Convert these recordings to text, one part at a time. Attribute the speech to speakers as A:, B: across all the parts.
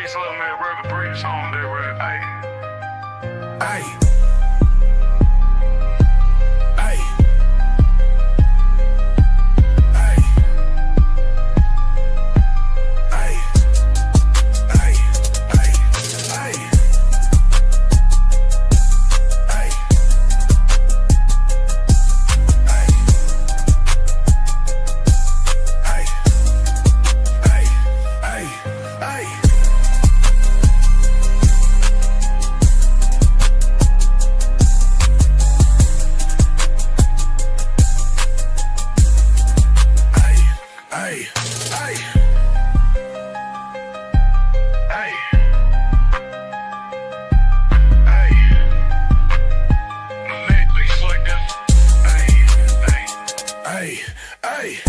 A: These little man rubber bricks on there, right? Hey. Hey. Hey. Hey. Hey. Hey. Hey. Hey.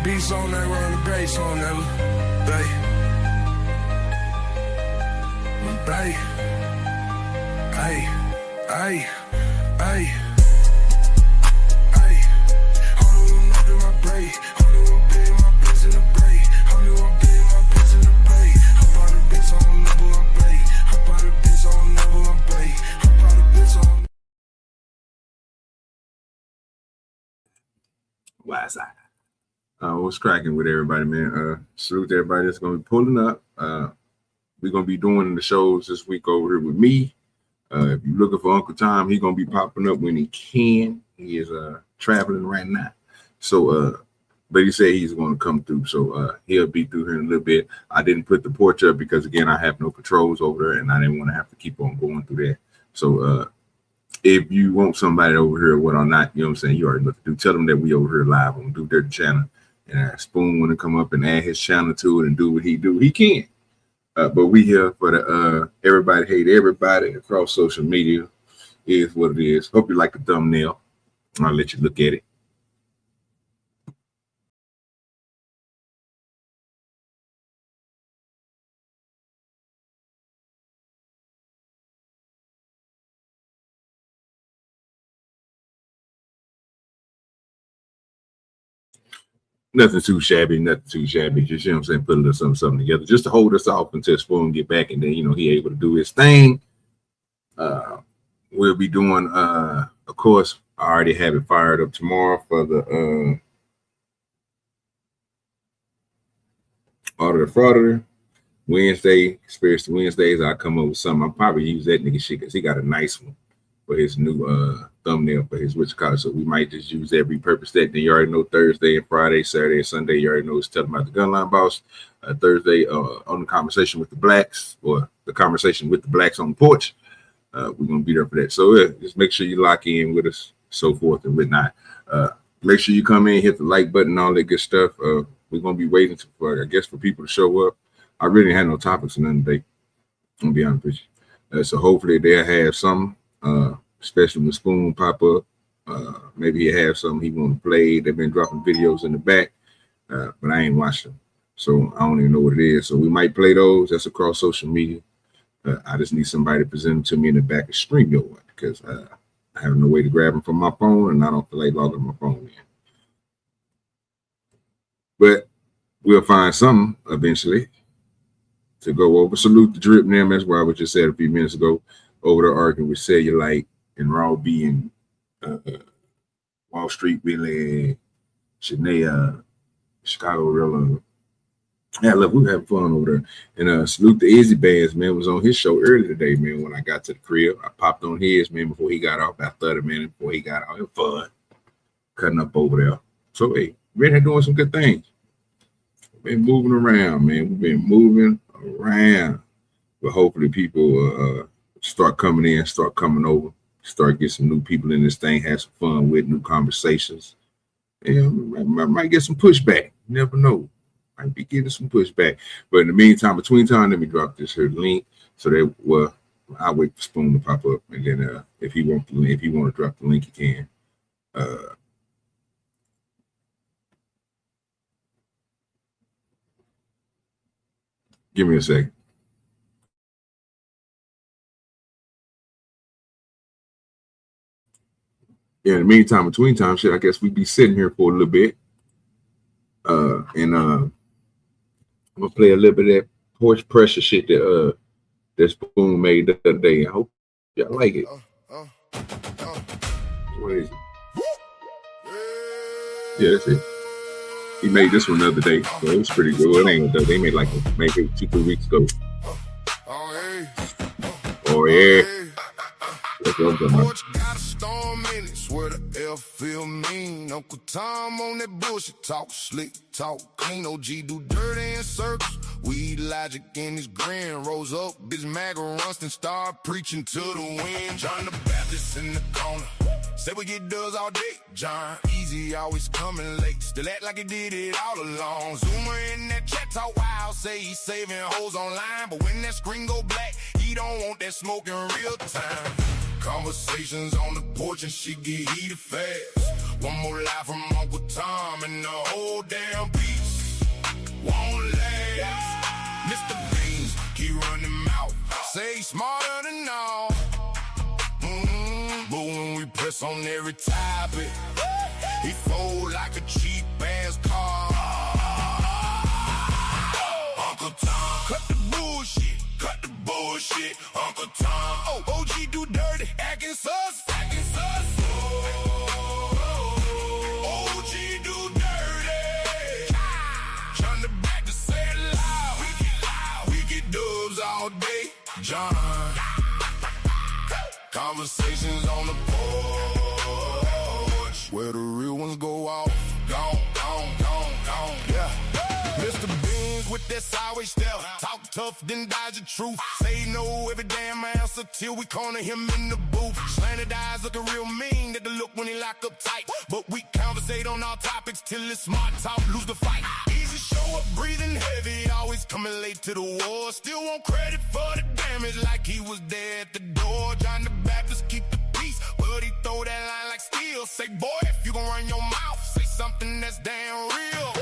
A: Beats on there, run the bass on there, babe. Hey, hey, hey, hey. Only one up in my brain, only one big my place in the brain, only one big my place in the brain. Hop out the bitch on level I'm play, hop out the bitch on level I'm play, hop out the bitch on.
B: Why side? What's cracking with everybody, man? Salute to everybody that's gonna be pulling up. We're gonna be doing the shows this week over here with me. If you're looking for Uncle Tom, he's gonna be popping up when he can. He is traveling right now. So but he said he's gonna come through. So he'll be through here in a little bit. I didn't put the porch up because again I have no controls over there and I didn't want to have to keep on going through there. So if you want somebody over here or what or not, you know what I'm saying, you already know what to do. Tell them that we over here live on DoDirty channel. And Spoon want to come up and add his channel to it and do what he do. He can. But we here for the everybody hate everybody across social media is what it is. Hope you like the thumbnail. I'll let you look at it. Nothing too shabby, nothing too shabby. Just, you know what I'm saying, put a little something together just to hold us off until Spoon get back and then, you know, he able to do his thing. We'll be doing, of course, I already have it fired up tomorrow for the Auditor Frauditor. Wednesday, Conspiracy Wednesdays, I come up with something. I'll probably use that nigga shit because he got a nice one for his new thumbnail for his Rich College. So we might just use that, repurpose that. Then you already know Thursday and Friday, Saturday and Sunday, you already know it's telling about the Gunline Boss. Thursday on the conversation with the blacks, or the conversation with the blacks on the porch. We're gonna be there for that. So just make sure you lock in with us, so forth and whatnot. Make sure you come in, hit the like button, all that good stuff. We're gonna be waiting for, I guess, for people to show up. I really had no topics or nothing today. I'm gonna be honest with you. So hopefully they'll have some, especially when Spoon pop up. Maybe he have something he want to play. They've been dropping videos in the back, but I ain't watched them, so I don't even know what it is. So we might play those. That's across social media. I just need somebody to present them to me in the back of StreamYard because I have no way to grab them from my phone, and I don't feel like logging my phone in. But we'll find something eventually to go over. Salute the drip name. That's why I was just said a few minutes ago over there arguing with Cellulite and Raw B and Wall Street Billy, Shania, Chicago Real. Yeah, look, we having fun over there. And salute the Easy Bands, man, was on his show earlier today, man. When I got to the crib, I popped on his, man, before he got off, about 30 minutes before he got off. It was fun cutting up over there. So, hey, we're here doing some good things. Been moving around, man. We've been moving around. But hopefully people start coming in, start coming over, start getting some new people in this thing, have some fun with new conversations. And I might get some pushback. You never know. Might be getting some pushback. But in the meantime, between time, let me drop this here link so that I'll wait for Spoon to pop up, and then if he want to drop the link, he can. Give me a second. Yeah, in the meantime, between time, shit, I guess we'd be sitting here for a little bit. And I'm gonna play a little bit of that porch pressure shit that Spoon made the other day. I hope y'all like it. What is it? Yeah, that's it. He made this one the other day, so it was pretty good. It ain't they made like maybe 2-3 weeks ago. Oh yeah. That's what I'm talking about.
A: Got a storm in it, swear the F feel mean. Uncle Tom on that bullshit talk, slick talk, clean. OGDoDirty in circles, weed logic in his grin. Rose up, bitch Maga Runston, start preaching to the wind. John the Baptist in the corner, say we get dubs all day. John Easy always coming late, still act like he did it all along. Zoomer in that chat talk wild, say he's saving hoes online, but when that screen go black, he don't want that smoke in real time. Conversations on the porch and she get heated fast. One more lie from Uncle Tom and the whole damn piece won't last. Mr. Beans keep running mouth, say he's smarter than all. But when we press on every topic, he fold like a cheap ass car. Uncle Tom, cut the bullshit, cut the bullshit. Uncle Tom, oh, OGDoDirty, acting sus, acting sus. OGDoDirty, trying to back to say it loud. We get dubs all day, John. Conversations on the porch, where the real ones go off. Gone, yeah. Mr. Beans with that sideways step, talk tough, then dodge the truth. Say no every damn answer till we corner him in the booth. Slanted eyes looking real mean, that the look when he lock up tight. But we conversate on all topics till it's smart talk, lose the fight. Easy show up, breathing heavy, always coming late to the war. Still want credit for the damage like he was there at the door. John the Baptist keep the peace, but he throw that line like steel. Say boy, if you gon' run your mouth, say something that's damn real.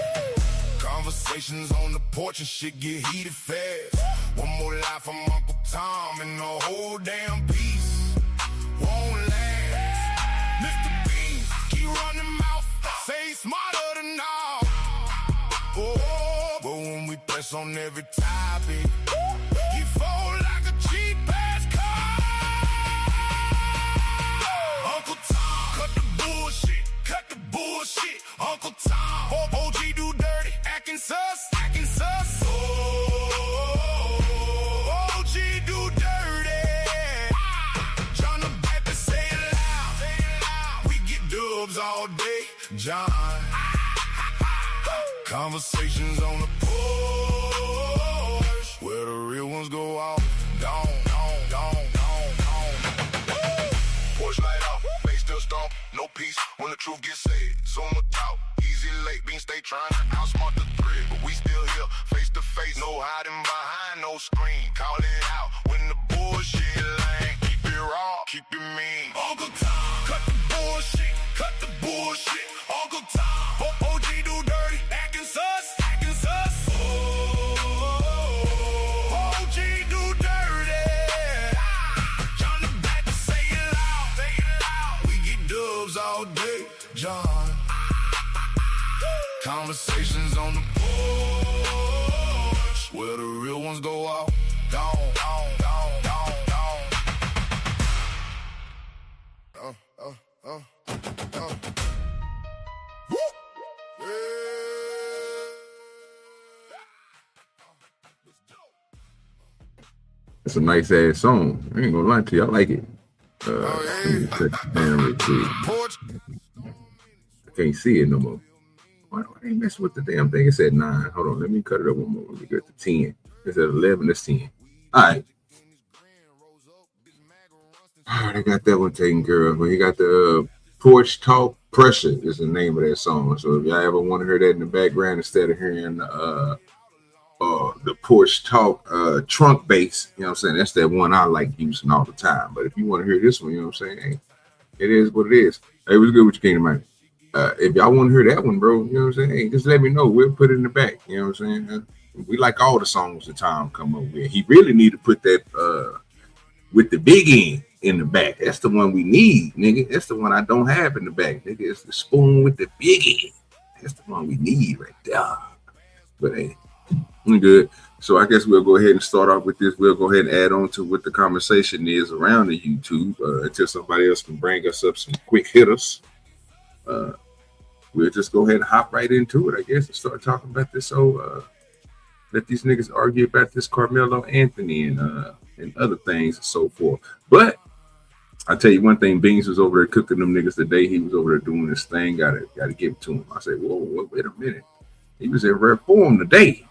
A: Conversations on the porch and shit get heated fast. One more lie from Uncle Tom and the whole damn piece won't last. Mr. Beans keep running mouth, say he's smarter than all. Oh, but when we press on every topic, he fold like a cheap ass car. Uncle Tom, cut the bullshit, cut the bullshit. Uncle Tom, OGDoDirty, acting sus, acting sus. OGDoDirty, John the Baptist, say it loud. We get dubs all day, John. Conversations on the porch, where the real ones go off. Gone. Porch light off, face still stomp, no peace when the truth gets said. Zoomer talk, easy late, beans stay trying to outsmart the thread, but we still here, face to face, no hiding behind no screen. Call it out when the bullshit lane. Keep it raw, keep it mean. Uncle Tom, cut the bullshit, cut the bullshit. Uncle Tom, OGDoDirty, acting sus, acting sus. OGDoDirty, John the Baptist, say it loud, say it loud. We get dubs all day, John. Conversations on the porch, where the real ones go out. Gone.
B: It's a nice ass song. I ain't gonna lie to you, I like it. Let me check the damn real quick. I can't see it no more. Why do I ain't mess with the damn thing? It said 9. Hold on, let me cut it up one more. Let me get to 10. It's at 11. It's 10. All right. They got that one taken care of. But he got the Porch Talk Pressure is the name of that song. So if y'all ever want to hear that in the background instead of hearing the Porch Talk trunk bass, you know what I'm saying? That's that one I like using all the time. But if you want to hear this one, you know what I'm saying? Hey, it is what it is. Hey, what's good with your Kingdom Man? If y'all want to hear that one, bro, you know what I'm saying? Hey, just let me know. We'll put it in the back. You know what I'm saying? We like all the songs that Tom come up with. He really need to put that with the big end in the back. That's the one we need, nigga. That's the one I don't have in the back, nigga. It's the spoon with the big end. That's the one we need right there. But hey, I'm good. So I guess we'll go ahead and start off with this. We'll go ahead and add on to what the conversation is around the YouTube until somebody else can bring us up some quick hitters. We'll just go ahead and hop right into it, I guess, and start talking about this. So let these niggas argue about this Carmelo Anthony and other things and so forth. But I tell you one thing, Beans was over there cooking them niggas the day he was over there doing this thing. Gotta give it to him. I said, whoa, wait a minute. He was in rare form today.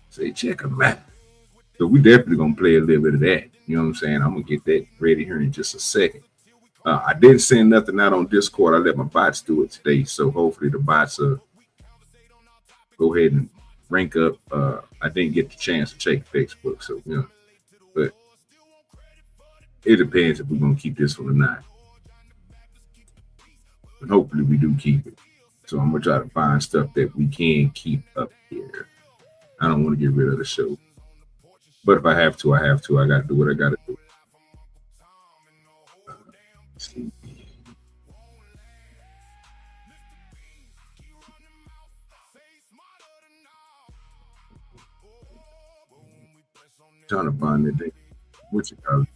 B: Say, check him out. So we definitely gonna play a little bit of that. You know what I'm saying? I'm gonna get that ready here in just a second. I didn't send nothing out on Discord. I let my bots do it today. So hopefully the bots go ahead and rank up. I didn't get the chance to check Facebook. So, you know, but it depends if we're going to keep this one or not. And hopefully we do keep it. So I'm going to try to find stuff that we can keep up here. I don't want to get rid of the show. But if I have to, I have to. I got to do what I got to do. Let's see. Trying to find that thing. What you call it?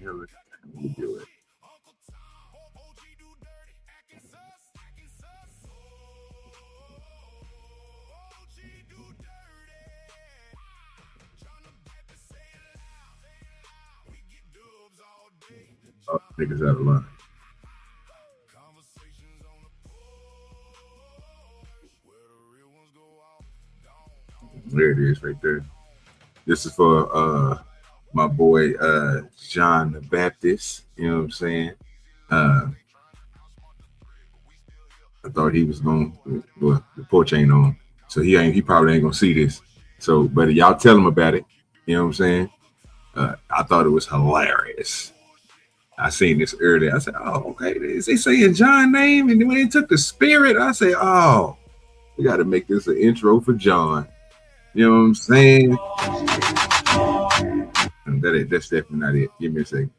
B: Let me do it. Oh, niggas out of line. There it is right there. This is for my boy John the Baptist. You know what I'm saying? I thought he was going well, the porch ain't on. So he probably ain't gonna see this. So but y'all tell him about it. You know what I'm saying? I thought it was hilarious. I seen this earlier. I said, oh, okay. Is they saying John's name? And then when they took the spirit, I say, oh, we got to make this an intro for John. You know what I'm saying? And that's definitely not it. Give me a second.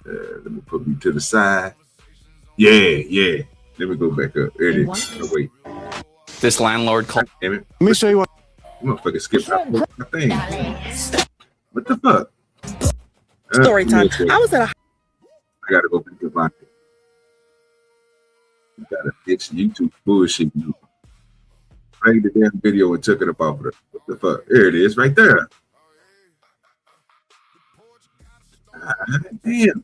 B: Let me put me to the side. Yeah. Let me go back up. There it is. Oh, wait.
C: This landlord called.
B: Damn it.
D: Let me show you what.
B: Motherfucker skipped out my thing. What the fuck?
E: Story time. I was at a.
B: I gotta go pick up my. You gotta fix YouTube bullshit. You played the damn video and took it up off of it. What the fuck? There it is, right there. Damn.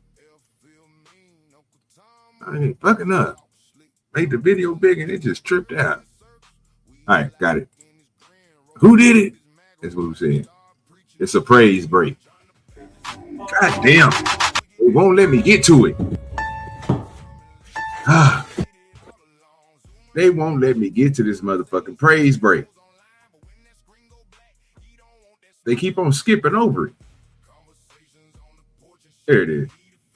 B: I ain't fucking up. Made the video big and it just tripped out. All right, got it. Who did it? That's what we said. It's a praise break. God damn. They won't let me get to it. They won't let me get to this motherfucking praise break. They keep on skipping over it. There it is.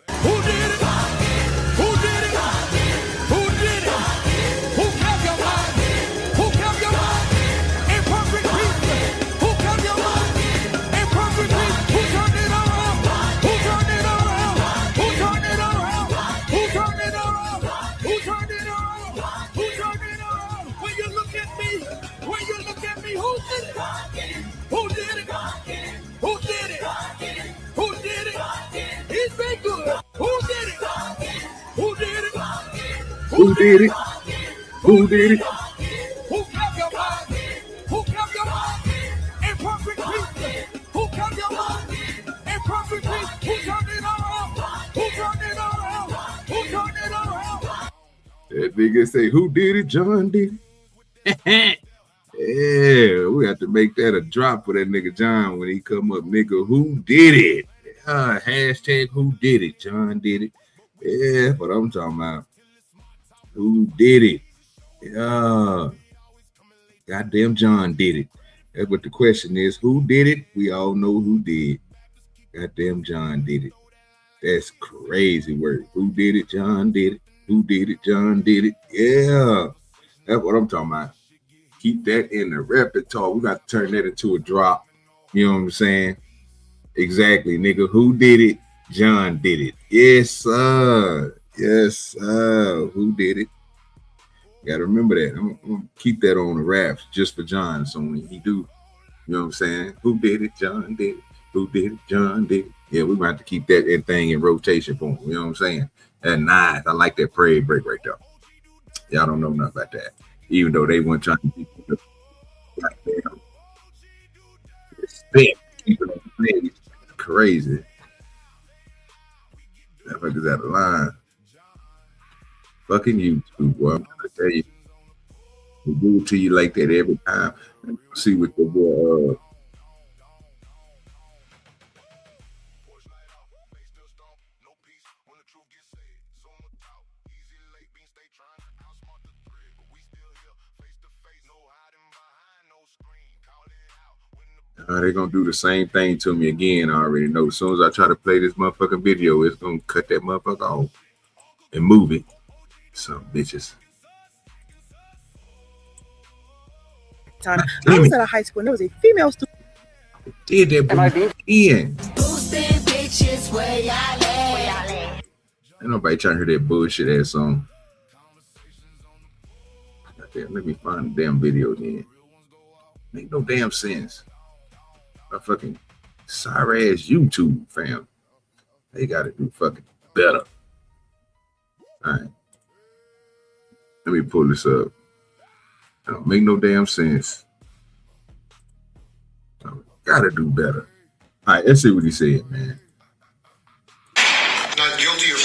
A: Who did it? Who did it? Who did it? Who kept your mind? Who kept your mind in perfect peace? Who kept your mind in perfect peace? Who turned it around? Who turned it around? Who turned it around? Who turned it around? Who turned it around? Who turned it around? When you look at me, who did it? Who did it? Who did it? Who did it? He's been good. Who did it? Who did it?
B: Who did it? Who did it?
A: Who kept your mind? Who kept your mind in perfect peace? Who kept your mind in perfect peace? Who turned it around? Who turned it around? Who turned it around?
B: That nigga say, who did it? John did it. Yeah, we have to make that a drop for that nigga John when he come up. Nigga, who did it? Hashtag who did it? John did it. Yeah, what I'm talking about. Who did it? Yeah. Goddamn John did it. That's what the question is. Who did it? We all know who did. Goddamn John did it. That's crazy work. Who did it? John did it. Who did it? John did it. Yeah. That's what I'm talking about. Keep that in the repertoire. We got to turn that into a drop. You know what I'm saying? Exactly, nigga. Who did it? John did it. Yes, sir. Yes, sir. Who did it? Gotta remember that. I'm gonna keep that on the raps just for John. So when he do, you know what I'm saying? Who did it? John did it. Who did it? John did it. Yeah, we're going to have to keep that thing in rotation for him. You know what I'm saying? That's nice. I like that parade break right there. Y'all don't know nothing about that. Even though they weren't trying to keep it goddamn respect. Keep it on the plane. It's crazy. That fucker's out of line. Fucking YouTube, boy. I'm trying to tell you. They do it to you like that every time. See what the boy they're gonna do the same thing to me again. I already know. As soon as I try to play this motherfucking video, it's gonna cut that motherfucker off and move it. Some bitches.
E: I was at a high school and there was a female student.
B: Did that boy in? Ain't nobody trying to hear that bullshit ass song. Let me find the damn video then. Make no damn sense. A fucking sorry ass YouTube fam. They gotta do fucking better. Alright. Let me pull this up. It don't make no damn sense. Gotta do better. Alright, let's see what he said, man.
D: Not guilty of.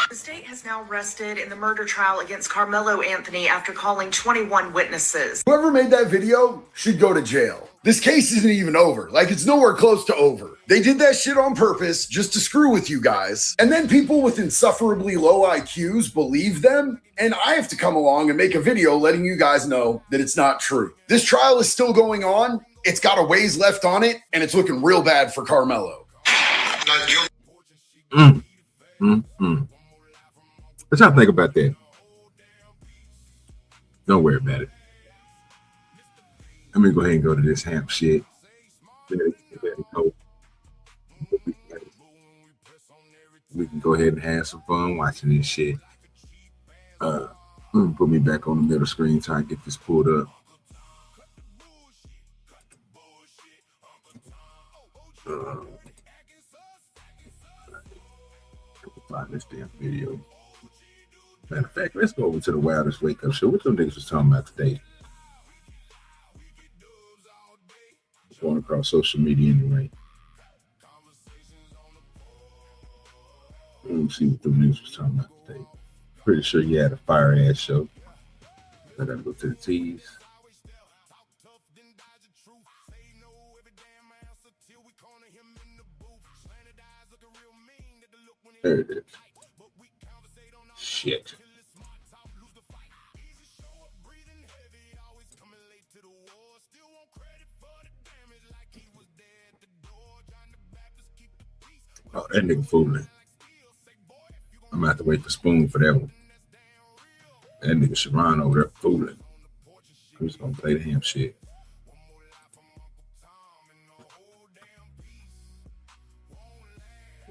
F: The state has now rested in the murder trial against Carmelo Anthony after calling 21 witnesses.
G: Whoever made that video should go to jail. This case isn't even over. Like, it's nowhere close to over. They did that shit on purpose just to screw with you guys. And then people with insufferably low IQs believe them. And I have to come along and make a video letting you guys know that it's not true. This trial is still going on. It's got a ways left on it. And it's looking real bad for Carmelo.
D: Not guilty.
B: What y'all think about that? Don't worry about it. Let me go ahead and go to this hamp shit. Let it go. We can go ahead and have some fun watching this shit. Let me put me back on the middle screen so I can get this pulled up. Find this damn video. Matter of fact, let's go over to the Wildest Wake Up Show. What them niggas was talking about today? Going across social media anyway. Let me see what the news was talking about today. Pretty sure you had a fire ass show. I gotta go to the T's. There it is. Shit. Oh, that nigga fooling. I'm gonna have to wait for Spoon for that one. That nigga Sharon over there fooling. I'm just gonna play the ham shit.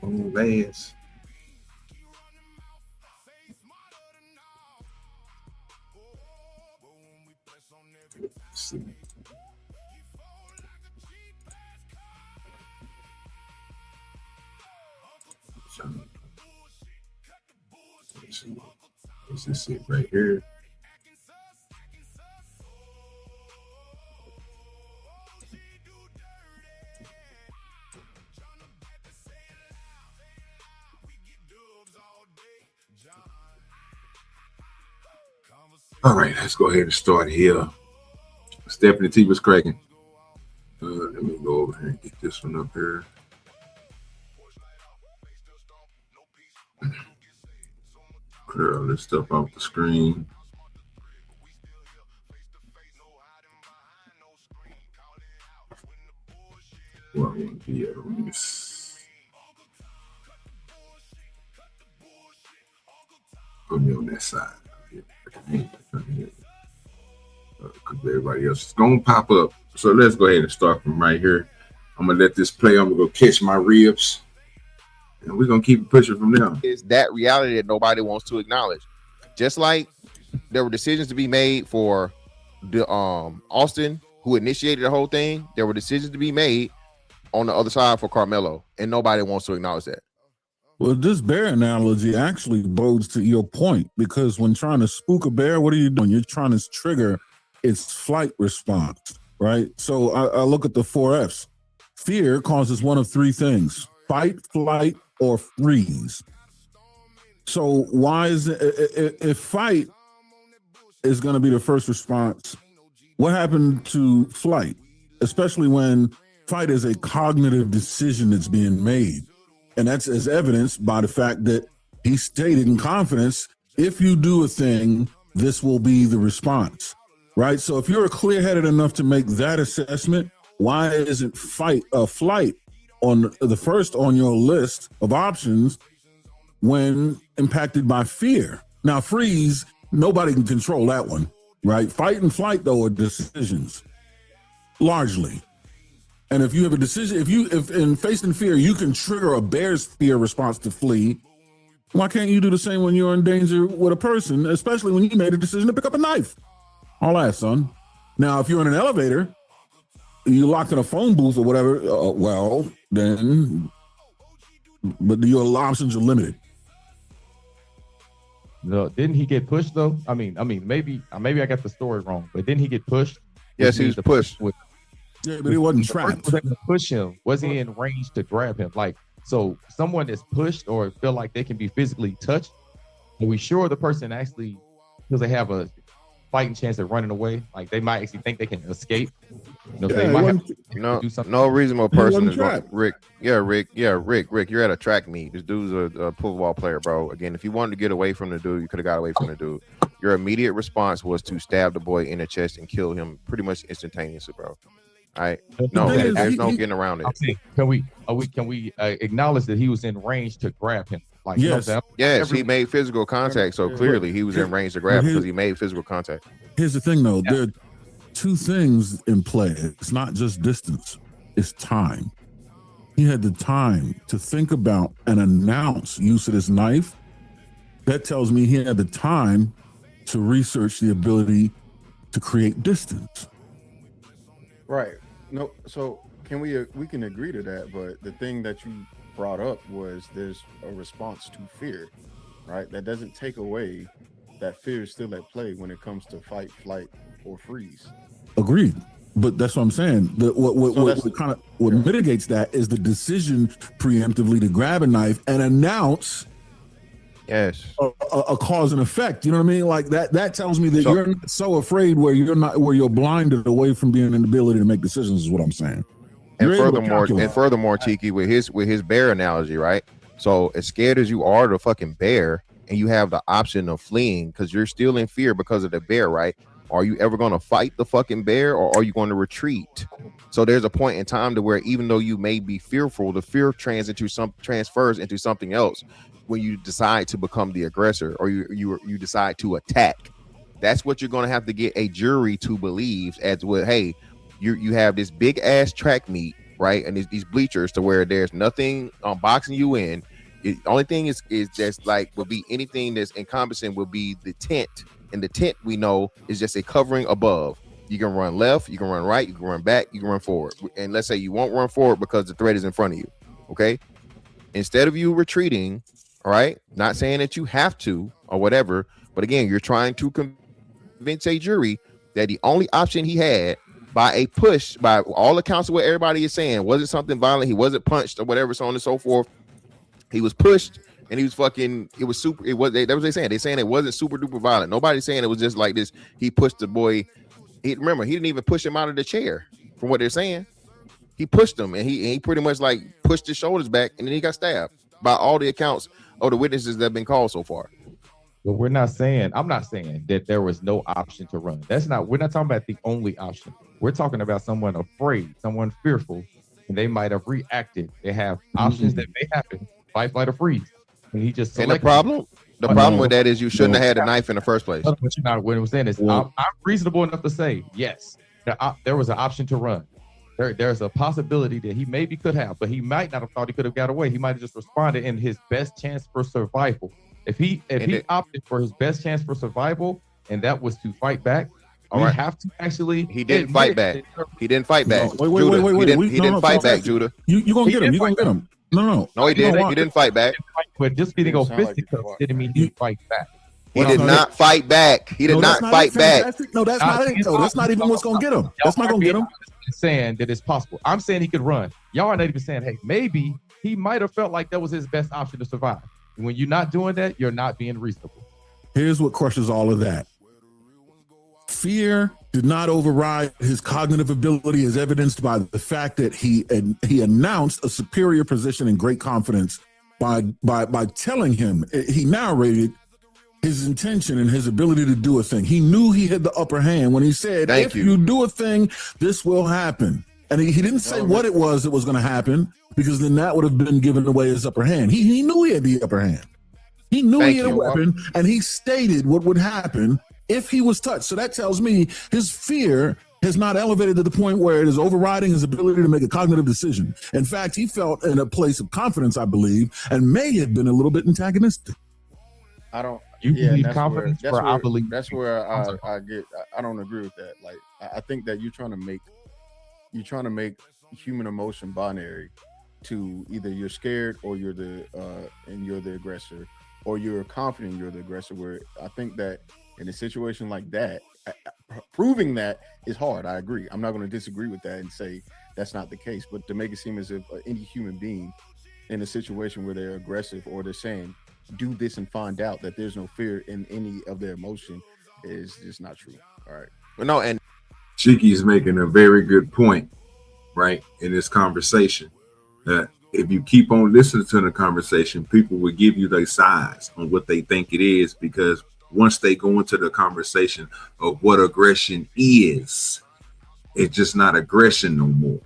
B: Oh, Lance. Let's see. Let's see. Is this it right here? All right, let's go ahead and start here. Stephanie T was cracking. Let me go over here and get this one up here. Clear all this stuff off the screen. Well, I want to be on this. Put me on that side. Because everybody else is going to pop up. So let's go ahead and start from right here. I'm going to let this play. I'm going to go catch my ribs. And we're going to keep it pushing from there.
H: Is that reality that nobody wants to acknowledge. Just like there were decisions to be made for the Austin, who initiated the whole thing. There were decisions to be made on the other side for Carmelo, and nobody wants to acknowledge that.
I: Well, this bear analogy actually bodes to your point, because when trying to spook a bear, what are you doing? You're trying to trigger its flight response, right? So I look at the 4 Fs. Fear causes one of 3 things: fight, flight, or freeze. So why is it, if fight is going to be the first response, what happened to flight? Especially when fight is a cognitive decision that's being made. And that's as evidenced by the fact that he stated in confidence, if you do a thing, this will be the response, right? So if you're clear-headed enough to make that assessment, why isn't flight on the first on your list of options when impacted by fear? Now, freeze, nobody can control that one, right? Fight and flight, though, are decisions, largely. And if you have a decision, if in facing fear, you can trigger a bear's fear response to flee, why can't you do the same when you're in danger with a person, especially when you made a decision to pick up a knife? All that, son. Now, if you're in an elevator, you're locked in a phone booth or whatever, well, then, but your options are limited.
J: No, didn't he get pushed though? I mean, maybe I got the story wrong, but didn't he get pushed?
H: Yes, he was pushed.
I: Yeah, but he wasn't trapped.
J: Was able to push him. Was he in range to grab him? Like, so someone that's pushed or feel like they can be physically touched, are we sure the person actually, because they have a fighting chance of running away, like they might actually think they can escape? You know, they might have to do something.
H: No reasonable person is going. Rick, you're at a track meet. This dude's a football player, bro. Again, if you wanted to get away from the dude, you could have got away from the dude. Your immediate response was to stab the boy in the chest and kill him pretty much instantaneously, bro. All right. No, there's no getting around it.
J: Can we acknowledge that he was in range to grab him? Like,
I: yes,
H: yes, he made physical contact, so clearly he was in range to grab because he made physical contact.
I: Here's the thing, though. There are 2 things in play. It's not just distance; it's time. He had the time to think about and announce use of this knife. That tells me he had the time to research the ability to create distance.
K: Right. No. So we can agree to that, but the thing that you brought up was there's a response to fear, right? That doesn't take away that fear is still at play when it comes to fight, flight, or freeze.
I: Agreed. But that's what I'm saying. What mitigates that is the decision preemptively to grab a knife and announce a cause and effect. You know what I mean? Like that tells me that you're so afraid where you're blinded away from being in the ability to make decisions is what I'm saying.
H: And furthermore, Tiki, with his bear analogy, right? So as scared as you are of the fucking bear, and you have the option of fleeing because you're still in fear because of the bear, right? Are you ever going to fight the fucking bear, or are you going to retreat? So there's a point in time to where even though you may be fearful, the fear transfers into something else when you decide to become the aggressor, or you decide to attack. That's what you're going to have to get a jury to believe as well. Hey, you have this big ass track meet, right? And these bleachers to where there's nothing boxing you in. The only thing is just like would be anything that's encompassing would be the tent, and the tent we know is just a covering above. You can run left, you can run right, you can run back, you can run forward. And let's say you won't run forward because the threat is in front of you. Okay. Instead of you retreating, all right, not saying that you have to or whatever, but again, you're trying to convince a jury that the only option he had by a push, by all accounts of what everybody is saying, wasn't something violent, he wasn't punched or whatever, so on and so forth. He was pushed and he was fucking. It was super. It was. That was they saying. They saying it wasn't super duper violent. Nobody's saying it was just like this. He pushed the boy. Remember, he didn't even push him out of the chair. From what they're saying, he pushed him, and he pretty much like pushed his shoulders back, and then he got stabbed by all the accounts of the witnesses that have been called so far.
J: But we're not saying. I'm not saying that there was no option to run. That's not. We're not talking about the only option. We're talking about someone afraid, someone fearful, and they might have reacted. They have options that may happen. Fight, flight, or freeze. And he just
H: selected. And the problem with that is you shouldn't have had a knife in the first place.
J: What you're not. What I'm saying is, I'm reasonable enough to say yes. There was an option to run. There's a possibility that he maybe could have, but he might not have thought he could have got away. He might have just responded in his best chance for survival. If he opted for his best chance for survival, and that was to fight back, we have to actually.
H: He didn't fight back. He didn't fight back.
I: Wait.
H: He didn't fight back, Judah.
I: You gonna get him? You gonna get him? No,
H: he didn't. He didn't fight back.
J: But just getting on fisticuffs didn't mean he fight back.
H: He did not fight back. He did not fight back.
I: No, that's not it. No, that's not even what's gonna get him. That's not gonna get him.
J: Saying that it's possible. I'm saying he could run. Y'all are not even saying, hey, maybe he might have felt like that was his best option to survive. And when you're not doing that, you're not being reasonable.
I: Here's what crushes all of that. Fear did not override his cognitive ability, as evidenced by the fact that he announced a superior position in great confidence by telling him. He narrated his intention and his ability to do a thing. He knew he had the upper hand when he said, if you do a thing, this will happen. And he didn't say what it was that was going to happen, because then that would have been giving away his upper hand. He knew he had the upper hand. He knew he had a weapon, and he stated what would happen if he was touched. So that tells me his fear has not elevated to the point where it is overriding his ability to make a cognitive decision. In fact, he felt in a place of confidence, I believe, and may have been a little bit antagonistic.
K: I don't.
J: You believe confidence,
K: I believe. That's where I get. I don't agree with that. Like, I think that you're trying to make human emotion binary to either you're scared or you're the aggressor, or you're confident you're the aggressor. Where I think that in a situation like that, proving that is hard. I agree. I'm not going to disagree with that and say that's not the case. But to make it seem as if any human being in a situation where they're aggressive or they're saying, do this and find out that there's no fear in any of their emotion is just not true. All right.
H: Well, no, and
B: Cheeky's making a very good point, right, in this conversation. That if you keep on listening to the conversation, people will give you their size on what they think it is, because once they go into the conversation of what aggression is, it's just not aggression no more,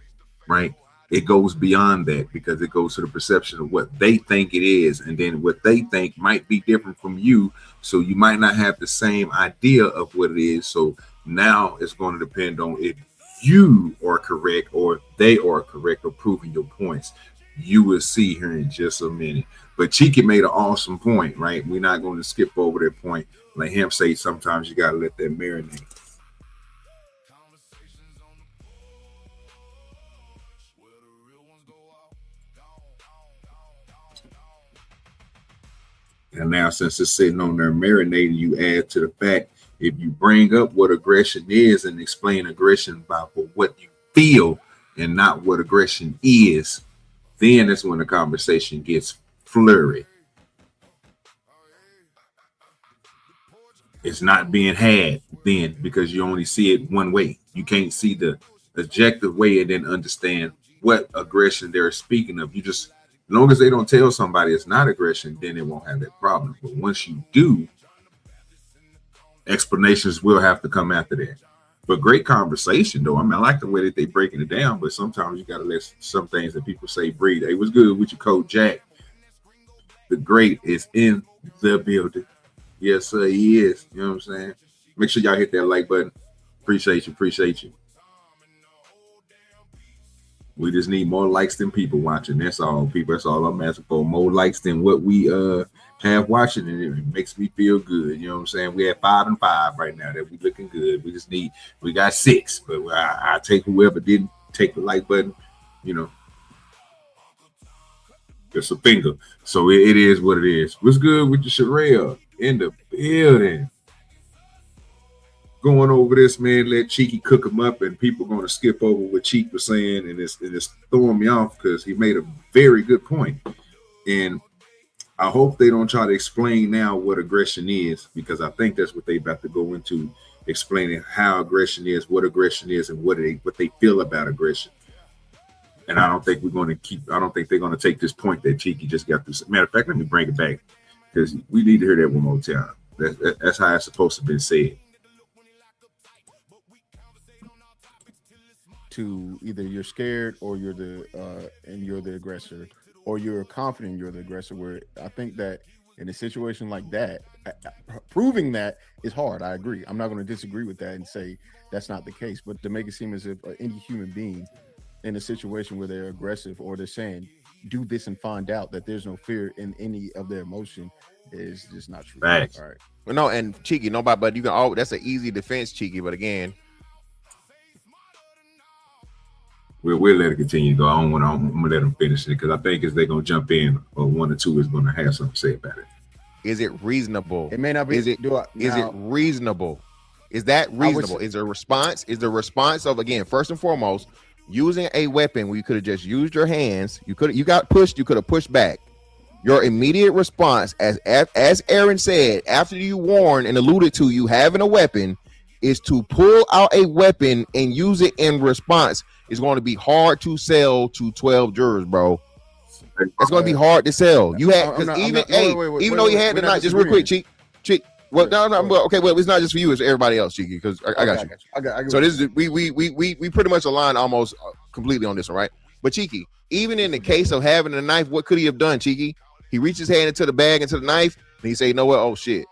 B: right? It goes beyond that, because it goes to the perception of what they think it is, and then what they think might be different from you, so you might not have the same idea of what it is. So now it's going to depend on if you are correct or they are correct or proving your points. You will see here in just a minute. But Cheeky made an awesome point, right? We're not going to skip over that point. Like him say, sometimes you got to let that marinate. And now, since it's sitting on there marinating, you add to the fact, if you bring up what aggression is and explain aggression by what you feel and not what aggression is, then that's when the conversation gets flurry. It's not being had then, because you only see it one way. You can't see the objective way and then understand what aggression they're speaking of. You just, as long as they don't tell somebody it's not aggression, then they won't have that problem. But once you do, explanations will have to come after that. But great conversation, though. I mean, I like the way that they breaking it down, but sometimes you got to let some things that people say breathe. Hey, what's good with your coach, Jack? The great is in the building. Yes, sir, he is. You know what I'm saying? Make sure y'all hit that like button. Appreciate you. We just need more likes than people watching. That's all, people. That's all I'm asking for. More likes than what we have watching, and it makes me feel good. You know what I'm saying? We have 5 and 5 right now. That we looking good. We got 6, but I take whoever didn't take the like button. You know, just a finger. So it is what it is. What's good with the Sherelle in the building? Going over this, man, let Cheeky cook him up, and people are going to skip over what Cheek was saying, and it's throwing me off because he made a very good point. And I hope they don't try to explain now what aggression is, because I think that's what they about to go into, explaining how aggression is, what aggression is, and what they feel about aggression. And I don't think they're going to take this point that Cheeky just got through. Matter of fact, let me bring it back, because we need to hear that one more time. That's how it's supposed to be said.
K: To either you're scared or you're the aggressor, or you're confident you're the aggressor. Where I think that in a situation like that, proving that is hard. I agree. I'm not going to disagree with that and say that's not the case. But to make it seem as if any human being in a situation where they're aggressive or they're saying do this and find out that there's no fear in any of their emotion is just not true.
B: Right.
K: All right.
H: Well, no, and Cheeky, nobody, but you can all. That's an easy defense, Cheeky. But again,
B: we'll let it continue to go. I'm gonna let them finish it, because I think as they're gonna jump in, or one or two is gonna have something to say about it.
H: is it reasonable?
K: It may not be.
H: Is it reasonable? Is that reasonable? Is the response? Is the response of, again, first and foremost, using a weapon where you could have just used your hands? You got pushed. You could have pushed back. Your immediate response, as Aaron said, after you warned and alluded to you having a weapon, is to pull out a weapon and use it in response. Is going to be hard to sell to 12 jurors, bro. It's going to be hard to sell. You had, because even though you had the night, just real quick, Cheek. Well, no, okay. Well, it's not just for you; it's for everybody else, Cheeky. Because I got you.
K: I got
H: so this is we pretty much align almost completely on this one, right? But Cheeky, even in the case of having a knife, what could he have done, Cheeky? He reached his hand into the bag, into the knife, and he say, "You know what? Oh shit!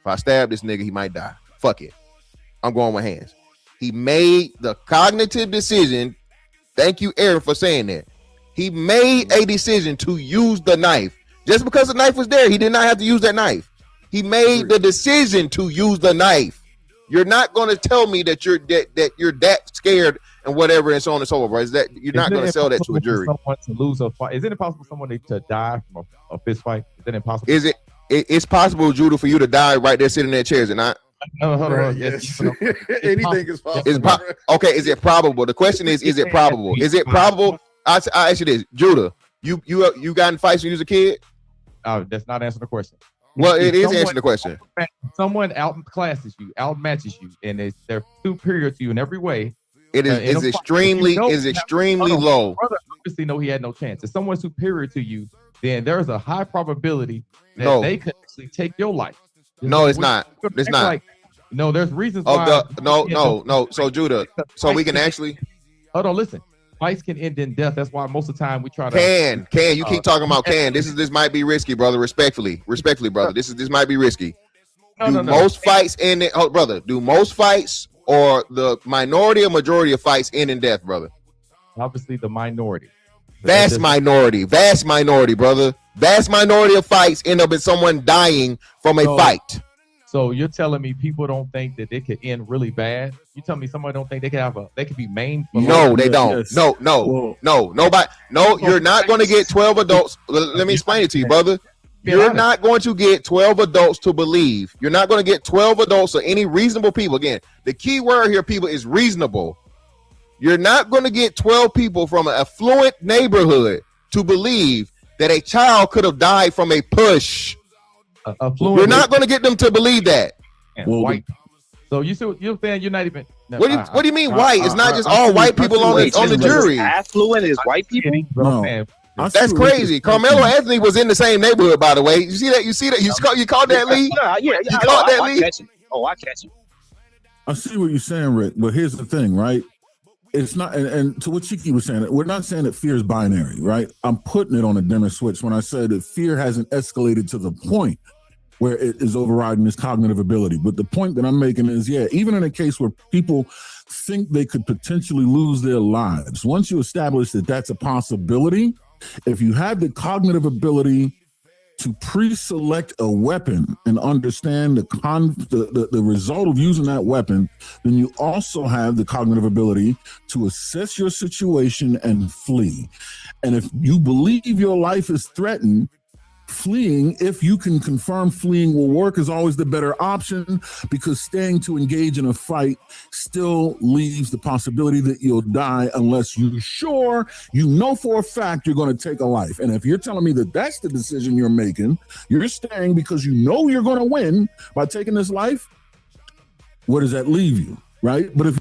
H: If I stab this nigga, he might die. Fuck it. I'm going with hands." He made the cognitive decision. Thank you, Aaron, for saying that. He made a decision to use the knife. Just because the knife was there, he did not have to use that knife. He made the decision to use the knife. You're not going to tell me that you're that scared and whatever and so on and so forth, right? Is that you're not going to sell that to a jury?
J: Someone to lose a fight. Is it impossible for someone to die from a fist fight? Is that impossible?
H: Is it? It's possible, Judah, for you to die right there sitting in that chair, is it not?
J: No, hold on.
K: Yes. Anything is possible.
H: Okay, is it probable? The question is it probable? Is it probable? I ask you this, Judah. You got in fights when you was a kid?
J: That's not answering the question.
H: Well, it is answering the question.
J: Someone outclasses you, outmatches you, and they're superior to you in every way.
H: It is extremely low.
J: Brother obviously know he had no chance. If someone's superior to you, then there's a high probability that they could actually take your life.
H: No, it's not. It's not.
J: Like, no, there's reasons why.
H: No. So Judah, so we can actually.
J: Hold on, listen. Fights can end in death. That's why most of the time we try to.
H: Can you keep talking about can? This might be risky, brother. Respectfully, brother. This might be risky. Most fights end in, brother? Do most fights or the minority or majority of fights end in death, brother?
J: Obviously, the minority.
H: Vast minority, brother. Vast minority of fights end up in someone dying from a fight.
J: So you're telling me people don't think that they could end really bad? You tell me somebody don't think they could be maimed?
H: No, they don't. Yes. No. Nobody. No, you're not going to get 12 adults. Let me explain it to you, brother. You're not going to get 12 adults to believe. You're not going to get 12 adults or any reasonable people. Again, the key word here, people, is reasonable. You're not going to get 12 people from an affluent neighborhood to believe that a child could have died from a push. You're not going to get them to believe that.
J: White. So you're saying you're not even. No,
H: what do you mean white? It's not just all white people on the jury.
L: Affluent is white people.
I: No.
H: That's crazy. Carmelo Anthony was in the same neighborhood, by the way. You see that? You caught that, Lee?
L: Yeah.
H: You caught that, Lee?
L: I catch you.
I: I see what you're saying, Rick. But here's the thing, right? It's not, and to what Cheeky was saying, we're not saying that fear is binary, right? I'm putting it on a dimmer switch when I say that fear hasn't escalated to the point where it is overriding this cognitive ability. But the point that I'm making is, even in a case where people think they could potentially lose their lives, once you establish that that's a possibility, if you have the cognitive ability to pre-select a weapon and understand the result of using that weapon, then you also have the cognitive ability to assess your situation and flee. And if you believe your life is threatened, fleeing, if you can confirm fleeing will work, is always the better option, because staying to engage in a fight still leaves the possibility that you'll die unless you're sure, you know for a fact you're going to take a life. And if you're telling me that that's the decision you're making, you're staying because you know you're going to win by taking this life, where does that leave you, right? But if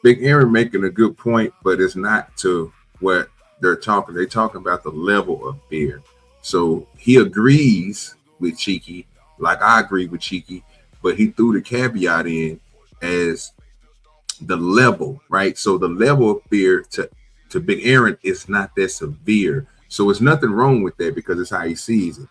B: Big Aaron making a good point, but it's not to what they're talking. They're talking about the level of fear. So he agrees with Cheeky, like I agree with Cheeky, but he threw the caveat in as the level, right? So the level of fear to Big Aaron is not that severe. So it's nothing wrong with that, because it's how he sees it.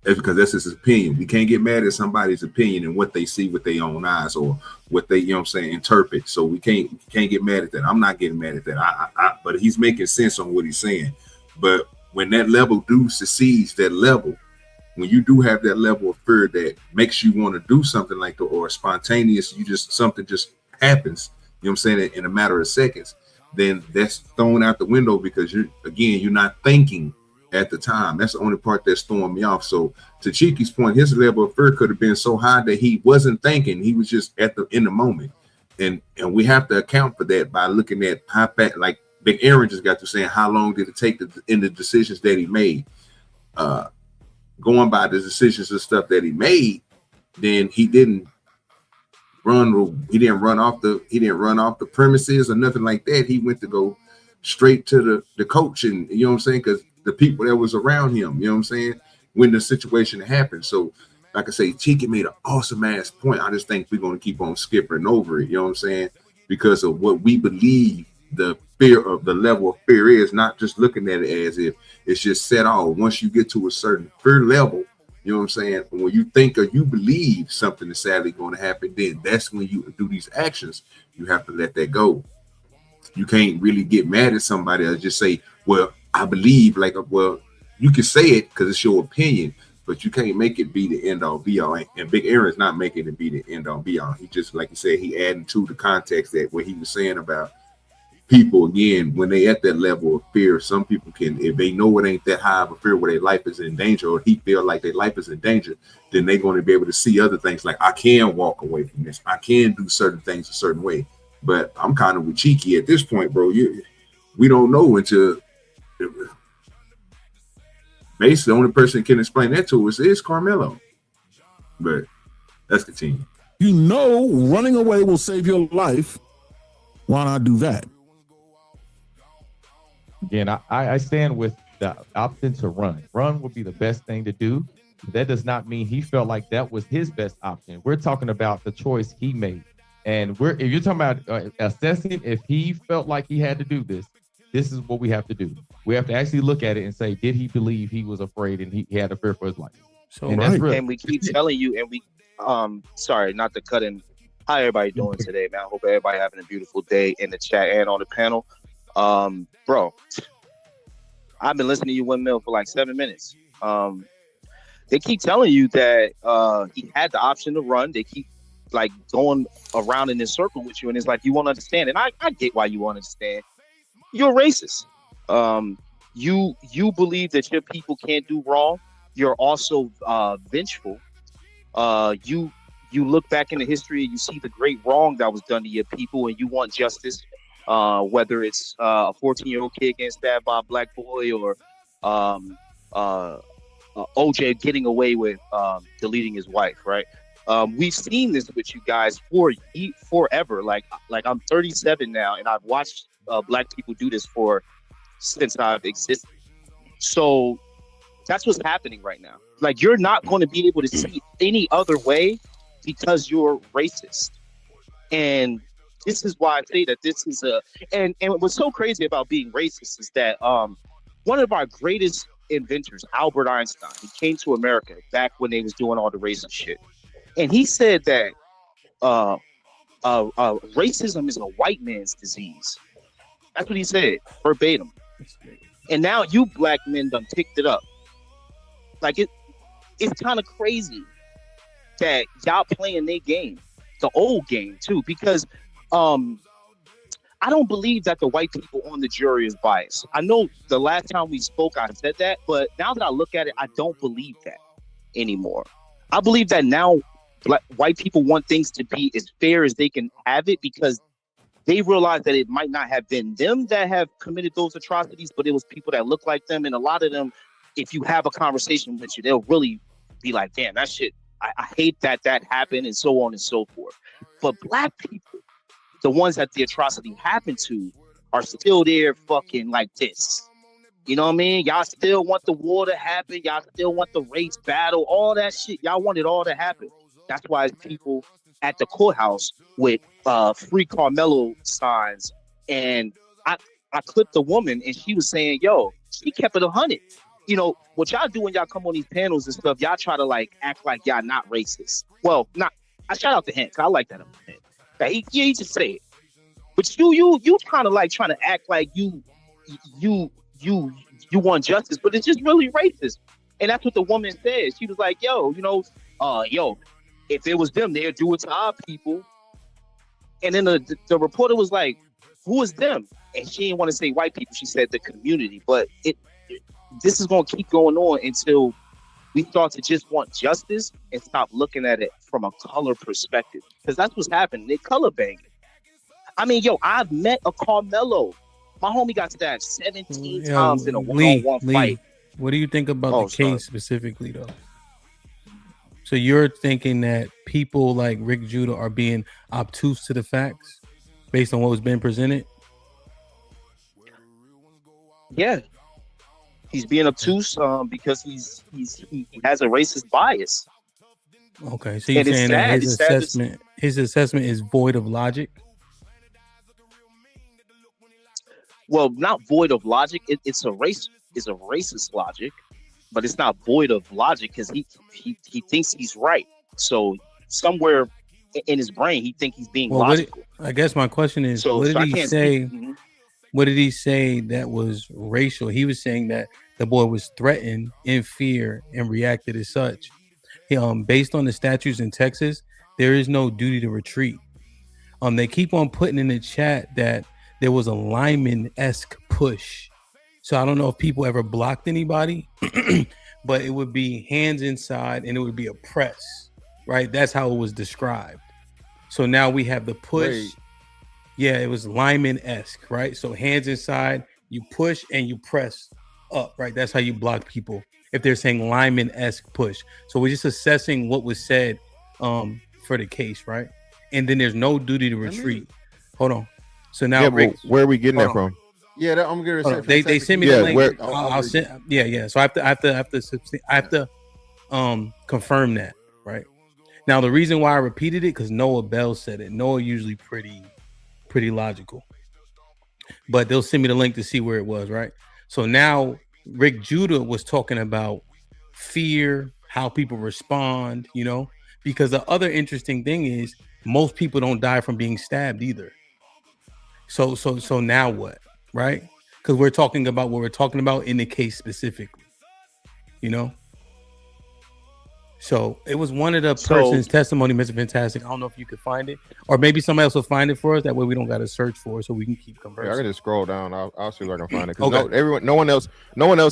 B: It's because that's his opinion. We can't get mad at somebody's opinion and what they see with their own eyes, or what they, interpret. So we can't get mad at that. I'm not getting mad at that. But he's making sense on what he's saying. But when that level succeeds that level, when you do have that level of fear that makes you want to do something like that, or spontaneous, something just happens, in a matter of seconds, then that's thrown out the window, because you're not thinking at the time. That's the only part that's throwing me off. So to Cheeky's point, his level of fear could have been so high that he wasn't thinking. He was just in the moment. And we have to account for that by looking at how fast, like Big Aaron just got to saying, how long did it take in the decisions that he made? Going by the decisions and stuff that he made, then he didn't run off the premises or nothing like that. He went to go straight to the coach, and because the people that was around him, when the situation happened. So like I say, Cheeky made an awesome ass point. I just think we're going to keep on skipping over it, because of what we believe the fear of the level of fear is, not just looking at it as if it's just set off. Once you get to a certain fear level, when you think or you believe something is sadly going to happen, then that's when you do these actions. You have to let that go. You can't really get mad at somebody or just say, well, I believe, well, you can say it because it's your opinion, but you can't make it be the end all be all. And Big Aaron's not making it be the end all be all. He just, like you said, he adding to the context that what he was saying about people, again, when they at that level of fear, some people can, if they know it ain't that high of a fear where their life is in danger, or he feel like their life is in danger, then they're going to be able to see other things, like I can walk away from this, I can do certain things a certain way. But I'm kind of with Cheeky at this point, bro. We don't know until basically the only person that can explain that to us is Carmelo. But let's continue.
I: Running away will save your life. Why not do that?
J: Again, I stand with the option to run. Run would be the best thing to do. That does not mean he felt like that was his best option. We're talking about the choice he made. And if you're talking about assessing if he felt like he had to do this, this is what we have to do. We have to actually look at it and say, did he believe he was afraid and he had a fear for his life?
L: So and we keep telling you, and we sorry, not to cut in. How everybody doing today, man? I hope everybody having a beautiful day in the chat and on the panel. Bro, I've been listening to you windmill for like 7 minutes. They keep telling you that he had the option to run. They keep like going around in this circle with you, and it's like you won't understand. And I get why you won't understand. You're racist. You believe that your people can't do wrong. You're also vengeful. You look back in the history and you see the great wrong that was done to your people, and you want justice. Whether it's a 14-year-old kid getting stabbed by a black boy, or OJ getting away with deleting his wife, right? We've seen this with you guys forever. Like I'm 37 now, and I've watched black people do this since I've existed. So that's what's happening right now. Like, you're not going to be able to see any other way because you're racist. And this is why I say that this is and what's so crazy about being racist is that one of our greatest inventors, Albert Einstein, he came to America back when they was doing all the racist shit. And he said that racism is a white man's disease. That's what he said, verbatim. And now you black men done picked it up. Like, it's kind of crazy that y'all playing their game, the old game too, because I I don't believe that the white people on the jury is biased. I know the last time we spoke, I said that, but now that I look at it, I don't believe that anymore. I believe that now white people want things to be as fair as they can have it because they realize that it might not have been them that have committed those atrocities, but it was people that look like them. And a lot of them, if you have a conversation with you, they'll really be like, damn, that shit, I hate that happened, and so on and so forth. But black people, the ones that the atrocity happened to, are still there fucking like this. You know what I mean? Y'all still want the war to happen. Y'all still want the race battle, all that shit. Y'all want it all to happen. That's why people at the courthouse with free Carmelo signs. And I clipped the woman and she was saying, yo, she kept it 100. You know, what y'all do when y'all come on these panels and stuff, y'all try to like act like y'all not racist. Well, not. I shout out to him, 'cause I like that. He just say it. But you kind of like trying to act like you want justice, but it's just really racist. And that's what the woman said. She was like, yo, if it was them, they'd do it to our people. And then the reporter was like, who is them? And she didn't want to say white people. She said the community. But this is going to keep going on until we start to just want justice and stop looking at it from a color perspective. Because that's what's happening. They color banging. I mean, I've met a Carmelo. My homie got stabbed 17 times in a one-on-one fight.
M: What do you think about the case specifically, though? So you're thinking that people like Rick Judah are being obtuse to the facts based on what was being presented?
L: Yeah. He's being obtuse because he has a racist bias.
M: Okay, so you're saying that his assessment is void of logic?
L: Well, not void of logic. It's a racist logic, but it's not void of logic because he thinks he's right. So somewhere in his brain, he thinks he's being logical.
M: I guess my question is, what did he say? What did he say that was racial? He was saying that the boy was threatened in fear and reacted as such. Based on the statutes in Texas, there is no duty to retreat. They keep on putting in the chat that there was a lineman-esque push. So I don't know if people ever blocked anybody, but it would be hands inside and it would be a press, right? That's how it was described. So now we have the push.
K: Wait.
M: Yeah, it was lineman-esque, right? So hands inside, you push and you press up, right? That's how you block people if they're saying lineman-esque push. So we're just assessing what was said for the case, right? And then there's no duty to retreat. Hold on. So now, Rick,
H: where are we getting that from?
K: Yeah, I'm gonna say
M: they sent me the link. I'll send. Yeah. So I have to confirm that, right? Now the reason why I repeated it because Noah Bell said it. Noah usually pretty logical, but they'll send me the link to see where it was, right? So now Rick Judah was talking about fear, how people respond, because the other interesting thing is most people don't die from being stabbed either. So now what, right? Because we're talking about what we're talking about in the case specifically, So it was one of the person's testimony, Mr. Fantastic. I don't know if you could find it, or maybe somebody else will find it for us. That way we don't got to search for it, so we can keep conversing.
H: I can just scroll down. I'll see if I can find it. Okay. No one else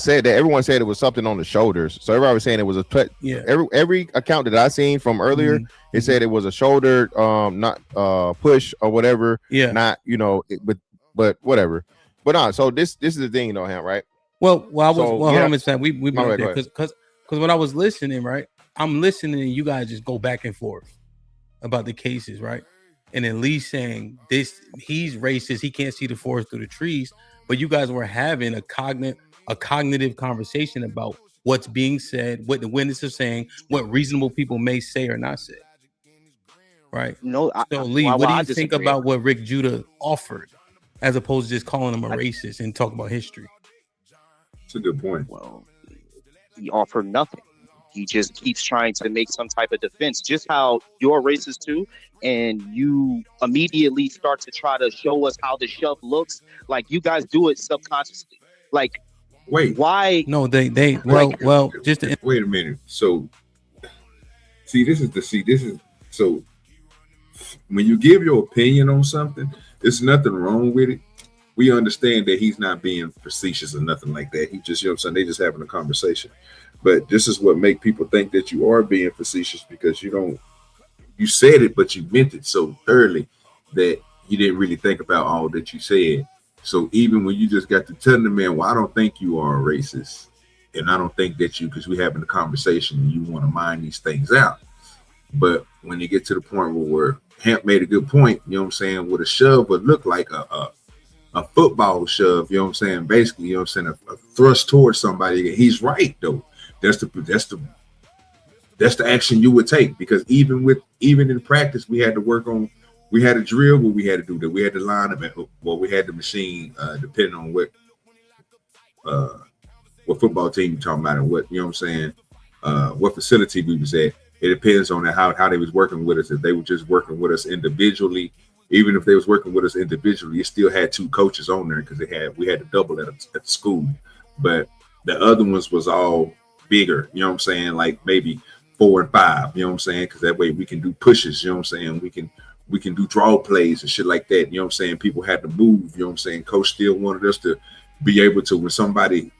H: said that. Everyone said it was something on the shoulders. So everybody was saying it was a every account that I seen from earlier, it said it was a shoulder, not push or whatever.
M: Yeah.
H: Not but whatever. But no. So this is the thing, Ham, right?
M: Hold on a second. We because when I was listening, right. I'm listening and you guys just go back and forth about the cases, right? And then Lee saying he's racist, he can't see the forest through the trees, but you guys were having a cognitive conversation about what's being said, what the witnesses are saying, what reasonable people may say or not say, right? Lee, what do you think about what Rick Judah offered as opposed to just calling him a racist and talk about history?
B: That's a good point.
L: Well, he offered nothing. He just keeps trying to make some type of defense, just how you're racist too, and you immediately start to try to show us how the shelf looks. Like you guys do it subconsciously. Like,
B: wait,
L: why?
M: No, just
B: wait a minute. So, this is so when you give your opinion on something, There's nothing wrong with it. We understand that he's not being facetious or nothing like that. He just, you know what I'm saying, they just having a conversation. But this is what make people think that you are being facetious, because you said it, but you meant it so thoroughly that you didn't really think about all that you said. So even when you just got to telling the man, well, I don't think you are a racist, and I don't think that because we're having a conversation and you want to mind these things out. But when you get to the point where Hamp made a good point, you know what I'm saying, what a shove would look like a football shove, you know what I'm saying, basically, you know what I'm saying, a thrust towards somebody. He's right though. That's the action you would take, because even in practice, we had to work on. We had a drill where we had to do that. We had to line up, we had the machine, depending on what football team you're talking about and what, you know what I'm saying, what facility we was at. It depends on how they was working with us. If they were just working with us individually, even if they was working with us individually, it still had 2 coaches on there because we had to double at the school. But the other ones was all bigger, you know what I'm saying, like maybe 4 and 5, you know what I'm saying, because that way we can do pushes, you know what I'm saying, we can do draw plays and shit like that, you know what I'm saying. People had to move, you know what I'm saying. Coach still wanted us to be able to, when somebody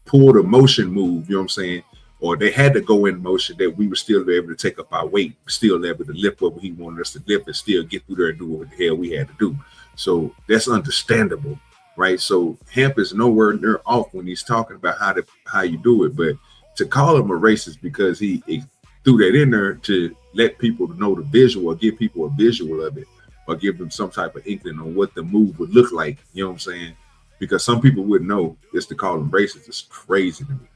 B: pulled a motion move, you know what I'm saying, or they had to go in motion, that we were still able to take up our weight, still able to lift what he wanted us to lift, and still get through there and do what the hell we had to do. So that's understandable, right? So Hamp is nowhere near off when he's talking about how you do it, but to call him a racist because he threw that in there to let people know the visual, or give people a visual of it, or give them some type of inkling on what the move would look like, you know what I'm saying? Because some people wouldn't know. Just to call him racist is crazy to me.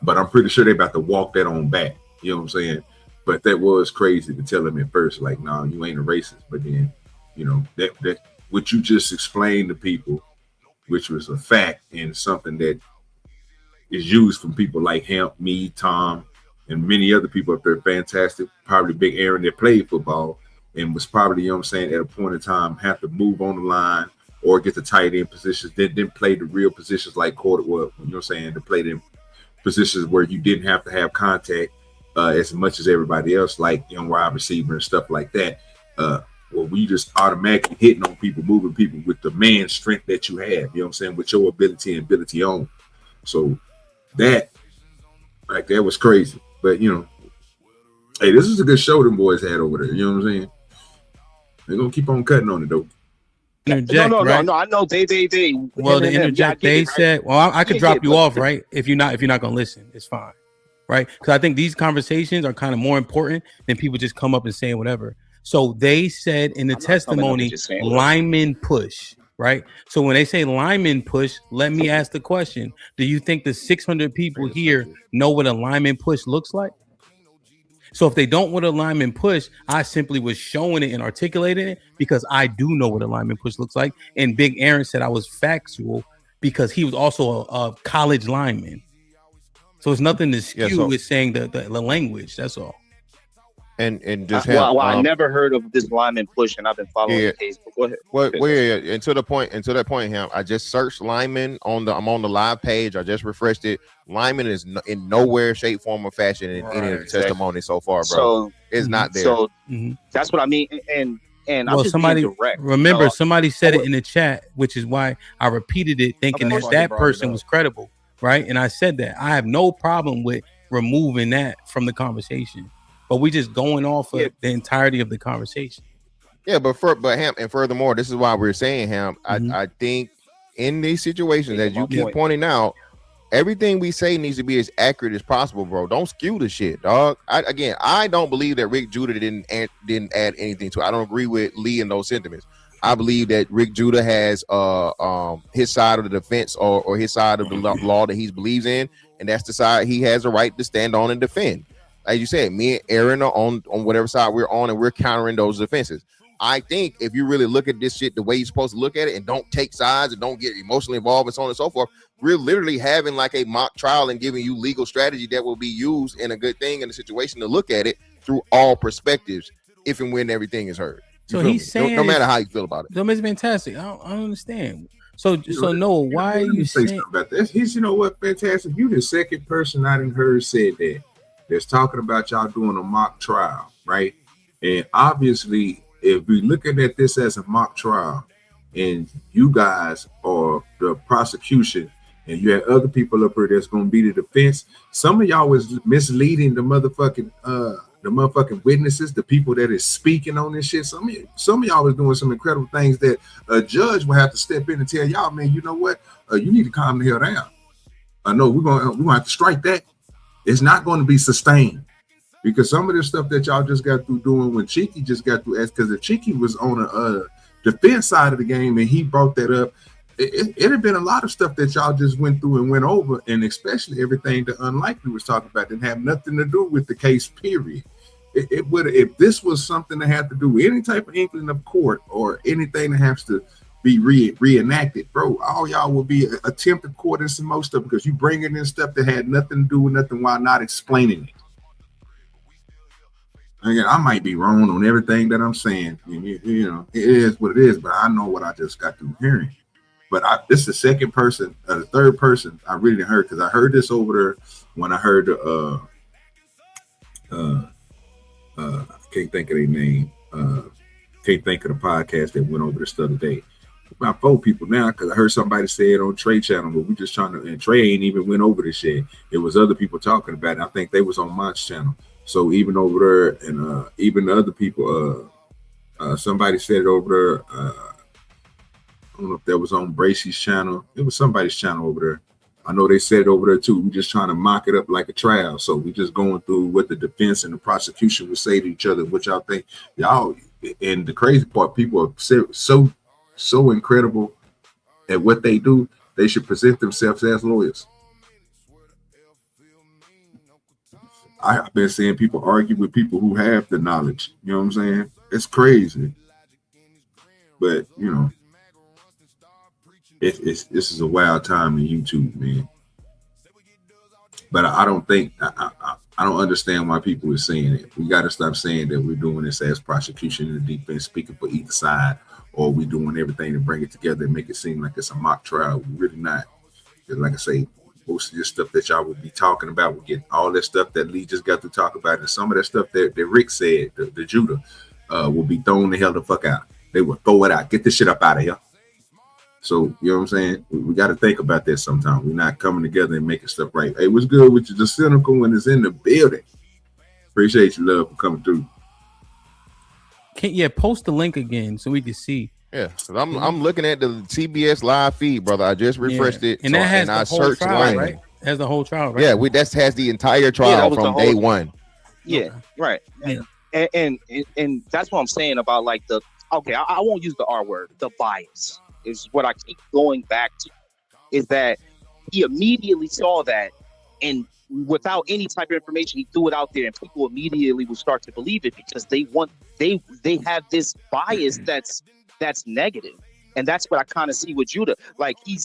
B: But I'm pretty sure they're about to walk that on back, you know what I'm saying? But that was crazy to tell him at first, like, no, you ain't a racist. But then, you know, that what you just explained to people, which was a fact and something that is used from people like Hamp, me, Tom, and many other people up there, fantastic, probably Big Aaron that played football and was probably, you know what I'm saying, at a point in time have to move on the line or get the tight end positions, then didn't play the real positions like quarter, well, you know what I'm saying, to play them positions where you didn't have to have contact as much as everybody else, like, you know, wide receiver and stuff like that. Well, we just automatically hitting on people, moving people with the man strength that you have, you know what I'm saying, with your ability and ability on. So that, like, that was crazy. But, you know, hey, this is a good show them boys had over there, you know what I'm saying? They're going to keep on cutting on it, though.
M: Interject,
L: no,
M: right?
L: I know they.
M: Well, to interject, they said, well, I could drop you off, right? If you're not gonna listen, it's fine, right? Because I think these conversations are kind of more important than people just come up and saying whatever. So they said in the testimony, lineman push, right? So when they say lineman push, let me ask the question: do you think the 600 people here know what a lineman push looks like? So if they don't know what a lineman push, I simply was showing it and articulating it because I do know what a lineman push looks like. And Big Aaron said I was factual because he was also a college lineman. So it's nothing to skew with saying the language. That's all.
H: And just
L: I never heard of this lineman push, and I've been following the case. But go ahead.
H: Well, yeah. And to that point, Ham, I just searched lineman I'm on the live page. I just refreshed it. Lineman is in nowhere, shape, form, or fashion in any of the testimony so far, bro. So it's not there.
L: So that's what I mean. And
M: well,
L: I'm just
M: somebody
L: being direct.
M: Remember, somebody said it in the chat, which is why I repeated it, thinking that person was credible, right? And I said that I have no problem with removing that from the conversation. But we just going off of the entirety of the conversation.
H: Yeah, but Ham, and furthermore, this is why we're saying, Ham, I think in these situations, as you keep pointing out, everything we say needs to be as accurate as possible, bro. Don't skew the shit, dog. I don't believe that Rick Judah didn't add anything to it. I don't agree with Lee in those sentiments. I believe that Rick Judah has his side of the defense or his side of the law that he believes in, and that's the side he has a right to stand on and defend. Like you said, me and Aaron are on whatever side we're on, and we're countering those defenses. I think if you really look at this shit the way you're supposed to look at it and don't take sides and don't get emotionally involved and so on and so forth, we're literally having like a mock trial and giving you legal strategy that will be used in a good thing in a situation to look at it through all perspectives if and when everything is heard.
M: So he's saying
H: no matter how you feel about it.
M: No, it's fantastic. I don't understand. So Noah, why are you saying
B: about this? You know what, fantastic? You the second person I done heard said that. That's talking about y'all doing a mock trial, right? And obviously if we looking at this as a mock trial, and you guys are the prosecution, and you had other people up here that's gonna be the defense, some of y'all was misleading the motherfucking witnesses, the people that is speaking on this shit. Some of y'all was doing some incredible things that a judge will have to step in and tell y'all, man, you know what? You need to calm the hell down. I know we're gonna have to strike that. It's not going to be sustained, because some of the stuff that y'all just got through doing when Cheeky just got through, because if Cheeky was on a defense side of the game and he brought that up, it had been a lot of stuff that y'all just went through and went over, and especially everything that Unlikely was talking about didn't have nothing to do with the case, period. It would, if this was something that had to do with any type of inkling of court or anything that has to be reenacted, bro, all y'all will be attempted court in some most stuff, because you bringing in stuff that had nothing to do with nothing while not explaining it. Again, I might be wrong on everything that I'm saying. You know, it is what it is, but I know what I just got through hearing. But this is the second person, the third person I really didn't heard, because I heard this over there when I heard I can't think of their name. Can't think of the podcast that went over this the other day. About 4 people now, because I heard somebody say it on Trey channel, but we just trying to, and Trey ain't even went over this shit. It was other people talking about it. I think they was on Monch channel. So even over there, and even the other people, somebody said it over there. I don't know if that was on Bracey's channel. It was somebody's channel over there. I know they said it over there too. We just trying to mock it up like a trial. So we just going through what the defense and the prosecution would say to each other, what y'all think. Y'all, and the crazy part, people are so incredible at what they do. They should present themselves as lawyers. I've been seeing people argue with people who have the knowledge. You know what I'm saying? It's crazy. But, you know, this is a wild time in YouTube, man. But I don't think, I don't understand why people are saying it. We got to stop saying that we're doing this as prosecution and defense, speaking for either side, or we doing everything to bring it together and make it seem like it's a mock trial. We're really not. Like I say, most of this stuff that y'all would be talking about, we get all that stuff that Lee just got to talk about, and some of that stuff that Rick said, the Judah, will be thrown the hell the fuck out. They will throw it out. Get this shit up out of here. So, you know what I'm saying? We got to think about that sometimes. We're not coming together and making stuff right. Hey, what's good with you? The cynical one is in the building. Appreciate you, love, for coming through.
M: Post the link again so we can see.
H: Yeah, I'm looking at the TBS live feed, brother. I just refreshed it,
M: and that has the whole trial, right? Has the whole trial, right?
H: Yeah, that has the entire trial from day one.
L: Yeah, right. Yeah. And that's what I'm saying about like I won't use the R word. The bias is what I keep going back to. Is that he immediately saw that, and without any type of information, he threw it out there, and people immediately will start to believe it because they have this bias that's negative. And that's what I kind of see with Judah. Like he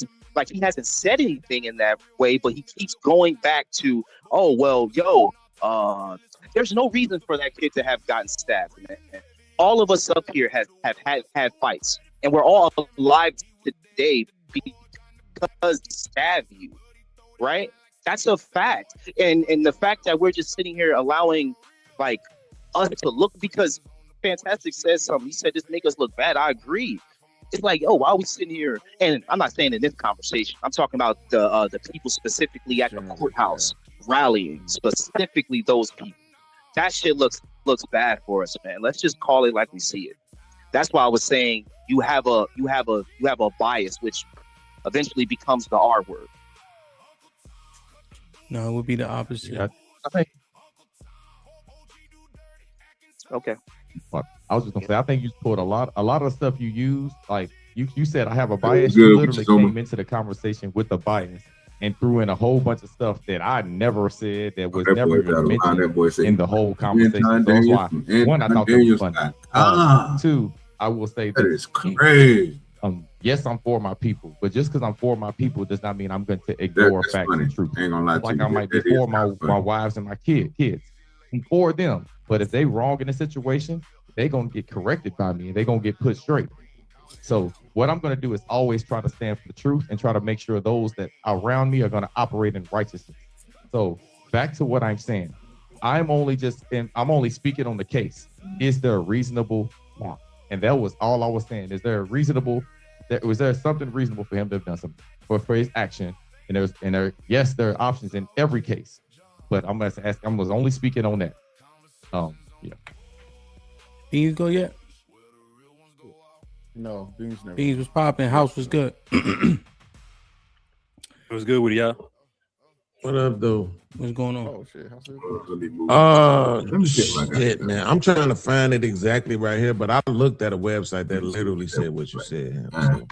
L: hasn't said anything in that way, but he keeps going back to, there's no reason for that kid to have gotten stabbed, man. All of us up here have had fights, and we're all alive today because stab you, right? That's a fact. And the fact that we're just sitting here allowing like us to look, because Fantastic says something. He said this make us look bad. I agree. It's like, why are we sitting here? And I'm not saying in this conversation. I'm talking about the people specifically at the courthouse rallying, specifically those people. That shit looks bad for us, man. Let's just call it like we see it. That's why I was saying you have a bias, which eventually becomes the R word.
M: No, it would be the opposite.
J: Yeah, I think.
L: Okay.
J: I was just gonna say, I think you pulled a lot of the stuff you use. Like you said, I have a bias.
B: Good,
J: you literally came into the conversation with a bias and threw in a whole bunch of stuff that I never said, that was never even mentioned in the whole conversation. So that's why, one, I thought that was funny. Two, I will say
B: that is crazy.
J: Yes, I'm for my people, but just because I'm for my people does not mean I'm going to ignore facts and truth.
B: Ain't gonna lie
J: like
B: to you.
J: I might be for my wives and my kids. I'm for them, but if they wrong in a situation, they're gonna get corrected by me and they're gonna get put straight. So what I'm gonna do is always try to stand for the truth and try to make sure those that are around me are gonna operate in righteousness. So back to what I'm saying, I'm only speaking on the case. Is there a reasonable Now, and that was all I was saying. Is there was there something reasonable for him to have done something for his action? And yes, there are options in every case, but I'm going to ask. I was only speaking on that. Yeah.
M: Beans go yet?
K: No, Beans never.
M: Beans was popping. House was good.
N: It was good with y'all.
O: What up, though?
M: What's going on?
K: Oh shit!
O: Shit, man. I'm trying to find it exactly right here, but I looked at a website that literally said what you said. So,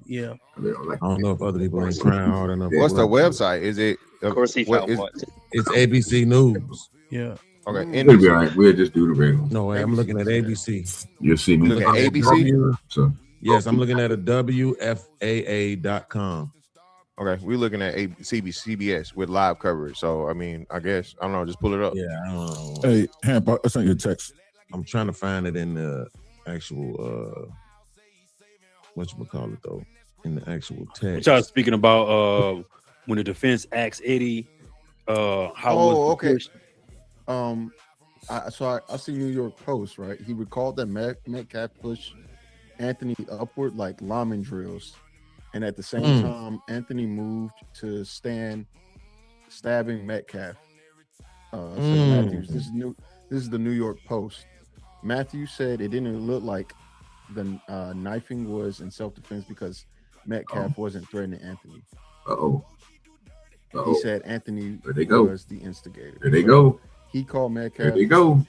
M: yeah.
O: I don't know if other people ain't trying hard enough.
H: What's the website? Is it?
L: Of course, he found one.
O: It's ABC News.
M: Yeah.
H: Okay.
B: We'll be all right. We'll just do the regular.
O: No way. I'm looking at ABC.
B: You'll see me.
H: Look at ABC.
O: Yes, I'm looking at a WFAA.com.
H: Okay, we're looking at CBS with live coverage. So I mean, I guess I don't know. Just pull it up.
O: Yeah, I don't know.
I: Hey, Hamp, I sent you a text.
O: I'm trying to find it in the actual whatchamacallit though. In the actual text.
N: What y'all speaking about when the defense asked Eddie how was the push?
K: I see New York Post, right? He recalled that Metcalf pushed Anthony upward like lineman drills. And at the same time, Anthony moved to stand stabbing Metcalf. Says Matthews. This is the New York Post. Matthews said it didn't look like the knifing was in self-defense because Metcalf wasn't threatening Anthony. He said Anthony was the instigator.
B: There they go.
K: He called Metcalf.
B: There they go.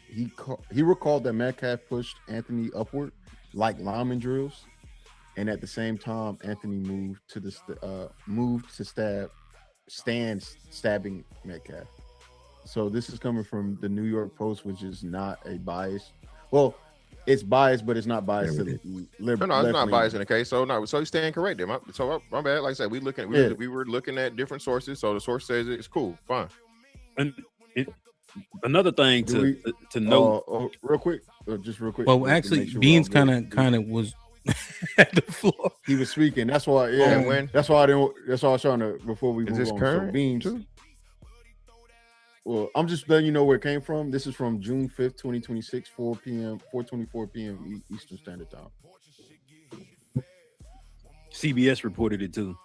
K: He recalled that Metcalf pushed Anthony upward like lineman drills. And at the same time, Anthony moved to stabbing Metcalf. So this is coming from the New York Post, which is not a bias. Well, it's biased, but it's not biased to the liberal.
H: No, it's not biased in the case. So you stand correct there. My bad. Like I said, we were looking at different sources. So the source says it's cool, fine.
N: And another thing to know,
K: real quick.
M: Well, actually, Beans kind of was at the floor.
K: He was speaking. That's why. Yeah, that's why I didn't. That's why I was trying to before we move on.
H: Current?
K: So Beans. Too? Well, I'm just letting you know where it came from. This is from June 5th, 2026, 4:24 p.m. Eastern Standard Time.
N: CBS reported it too.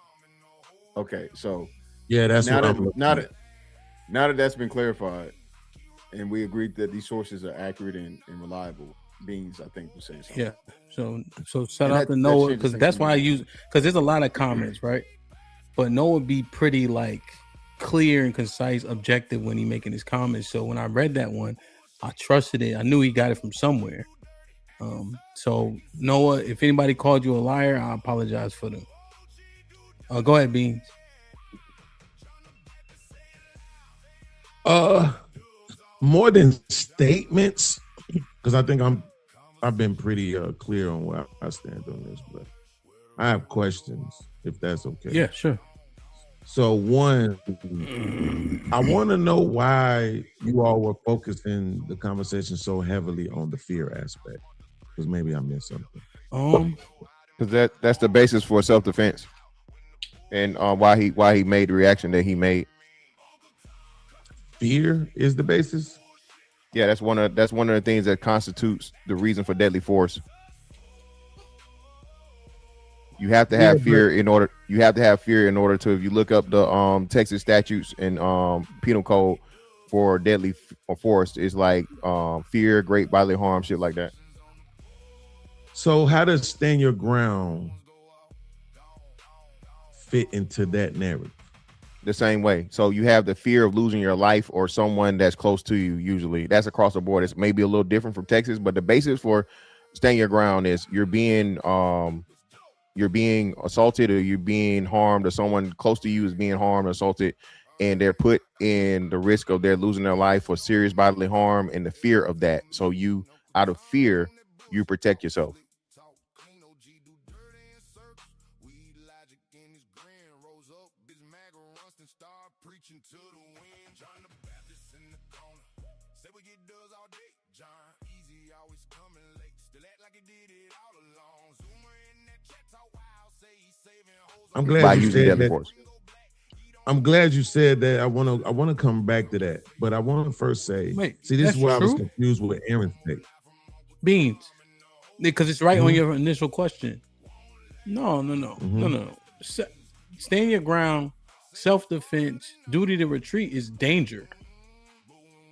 K: Okay, so
O: yeah, that's
K: now
O: what
K: that that's been clarified, and we agreed that these sources are accurate and reliable. Beans, I think, was saying something.
M: Yeah. So shout out to Noah because that's why I use because there's a lot of comments, right? But Noah be pretty like clear and concise, objective when he making his comments. So when I read that one, I trusted it. I knew he got it from somewhere. So Noah, if anybody called you a liar, I apologize for them. Go ahead, Beans.
O: More than statements, because I think I've been pretty clear on where I stand on this, but I have questions if that's okay.
M: Yeah, sure.
O: So one, I want to know why you all were focusing the conversation so heavily on the fear aspect, because maybe I missed something.
H: Because that's the basis for self-defense, and why he made the reaction that he made.
O: Fear is the basis.
H: Yeah, that's one of the things that constitutes the reason for deadly force. You have to have fear in order. You have to have fear in order to. If you look up the Texas statutes and penal code for deadly force, it's like fear, great bodily harm, shit like that.
O: So how does stand your ground fit into that narrative?
H: The same way. So you have the fear of losing your life or someone that's close to you. Usually, that's across the board. It's maybe a little different from Texas, but the basis for standing your ground is you're being assaulted or you're being harmed, or someone close to you is being harmed or assaulted, and they're put in the risk of their losing their life or serious bodily harm and the fear of that. So you, out of fear, you protect yourself.
O: I'm glad you said that. I'm glad you said that. I want to come back to that, but I want to first say, see, this is why I was confused with Aaron's take.
M: Beans. because it's right on your initial question. No. Stand your ground, self-defense, duty to retreat is danger.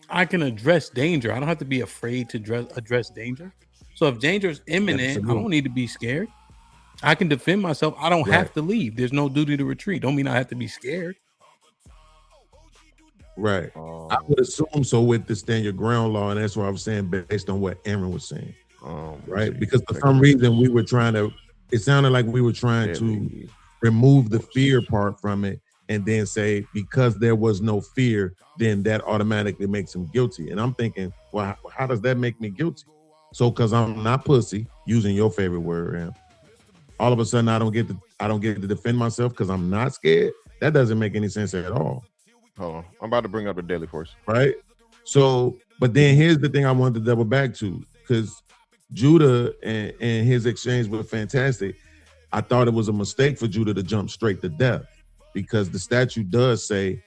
M: I can address danger. I don't have to be afraid to address danger. So if danger is imminent, I don't need to be scared. I can defend myself. I don't have to leave. There's no duty to retreat. Don't mean I have to be scared.
O: Right. I would assume so with the stand your ground law, and that's what I was saying based on what Aaron was saying. Right. Because for some reason we were trying to, it sounded like we were trying to remove the fear part from it and then say because there was no fear, then that automatically makes him guilty. And I'm thinking, well, how does that make me guilty? So because I'm not pussy, using your favorite word, Aaron, all of a sudden I don't get to defend myself because I'm not scared. That doesn't make any sense at all.
H: Hold on. I'm about to bring up the deadly force.
O: Right. So, but then here's the thing I wanted to double back to, because Judah and his exchange were fantastic. I thought it was a mistake for Judah to jump straight to death because the statute does say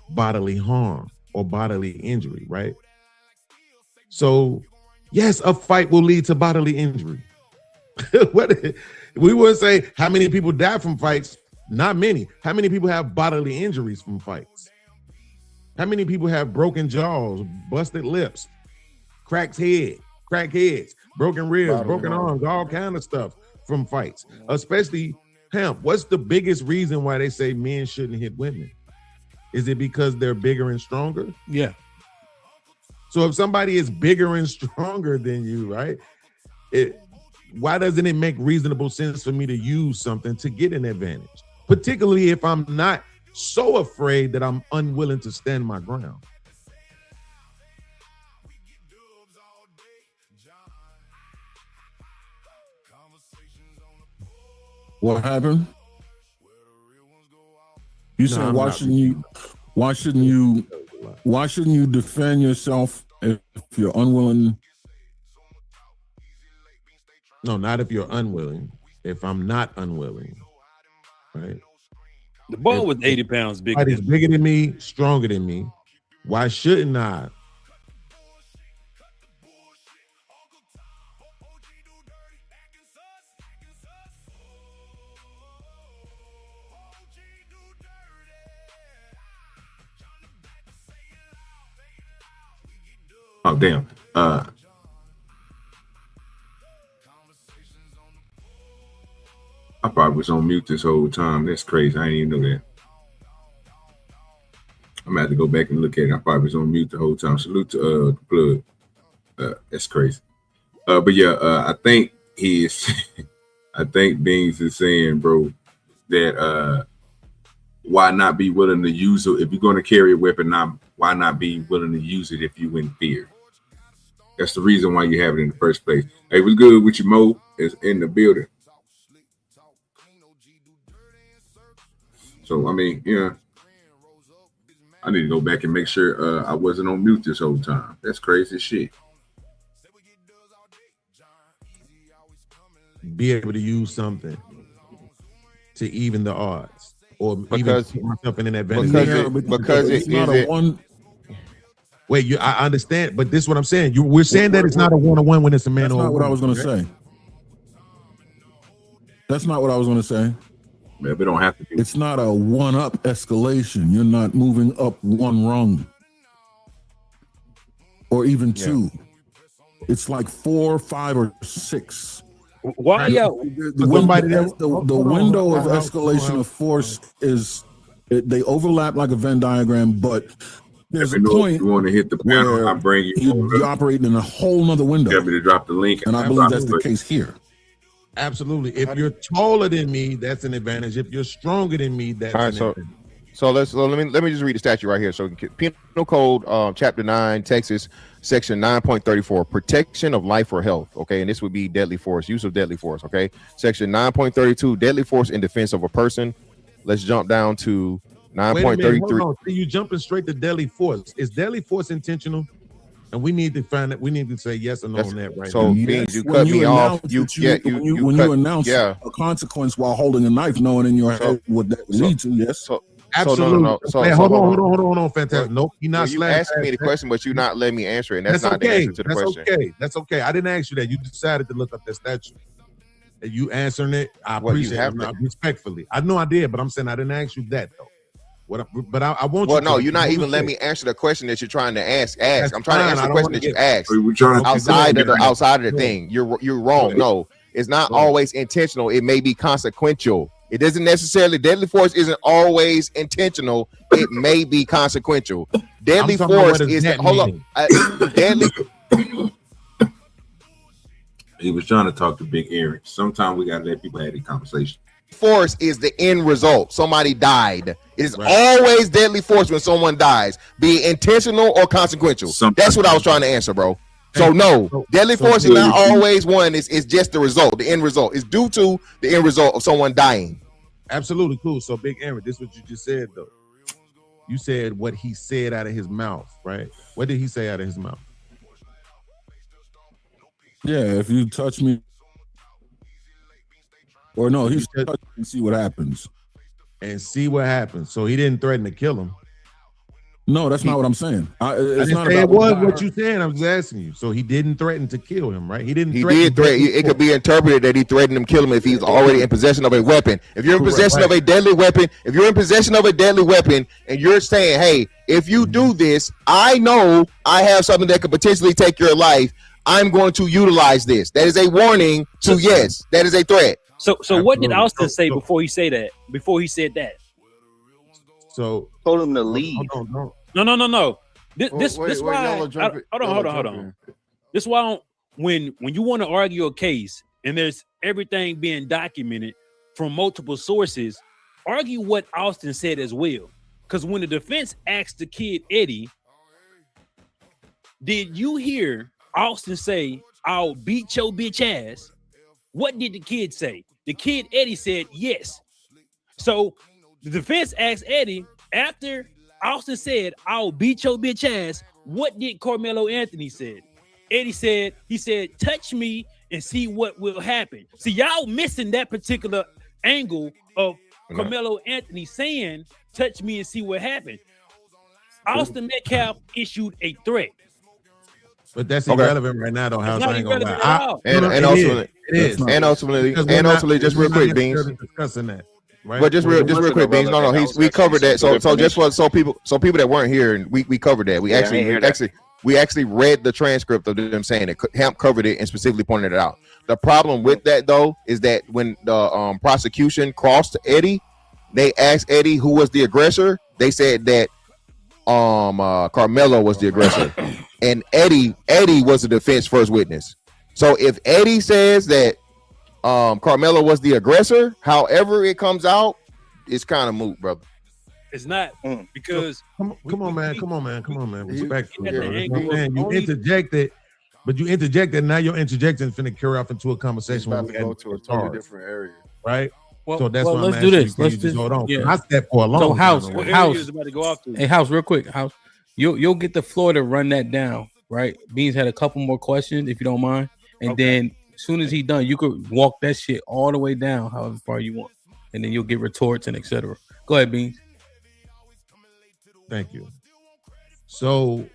O: bodily harm or bodily injury, right? So, yes, a fight will lead to bodily injury. We would say how many people die from fights? Not many. How many people have bodily injuries from fights? How many people have broken jaws, busted lips, cracked heads, broken ribs, broken arms, all kind of stuff from fights? Especially Hemp. What's the biggest reason why they say men shouldn't hit women? Is it because they're bigger and stronger?
M: Yeah.
O: So if somebody is bigger and stronger than you, right? Why doesn't it make reasonable sense for me to use something to get an advantage? Particularly if I'm not so afraid that I'm unwilling to stand my ground.
I: What happened? You said why shouldn't you defend yourself if you're unwilling?
O: No, not if you're unwilling. If I'm not unwilling, right?
N: The ball was 80 pounds bigger.
O: Somebody's bigger than me, stronger than me. Why shouldn't I?
B: Oh, damn. I probably was on mute this whole time. That's crazy. I didn't even know that. I'm gonna have to go back and look at it. I probably was on mute the whole time. Salute to the plug. That's crazy. But yeah, I think I think Beans is saying, bro, that why not be willing to use it if you're going to carry a weapon? Why not be willing to use it if you in fear? That's the reason why you have it in the first place. Hey, what's good with you, Mo? Is in the building. So, I mean, yeah, I need to go back and make sure I wasn't on mute this whole time. That's crazy shit.
O: Be able to use something to even the odds, or
H: because
O: even put myself in an advantage.
H: Because it's not a one.
O: Wait, I understand, but this is what I'm saying. We're saying that it's not a one-on-one when it's a man.
I: That's
O: or
I: not
O: a
I: what I
O: woman,
I: was going to
O: right?
I: say. That's not what I was going to say.
B: Man, we don't have to.
I: It's not a one-up escalation. You're not moving up one rung, or even two. It's like 4, 5, or 6.
N: Why y'all?
I: The window of escalation of force is they overlap like a Venn diagram, but there's a point
B: you want to hit the panel, I bring you.
I: You're operating in a whole nother window.
B: You got me to drop the link,
I: and I believe that's the case here.
O: Absolutely. If you're taller than me, that's an advantage. If you're stronger than me, that's an advantage.
H: So let me just read the statute right here. So Penal Code, Chapter 9, Texas, Section 9.34, protection of life or health. Okay, and this would be deadly force, use of deadly force. Okay, Section 9.32, deadly force in defense of a person. Let's jump down to 9.33.
O: You jumping straight to deadly force. Is deadly force intentional? And we need to find that. We need to say yes or no on that right
H: so
O: now.
H: Beans, you cut me off.
I: When you announce a consequence while holding a knife, knowing in your head what that would lead to. Yes.
O: Absolutely.
H: No. So
O: hold on, fantastic. Nope, you're not.
H: You asking me the question, but you're not letting me answer it. And that's not
O: okay.
H: the answer to the question.
O: That's okay. I didn't ask you that. You decided to look up that statue. And you answering it. I appreciate it respectfully. I know I did, but I'm saying I didn't ask you that though. I want you.
H: Well, no, you're not even letting me answer the question that you're trying to ask. I'm trying to answer the question that you asked. Outside of the thing, you're wrong. No, it's not always intentional. It may be consequential. It doesn't necessarily. Deadly force isn't always intentional. It may be consequential. Deadly force is. Hold up. Deadly.
B: He was trying to talk to Big Aaron. Sometimes we gotta let people have the conversation.
H: Force is the end result. Somebody died. It is always deadly force when someone dies, be it intentional or consequential. That's what I was trying to answer, bro. So no, deadly force is not always one. It's just the result. The end result is due to the end result of someone dying.
O: Absolutely cool. So Big Aaron, this is what you just said though. You said what he said out of his mouth, right? What did he say out of his mouth?
I: Yeah, if you touch me, or no, he said touch me and see what happens.
O: And see what happens. So he didn't threaten to kill him.
I: No, that's not what I'm saying. It's not
O: say
I: about
O: it was what you saying. I was asking you. So he didn't threaten to kill him, right? He didn't.
H: He did threaten. It could be interpreted that he threatened him, kill him if he's already in possession of a weapon. If you're in possession of a deadly weapon, and you're saying, "Hey, if you do this, I know I have something that could potentially take your life. I'm going to utilize this." That is a warning to yes. That is a threat.
N: So what did Austin say before he said that? Before he said that?
O: So
L: told him to leave.
N: No. This why. Hold on. This why when you want to argue a case and there's everything being documented from multiple sources, argue what Austin said as well. Because when the defense asked the kid Eddie, did you hear Austin say, "I'll beat your bitch ass"? What did the kid say? The kid Eddie said yes. So the defense asked Eddie after Austin said, "I'll beat your bitch ass." What did Carmelo Anthony said? Eddie said, "Touch me and see what will happen." See, y'all missing that particular angle of Carmelo Anthony saying, "Touch me and see what happened." Austin Metcalf issued a threat.
O: But that's irrelevant right now, though. How I ain't gonna lie.
H: And ultimately, just real quick, Beans.
O: Discussing that. Right?
H: But just real quick, Beans. No, we covered that. So just for people that weren't here, and we covered that. We actually read the transcript of them saying it. Hamp covered it and specifically pointed it out. The problem with that though is that when the prosecution crossed Eddie, they asked Eddie who was the aggressor. They said that Carmelo was the aggressor, and Eddie was the defense first witness. So if Eddie says that Carmelo was the aggressor, however it comes out, it's kind of moot, brother.
N: It's not because
O: come on, man. Respectfully, bro. You interjected, but you interjected. Now your interjection is finna carry off into a conversation where we go to a totally different area, right?
M: Well,
O: so that's why
M: let's
O: I'm
M: do this.
O: Let's just hold on. I said for a long
M: time. House.
N: About to go off to.
M: Hey, House, real quick, House. You'll get the floor to run that down, right? Beans had a couple more questions, if you don't mind, and then as soon as he's done, you could walk that shit all the way down, however far you want, and then you'll get retorts and etc. Go ahead, Beans.
O: Thank you. So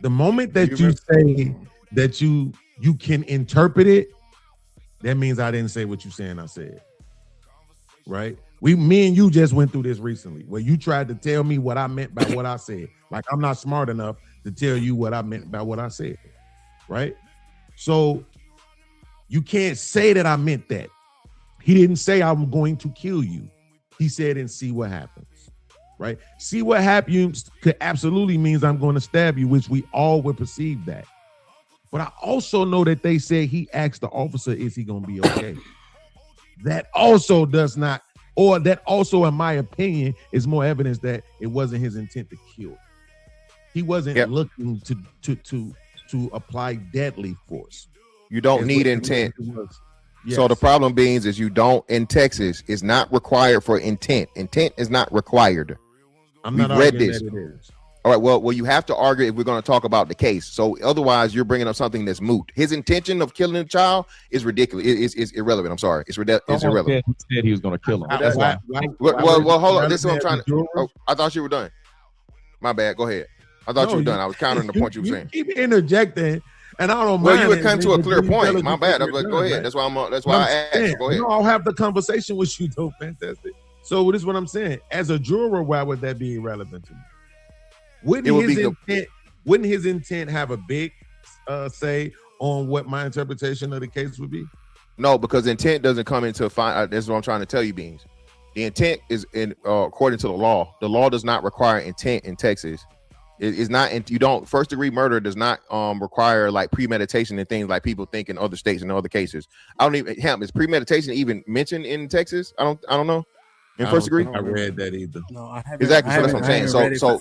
O: the moment that you say that you can interpret it, that means I didn't say what you saying I said. Right? Me and you just went through this recently where you tried to tell me what I meant by what I said. Like I'm not smart enough to tell you what I meant by what I said. Right? So you can't say that I meant that. He didn't say I'm going to kill you. He said, and see what happens. Right? See what happens could absolutely means I'm going to stab you, which we all would perceive that. But I also know that they said he asked the officer, is he going to be okay? That also does not, or that also, in my opinion, is more evidence that it wasn't his intent to kill. He wasn't looking to apply deadly force.
H: You don't need intent. Yes. So the problem, Beans, is you don't in Texas is not required for intent. Intent is not required.
O: I'm not
H: read this.
O: That it is.
H: All right. Well, you have to argue if we're going to talk about the case. So otherwise, you're bringing up something that's moot. His intention of killing a child is ridiculous. It's irrelevant. I'm sorry. It's irrelevant.
J: He said he was going to kill him.
H: That's why. Well, hold on. This is what I'm trying to. Oh, I thought you were done. My bad. Go ahead. I thought you were done. I was countering the point you were saying.
O: Keep interjecting, and I don't mind.
H: Well, you would come to a clear point. My bad. Go ahead. That's why I asked. Go ahead.
O: No, I'll have the conversation with you, though. Fantastic. So this is what I'm saying. As a juror, why would that be irrelevant to me? Wouldn't his intent have a big say on what my interpretation of the case would be?
H: No, because intent doesn't come into that's what I'm trying to tell you, Beans. The intent is according to the law. The law does not require intent in Texas. It's not. You don't. First degree murder does not require like premeditation and things like people think in other states and other cases. I don't even. Is premeditation even mentioned in Texas? I don't know. In first degree,
O: I read that either.
M: No, I haven't.
H: Exactly. So that's what I'm saying. So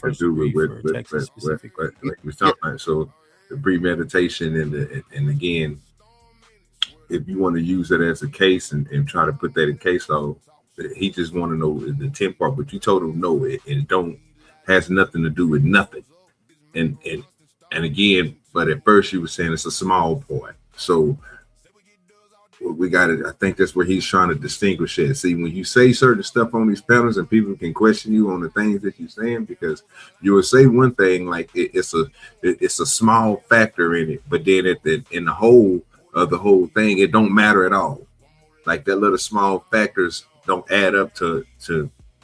B: so the premeditation and again, if you want to use it as a case and try to put that in case law, he just want to know the intent part. But you told him no, it has nothing to do with nothing. And again, but at first you were saying it's a small part. So we got it. I think that's where he's trying to distinguish it. See, when you say certain stuff on these panels and people can question you on the things that you're saying, because you will say one thing like it's a small factor in it, but then in the whole of the whole thing, it don't matter at all. Like that little small factors don't add up to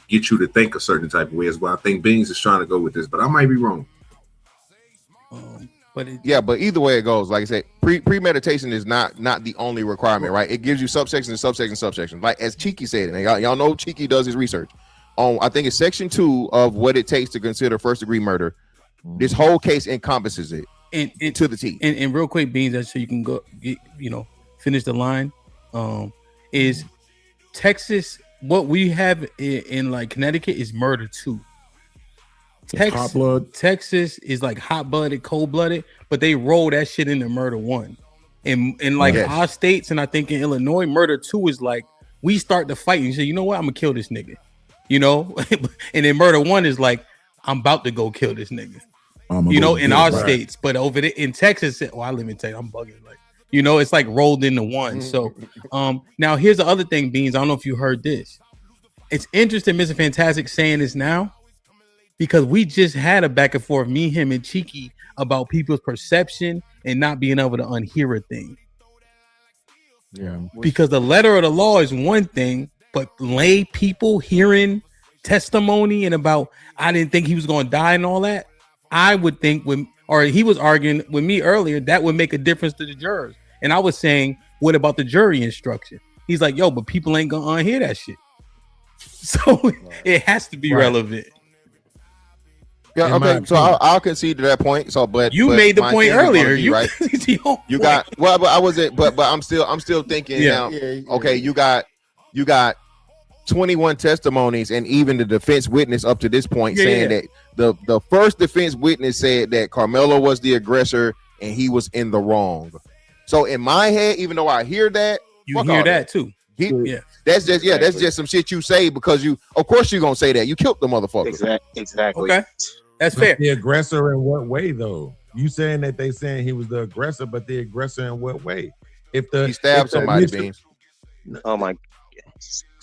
B: get you to think a certain type of way. Is why I think Beans is trying to go with this, but I might be wrong.
H: But either way it goes, like I said, premeditation is not the only requirement, right? It gives you subsections. Like as Cheeky said, and y'all know Cheeky does his research on. I think it's section 2 of what it takes to consider first degree murder. This whole case encompasses it and to the T. And
M: real quick, Beans, that's so you can go, finish the line. Is Texas what we have in like Connecticut is murder 2. Texas is like hot-blooded, cold-blooded, but they roll that shit into murder 1. And like our states, and I think in Illinois, murder 2 is like we start the fight and you say, you know what, I'm gonna kill this nigga, and then murder 1 is like I'm about to go kill this nigga, in our states. But over there in Texas, I live in Texas, I'm bugging, like it's like rolled into 1. So now here's the other thing, Beans. I don't know if you heard this. It's interesting, Mr. Fantastic saying this now, because we just had a back and forth, me, him, and Cheeky, about people's perception and not being able to unhear a thing.
K: Yeah.
M: Because the letter of the law is one thing, but lay people hearing testimony and about, I didn't think he was going to die and all that, I would think he was arguing with me earlier, that would make a difference to the jurors. And I was saying, what about the jury instruction? He's like, yo, but people ain't going to unhear that shit. So it has to be relevant.
H: Yeah, okay. So I'll concede to that point. So, but
M: you made the point earlier.
H: Right? You got but I wasn't. But I'm still thinking now. Okay, you got 21 testimonies, and even the defense witness up to this point saying that the first defense witness said that Carmelo was the aggressor and he was in the wrong. So in my head, even though I hear that,
M: you hear that too.
H: That's just some shit you say because of course you're gonna say that you killed the motherfucker.
L: Exactly.
M: Okay, that's fair.
O: The aggressor in what way though? You saying that they saying he was the aggressor, but the aggressor in what way? He
H: stabbed somebody, Beans.
L: Oh my.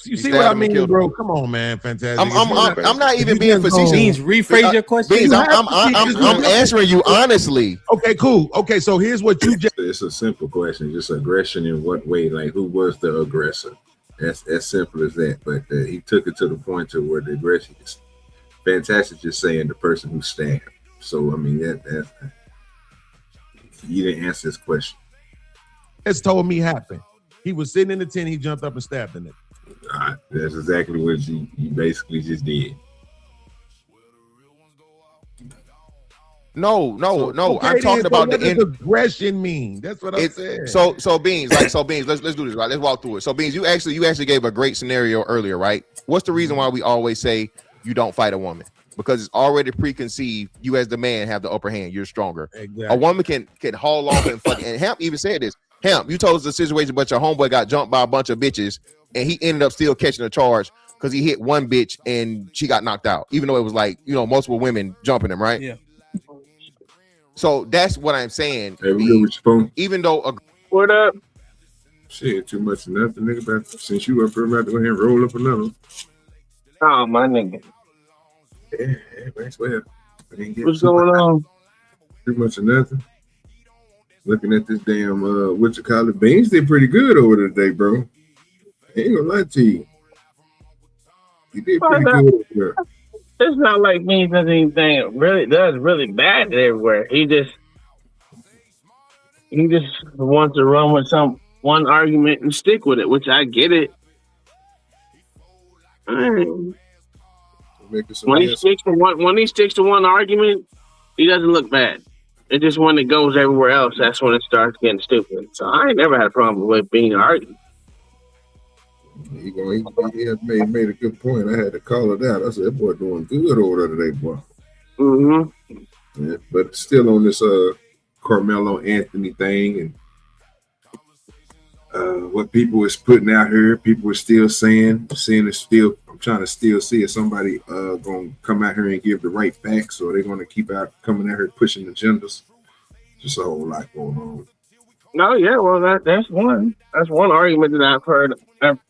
O: You see what I mean, bro? Come on, man, fantastic.
H: I'm not even being facetious.
M: Beans, rephrase your question.
H: Beans, I'm answering you honestly.
O: Okay, cool. Okay, so here's what you just.
B: It's a simple question. Just aggression in what way? Like who was the aggressor? That's as simple as that. But he took it to the point to where the aggression is fantastic. Just saying the person who stabbed. So I mean that you didn't answer this question.
O: It's told me happened. He was sitting in the tent. He jumped up and stabbed in it.
B: That's exactly what you basically just did.
H: No.
O: Okay,
H: I'm talking about
O: what does aggression mean? That's what I said.
H: So Beans, let's do this, right? Let's walk through it. So Beans, you actually gave a great scenario earlier, right? What's the reason why we always say you don't fight a woman? Because it's already preconceived. You as the man have the upper hand. You're stronger.
O: Exactly.
H: A woman can haul off and fucking. And Hemp even said this. Hemp, you told us the situation, but your homeboy got jumped by a bunch of bitches, and he ended up still catching a charge. because he hit one bitch and she got knocked out, even though it was like, you know, multiple women jumping him, right?
M: Yeah.
H: So that's what I'm saying.
B: Hey, we good with your phone?
H: Even though
P: what up?
B: Shit, too much of nothing, nigga. But since you up here, I'm about to go ahead and roll up another.
P: Oh, my nigga.
B: Yeah, well.
P: What's going on?
B: Too much of nothing. Looking at this damn what you call it, Beans did pretty good over today, bro. I ain't gonna lie to you. He did pretty good over there.
P: It's not like Beans does anything really bad everywhere. He just wants to run with one argument and stick with it, which I get it. When he sticks to one argument, he doesn't look bad. It's just when it goes everywhere else, that's when it starts getting stupid. So I ain't never had a problem with being argued.
B: He made a good point. I had to call it out. I said, that boy doing good over there today, boy.
P: Mm-hmm.
B: Yeah, but still on this Carmelo Anthony thing and what people is putting out here, people are still saying it's still. I'm trying to still see if somebody gonna come out here and give the right facts, or they're gonna keep out coming out here pushing agendas. Just a whole lot going on.
P: No, yeah, well that's one argument that I've heard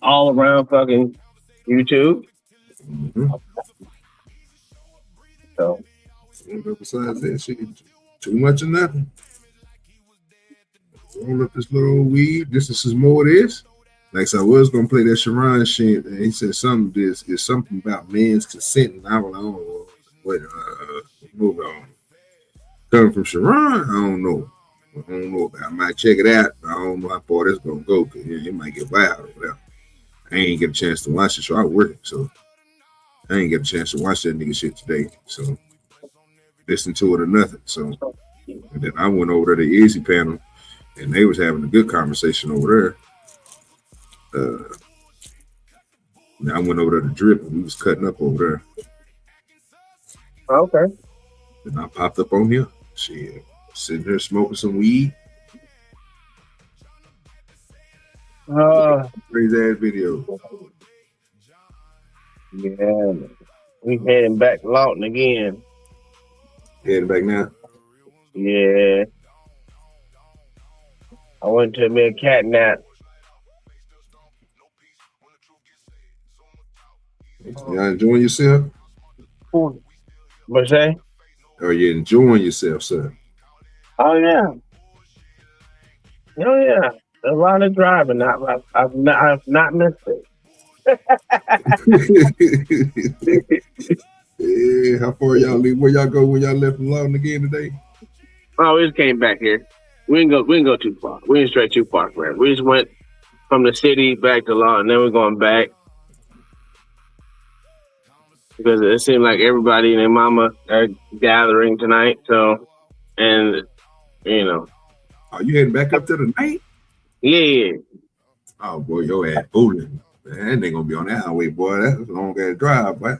P: all around fucking YouTube.
B: Mm-hmm.
P: So,
B: but besides that, shit, too much of nothing. Roll up this little old weed. This is some more of this. Like, so I was gonna play that Sharon shit, and he said something. This is something about men's consent, and I was like, oh, wait, move on. Coming from Sharon, I don't know. I might check it out. I don't know how far this gonna go, because it might get wild or whatever. I ain't get a chance to watch it, so I work, so I ain't get a chance to watch that nigga shit today. So listen to it or nothing. So and then I went over to the Easy panel, and they was having a good conversation over there. And I went over to the Drip, and we was cutting up over
P: there. Okay.
B: And I popped up on here. Shit, sitting there smoking some weed. Crazy ass video.
P: Yeah, we heading back to Lawton again.
B: Heading back now?
P: Yeah. I went to me a cat nap.
B: Y'all enjoying yourself?
P: What's that?
B: Are you enjoying yourself, sir?
P: Oh yeah. Oh yeah. A lot of driving. I've not missed it.
B: Yeah, how far y'all leave? Where y'all go when y'all left from Lawton again today?
P: Oh, we just came back here. We didn't go too far. We didn't stray too far for it. We just went from the city back to Lawton, and then we're going back. Because it seemed like everybody and their mama are gathering tonight. So, and, you know.
B: Are you heading back up to the night?
P: Yeah.
B: Oh, boy, your ass fooling. Man, that ain't going to be on that highway, boy. That's a long ass drive, boy.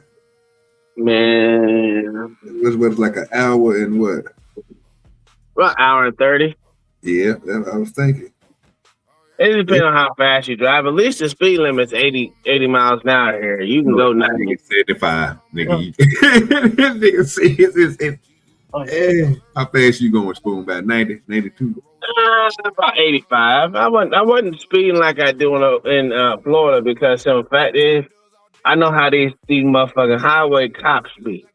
P: Man.
B: It was like an hour and what?
P: Well, hour and 30.
B: Yeah, that's what I was thinking.
P: It depends on how fast you drive. At least the speed limit's 80 miles an hour here. You can go 90.
B: 75, nigga. Nigga says it's how fast you going, Spoon? About 90, 92?
P: About 85. I wasn't speeding like I do in Florida, because the fact is, I know how these motherfucking highway cops be.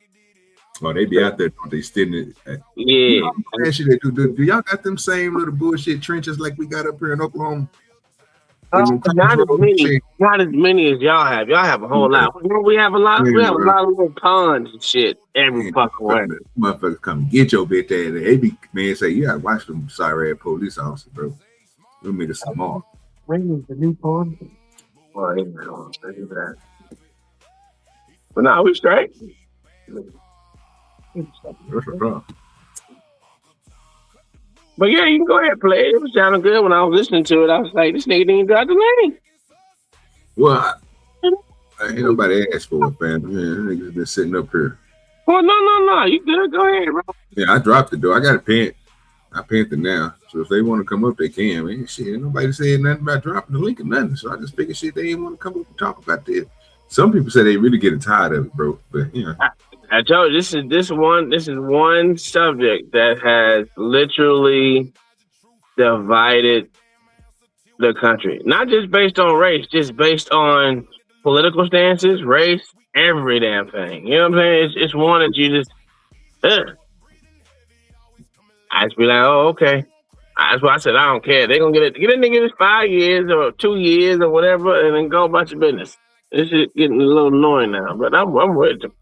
B: Oh, they be out there, don't they? Standing.
P: Yeah.
B: Do y'all got them same little bullshit trenches like we got up here in Oklahoma?
P: Not as many as y'all have. Y'all have a whole lot. We have a lot. We have a lot of little ponds and shit every fucking way.
B: Motherfuckers come get your bitch ass. They be man say, you gotta watch them sorry ass police officers, bro. We made it small.
P: Bring the new pond. Well, that. But now we straight.
B: That's a problem.
P: But yeah, you can go ahead and play it. It was sounding good when I was listening to it. I was like, this nigga didn't drive the lane.
B: Well, ain't nobody asked for it, fam. Man, niggas been sitting up here.
P: Well, no. You good? Go ahead, bro.
B: Yeah, I dropped it, though. I got a pant. I pant it now. So if they want to come up, they can. Man, shit, nobody said nothing about dropping the link or nothing. So I just figured shit, they didn't want to come up and talk about this. Some people say they really getting tired of it, bro. But you know,
P: I told you this is one subject that has literally divided the country. Not just based on race, just based on political stances, race, every damn thing. You know what I'm saying? It's one that you just I just be like, oh, okay. That's why I said I don't care. They're gonna get a nigga this 5 years or 2 years or whatever, and then go about your business. This is getting a little annoying now, but I'm with them.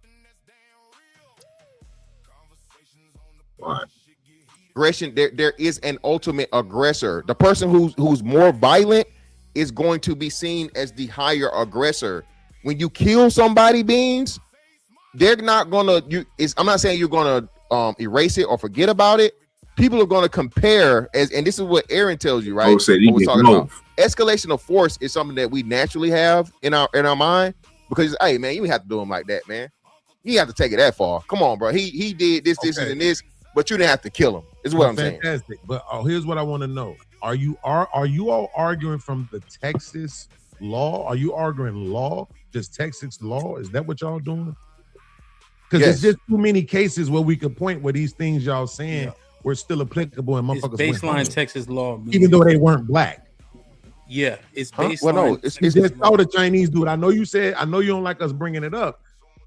H: Aggression, there is an ultimate aggressor. The person who's more violent is going to be seen as the higher aggressor. When you kill somebody, Beans, they're not gonna. I'm not saying you're gonna erase it or forget about it. People are going to compare, and this is what Aaron tells you, right?
B: Oh, said he
H: what we're talking
B: about.
H: Escalation of force is something that we naturally have in our mind because, hey, man, you have to do him like that, man. You have to take it that far. Come on, bro. He did this, and this, but you didn't have to kill him. Is what I'm saying.
O: Fantastic. But here's what I want to know: Are you all arguing from the Texas law? Are you arguing law? Just Texas law? Is that what y'all doing? Because there's just too many cases where we could point where these things y'all saying. Yeah. Were still applicable and motherfuckers
M: baseline Texas law,
O: even though they weren't black.
M: Yeah, it's baseline.
O: Well, no, it's just how the Chinese do it. I know you don't like us bringing it up,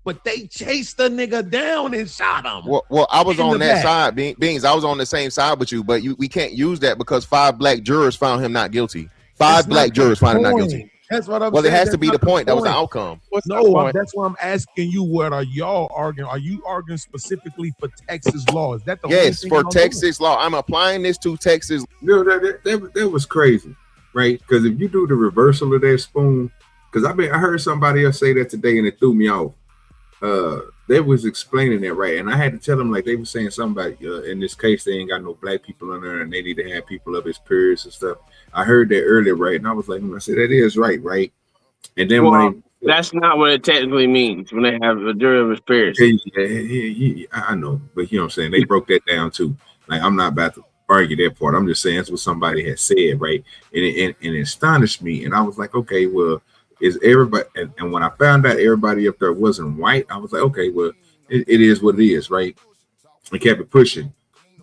O: but they chased the nigga down and shot him.
H: Well, I was on that side, Beans. I was on the same side with you, but we can't use that because 5 black jurors found him not guilty. 5 black jurors found him not guilty.
O: That's what I'm saying.
H: Well, it has to be the point. That was the outcome.
O: No, that's why I'm asking you. What are y'all arguing? Are you arguing specifically for Texas law? Is that the
H: yes for Texas law? I'm applying this to Texas.
B: No, that was crazy, right? Because if you do the reversal of that spoon, because I heard somebody else say that today and it threw me off. They was explaining that right, and I had to tell them like they were saying somebody in this case they ain't got no black people in there and they need to have people of his peers and stuff. I heard that earlier, right? And I was like, I said that is right. And then
P: that's not what it technically means when they have a jury of his peers.
B: Yeah, I know, but you know what I'm saying. They broke that down too. Like I'm not about to argue that part. I'm just saying that's what somebody had said, right? And it astonished me, and I was like, okay, well. Is everybody and when I found out everybody up there wasn't white, I was like, okay, well, it is what it is, right? I kept it pushing.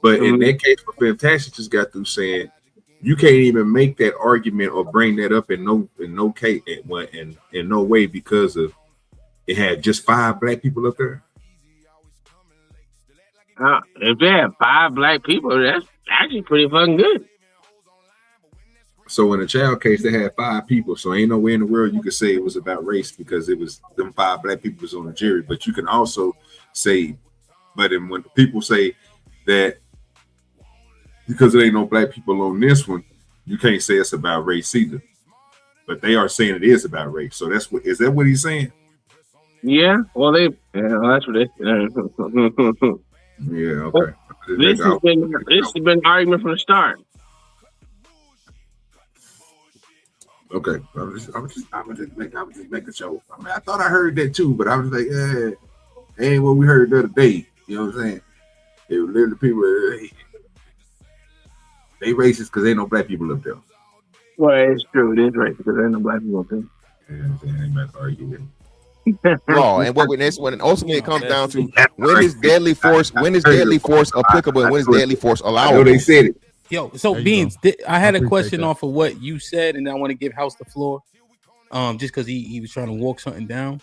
B: But in that case, Fantastic just got through saying you can't even make that argument or bring that up in no case in no way because of it had just 5 black people up there.
P: If they have 5 black people, that's actually pretty fucking good.
B: So in the child case, they had 5 people. So ain't no way in the world you could say it was about race because it was them 5 black people was on the jury. But you can also say, when people say that because there ain't no black people on this one, you can't say it's about race either. But they are saying it is about race. So is that what he's saying?
P: Yeah. Well, that's what they.
B: Yeah. Okay.
P: This has been an argument from the start.
B: Okay, I was just making sure. I mean, I thought I heard that too, but I was like, ain't what we heard the other day. You know what I'm saying? They were literally people. They racist because ain't no black people up there.
P: Well, it's true. It is racist because ain't no black people up there.
B: Yeah, I ain't about to argue with it.
H: Law and when ultimately it comes down to when is deadly force applicable and when is deadly force allowable?
B: I know they said it.
M: Yo, so Beans, I had a question off of what you said, and I want to give House the floor. Just because he was trying to walk something down.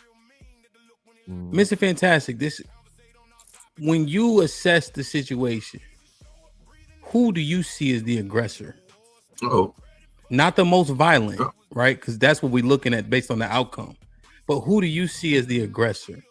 M: Mr. Fantastic, when you assess the situation, who do you see as the aggressor?
B: Oh,
M: not the most violent, right? Because that's what we're looking at based on the outcome. But who do you see as the aggressor?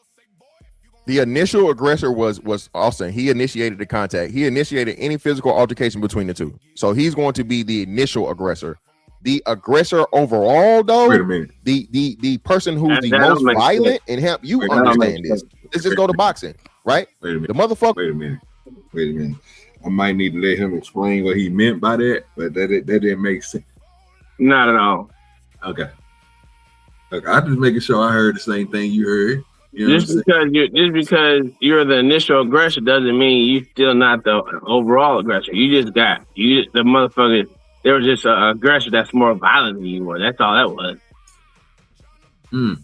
H: The initial aggressor was Austin. He initiated the contact. He initiated any physical altercation between the two. So he's going to be the initial aggressor. The aggressor overall, though,
B: wait a minute.
H: The person who's the most violent and help you understand this. Let's just go to boxing, right?
B: Wait a minute.
H: The motherfucker.
B: Wait a minute. I might need to let him explain what he meant by that, but that didn't make sense.
P: Not at all.
B: Okay. Look, I'm just making sure I heard the same thing you heard. You know
P: just because you're the initial aggressor doesn't mean you're still not the overall aggressor. The motherfucker. There was just an aggressor that's more violent than you were. That's all that was.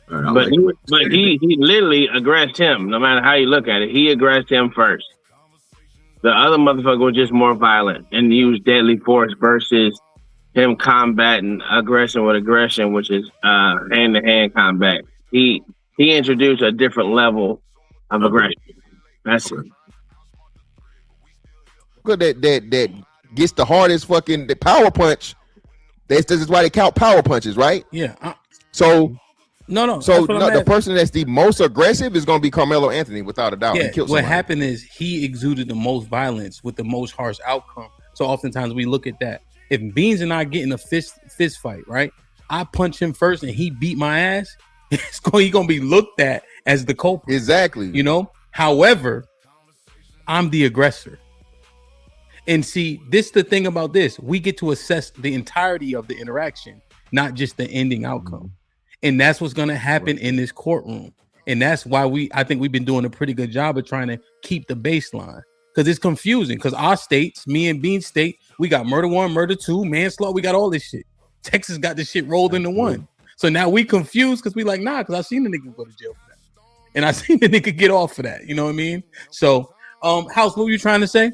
P: But he literally aggressed him. No matter how you look at it, he aggressed him first. The other motherfucker was just more violent and used deadly force versus him combating aggression with aggression, which is hand-to-hand combat. He introduced a different level of aggression. That's it.
H: Good that gets the hardest fucking the power punch. This is why they count power punches, right?
M: Yeah.
H: So
M: no.
H: So the person that's the most aggressive is going to be Carmelo Anthony, without a doubt.
M: Yeah.
H: He killed
M: What
H: somebody.
M: happened is he exuded the most violence with the most harsh outcome. So oftentimes we look at that. If Beans and I get in a fist fight, right? I punch him first and he beat my ass. He's gonna be looked at as the culprit.
H: Exactly.
M: You know. However, I'm the aggressor. And see, this the thing about this. We get to assess the entirety of the interaction, not just the ending outcome. And that's what's going to happen in this courtroom. And that's why I think we've been doing a pretty good job of trying to keep the baseline. Because it's confusing. Because our states, me and Bean state, we got murder 1, murder 2, manslaughter. We got all this shit. Texas got this shit rolled into one. So now we confused because we like, nah, because I seen the nigga go to jail for that. And I seen the nigga get off for that. You know what I mean? So, House, what were you trying to say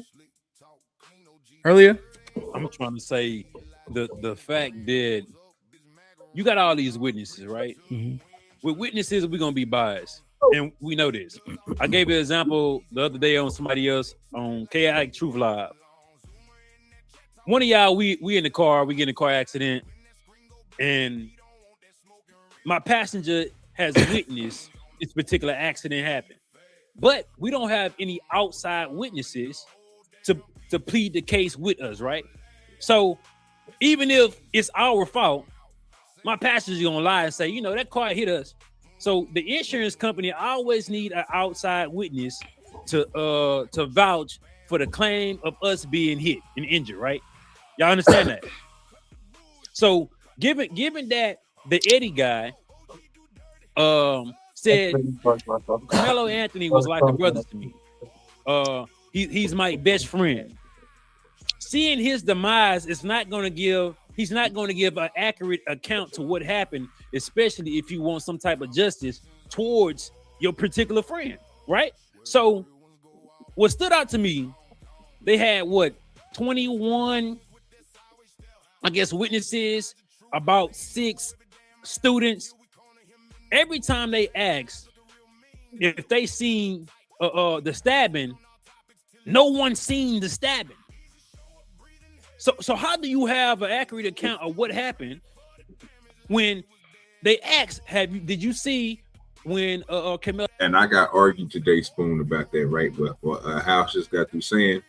M: earlier?
N: I'm trying to say the fact that you got all these witnesses, right?
M: Mm-hmm.
N: With witnesses, we're gonna be biased, and we know this. I gave an example the other day on somebody else on KI Truth Live. One of y'all, we in the car, we get in a car accident, and my passenger has witnessed this particular accident happen, but we don't have any outside witnesses to plead the case with us, right? So even if it's our fault, my passenger's gonna lie and say, you know, that car hit us. So the insurance company always need an outside witness to vouch for the claim of us being hit and injured, right? Y'all understand that? So given that the Eddie guy said Carmelo Anthony was like a brother to me. He's my best friend. Seeing his demise is not going to give. He's not going to give an accurate account to what happened, especially if you want some type of justice towards your particular friend, right? So, what stood out to me, they had 21, I guess, witnesses, about 6 students. Every time they asked if they seen the stabbing, no one seen the stabbing. So how do you have an accurate account of what happened when they asked, did you see when Carmelo?
B: And I got argued today, Spoon, about that, right? But what House just got through saying,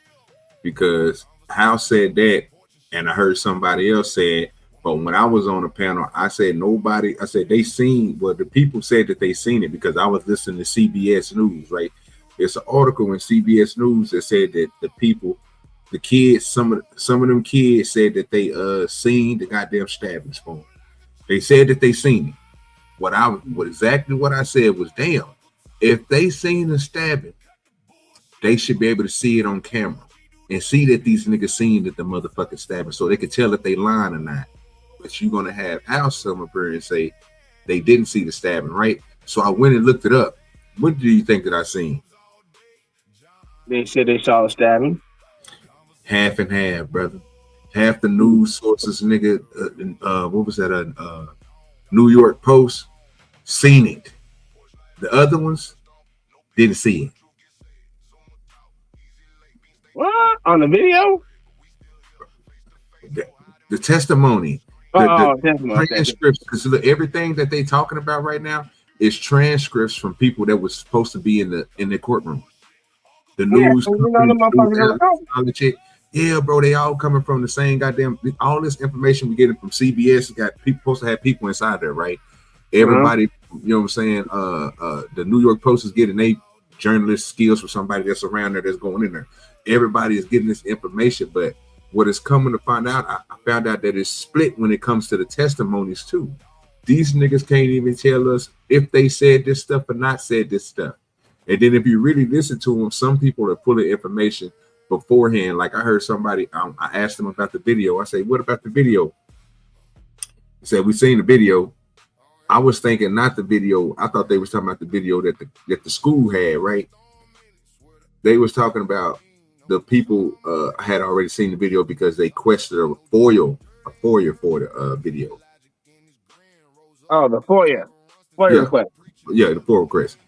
B: because House said that, and I heard somebody else say it, but when I was on the panel, I said they seen, well, the people said that they seen it because I was listening to CBS News, right? It's an article in CBS News that said that the people, the kids, some of them kids said that they seen the goddamn stabbing, Spoon. They said that they seen it. What I said was, damn, if they seen the stabbing, they should be able to see it on camera and see that these niggas seen that the motherfucking stabbing, so they could tell if they lying or not. But you're gonna have House come up here and say they didn't see the stabbing, right? So I went and looked it up. What do you think that I seen?
P: They said they saw the stabbing.
B: Half and half, brother. Half the news sources, nigga. What was that? New York Post seen it. The other ones didn't see it.
P: What? On the video?
B: The testimony.
P: The
B: transcripts. Because everything that they talking about right now is transcripts from people that was supposed to be in the courtroom. The news. Yeah, bro, they all coming from the same goddamn. All this information we getting from CBS got people supposed to have people inside there, right? Everybody, you know what I'm saying? The New York Post is getting their journalist skills from somebody that's around there that's going in there. Everybody is getting this information, but what is coming to find out, I found out that it's split when it comes to the testimonies too. These niggas can't even tell us if they said this stuff or not said this stuff. And then if you really listen to them, some people are pulling information beforehand. Like I heard somebody, I asked them about the video. I say, what about the video? He said, we seen the video. I was thinking not the video. I thought they was talking about the video that the school had, right? They was talking about the people had already seen the video because they questioned a FOIA for the video.
P: Oh, the FOIA request.
B: Yeah, the FOIA request.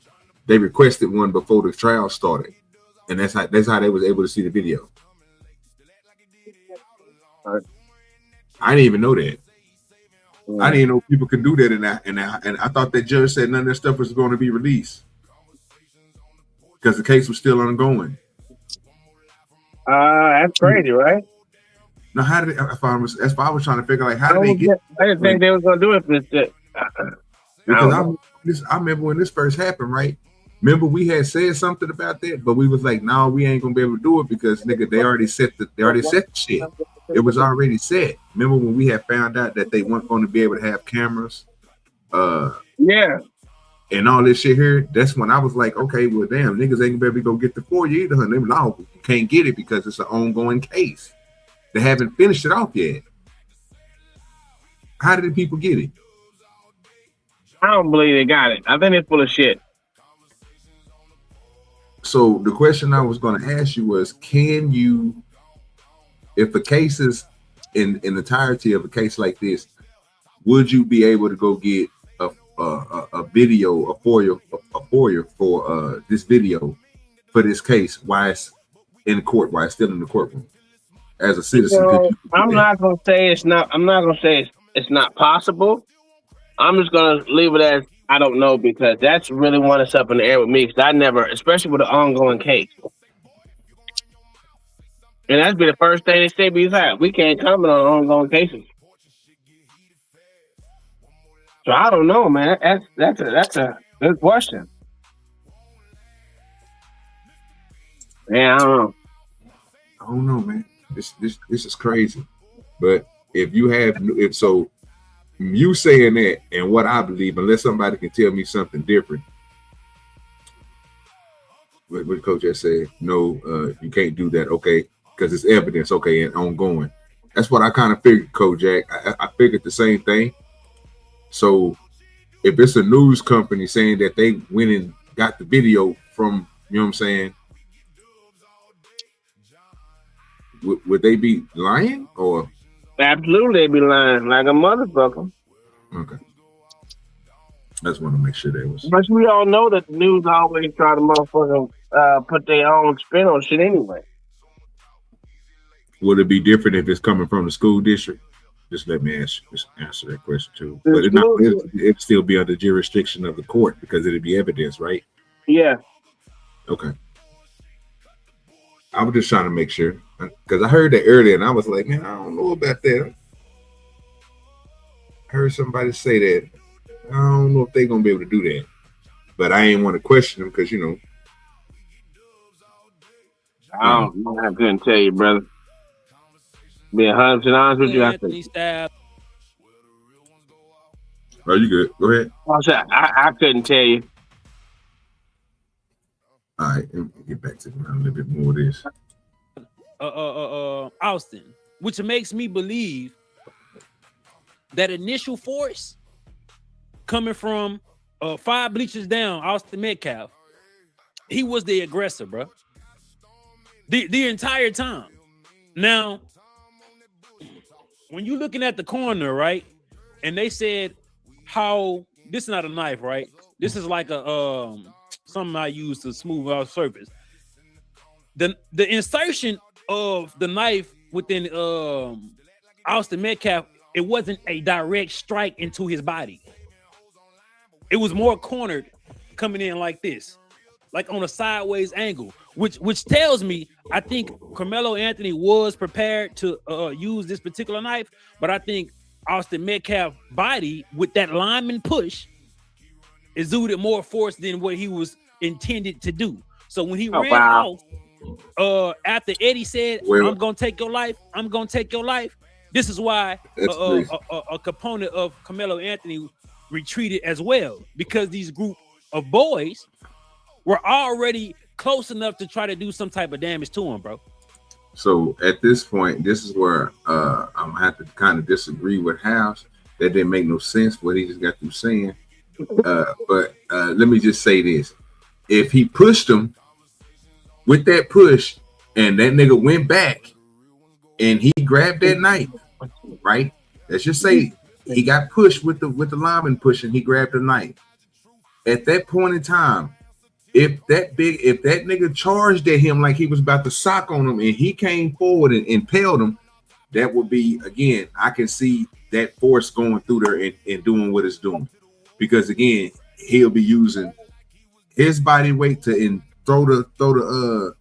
B: They requested one before the trial started, and that's how they was able to see the video. I didn't even know that. I didn't even know people could do that, and I thought that judge said none of that stuff was going to be released because the case was still ongoing.
P: That's crazy, right?
B: Now, how did that's why I was trying to figure like how did they get?
P: I didn't think they was going to do it for this.
B: Because I remember when this first happened, right? Remember we had said something about that, but we was like, no, we ain't gonna be able to do it because nigga, they already set the shit. It was already set. Remember when we had found out that they weren't going to be able to have cameras,
P: yeah,
B: and all this shit here. That's when I was like, okay, well, damn, niggas ain't gonna be able to go get the FOIA either. And they were, no, you can't get it because it's an ongoing case. They haven't finished it off yet. How did the people get it?
P: I don't believe they got it. I think they're full of shit.
B: So the question I was going to ask you was, can you, if the case is in entirety of a case like this, would you be able to go get a video, a FOIA for this video for this case while it's in court, while it's still in the courtroom? As a citizen,
P: I'm not gonna say it's not. I'm not gonna say it's not possible. I'm just gonna leave it as I don't know because that's really one that's up in the air with me. Because I never, especially with an ongoing case, and that's been the first thing they say. Besides, we can't comment on ongoing cases. So I don't know, man. That's a good question. Yeah, I
B: don't know, man. This is crazy. But if you saying that and what I believe, unless somebody can tell me something different, what Coach just said, no, you can't do that, okay, because it's evidence, okay, and ongoing. That's what I kind of figured, Coach Jack. I figured the same thing. So if it's a news company saying that they went and got the video from, you know what I'm saying, would they be lying or?
P: Absolutely, they'd be lying like a motherfucker.
B: Okay. I just want to make sure they was.
P: But we all know that the news always try to motherfucker put their own spin on shit anyway.
B: Would it be different if it's coming from the school district? Just let me answer that question too. But it'd still be under jurisdiction of the court because it'd be evidence, right?
P: Yeah.
B: Okay. I was just trying to make sure because I heard that earlier and I was like, man, I don't know about that. I heard somebody say that. I don't know if they're gonna be able to do that, but I ain't want to question them because you know.
P: I couldn't tell you, brother. Be 100% honest with you.
B: Oh, you good? Go ahead.
P: I couldn't tell you.
B: All right, let me get back to a little bit more of this.
N: Austin, which makes me believe that initial force coming from 5 bleachers down, Austin Metcalf, he was the aggressor, bro. The entire time. Now, when you're looking at the corner, right, and they said how this is not a knife, right? This is like a something I use to smooth out surface. The insertion of the knife within Austin Metcalf, it wasn't a direct strike into his body. It was more cornered, coming in like this, like on a sideways angle, which tells me I think Carmelo Anthony was prepared to use this particular knife, but I think Austin Metcalf's body with that lineman push exuded more force than what he was intended to do. So when he ran off, after Eddie said, I'm gonna take your life, I'm gonna take your life, this is why a component of Carmelo Anthony retreated as well, because these group of boys were already close enough to try to do some type of damage to him, bro.
B: So at this point, this is where I'm gonna have to kind of disagree with House, That didn't make no sense what he just got through saying. But let me just say this. If he pushed him with that push and that nigga went back and he grabbed that knife, right? Let's just say he got pushed with the lineman pushing, he grabbed the knife. At that point in time, if that nigga charged at him like he was about to sock on him and he came forward and impaled him, that would be, again, I can see that force going through there and doing what it's doing. Because again, he'll be using his body weight to throw the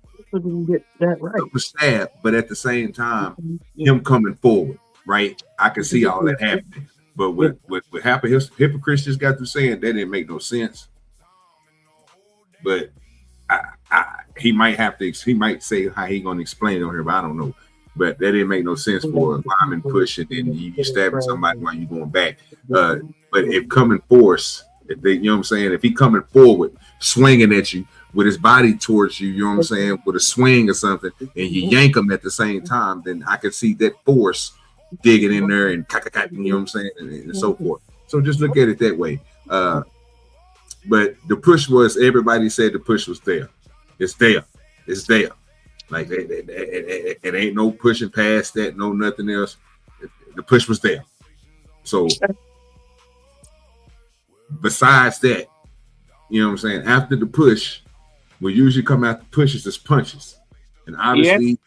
B: stab, but at the same time, him coming forward, right? I can see all that happening. But what hypocrites just got through saying, that didn't make no sense. But he might say how he gonna explain it on here, but I don't know. But that didn't make no sense for a lineman push and then you stabbing somebody while you going back. But if coming force, if they, you know what I'm saying, if he coming forward, swinging at you with his body towards you, you know what I'm saying, with a swing or something, and you yank him at the same time, then I can see that force digging in there and you know what I'm saying, and so forth. So just look at it that way. But the push was, everybody said the push was there. It's there. It's there. Like it ain't no pushing past that, no nothing else. The push was there. So besides that, you know what I'm saying, after the push, we usually come after pushes as punches. And obviously,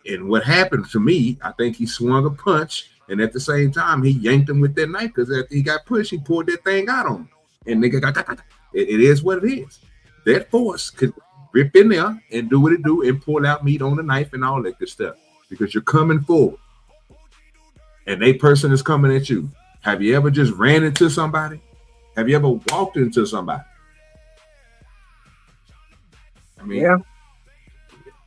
B: and what happened to me, I think he swung a punch, and at the same time, he yanked him with that knife because after he got pushed, he pulled that thing out on him. And nigga got it is what it is. That force could rip in there and do what it do and pull out meat on the knife and all that good stuff because you're coming forward and a person is coming at you. Have you ever just ran into somebody? Have you ever walked into somebody? I mean,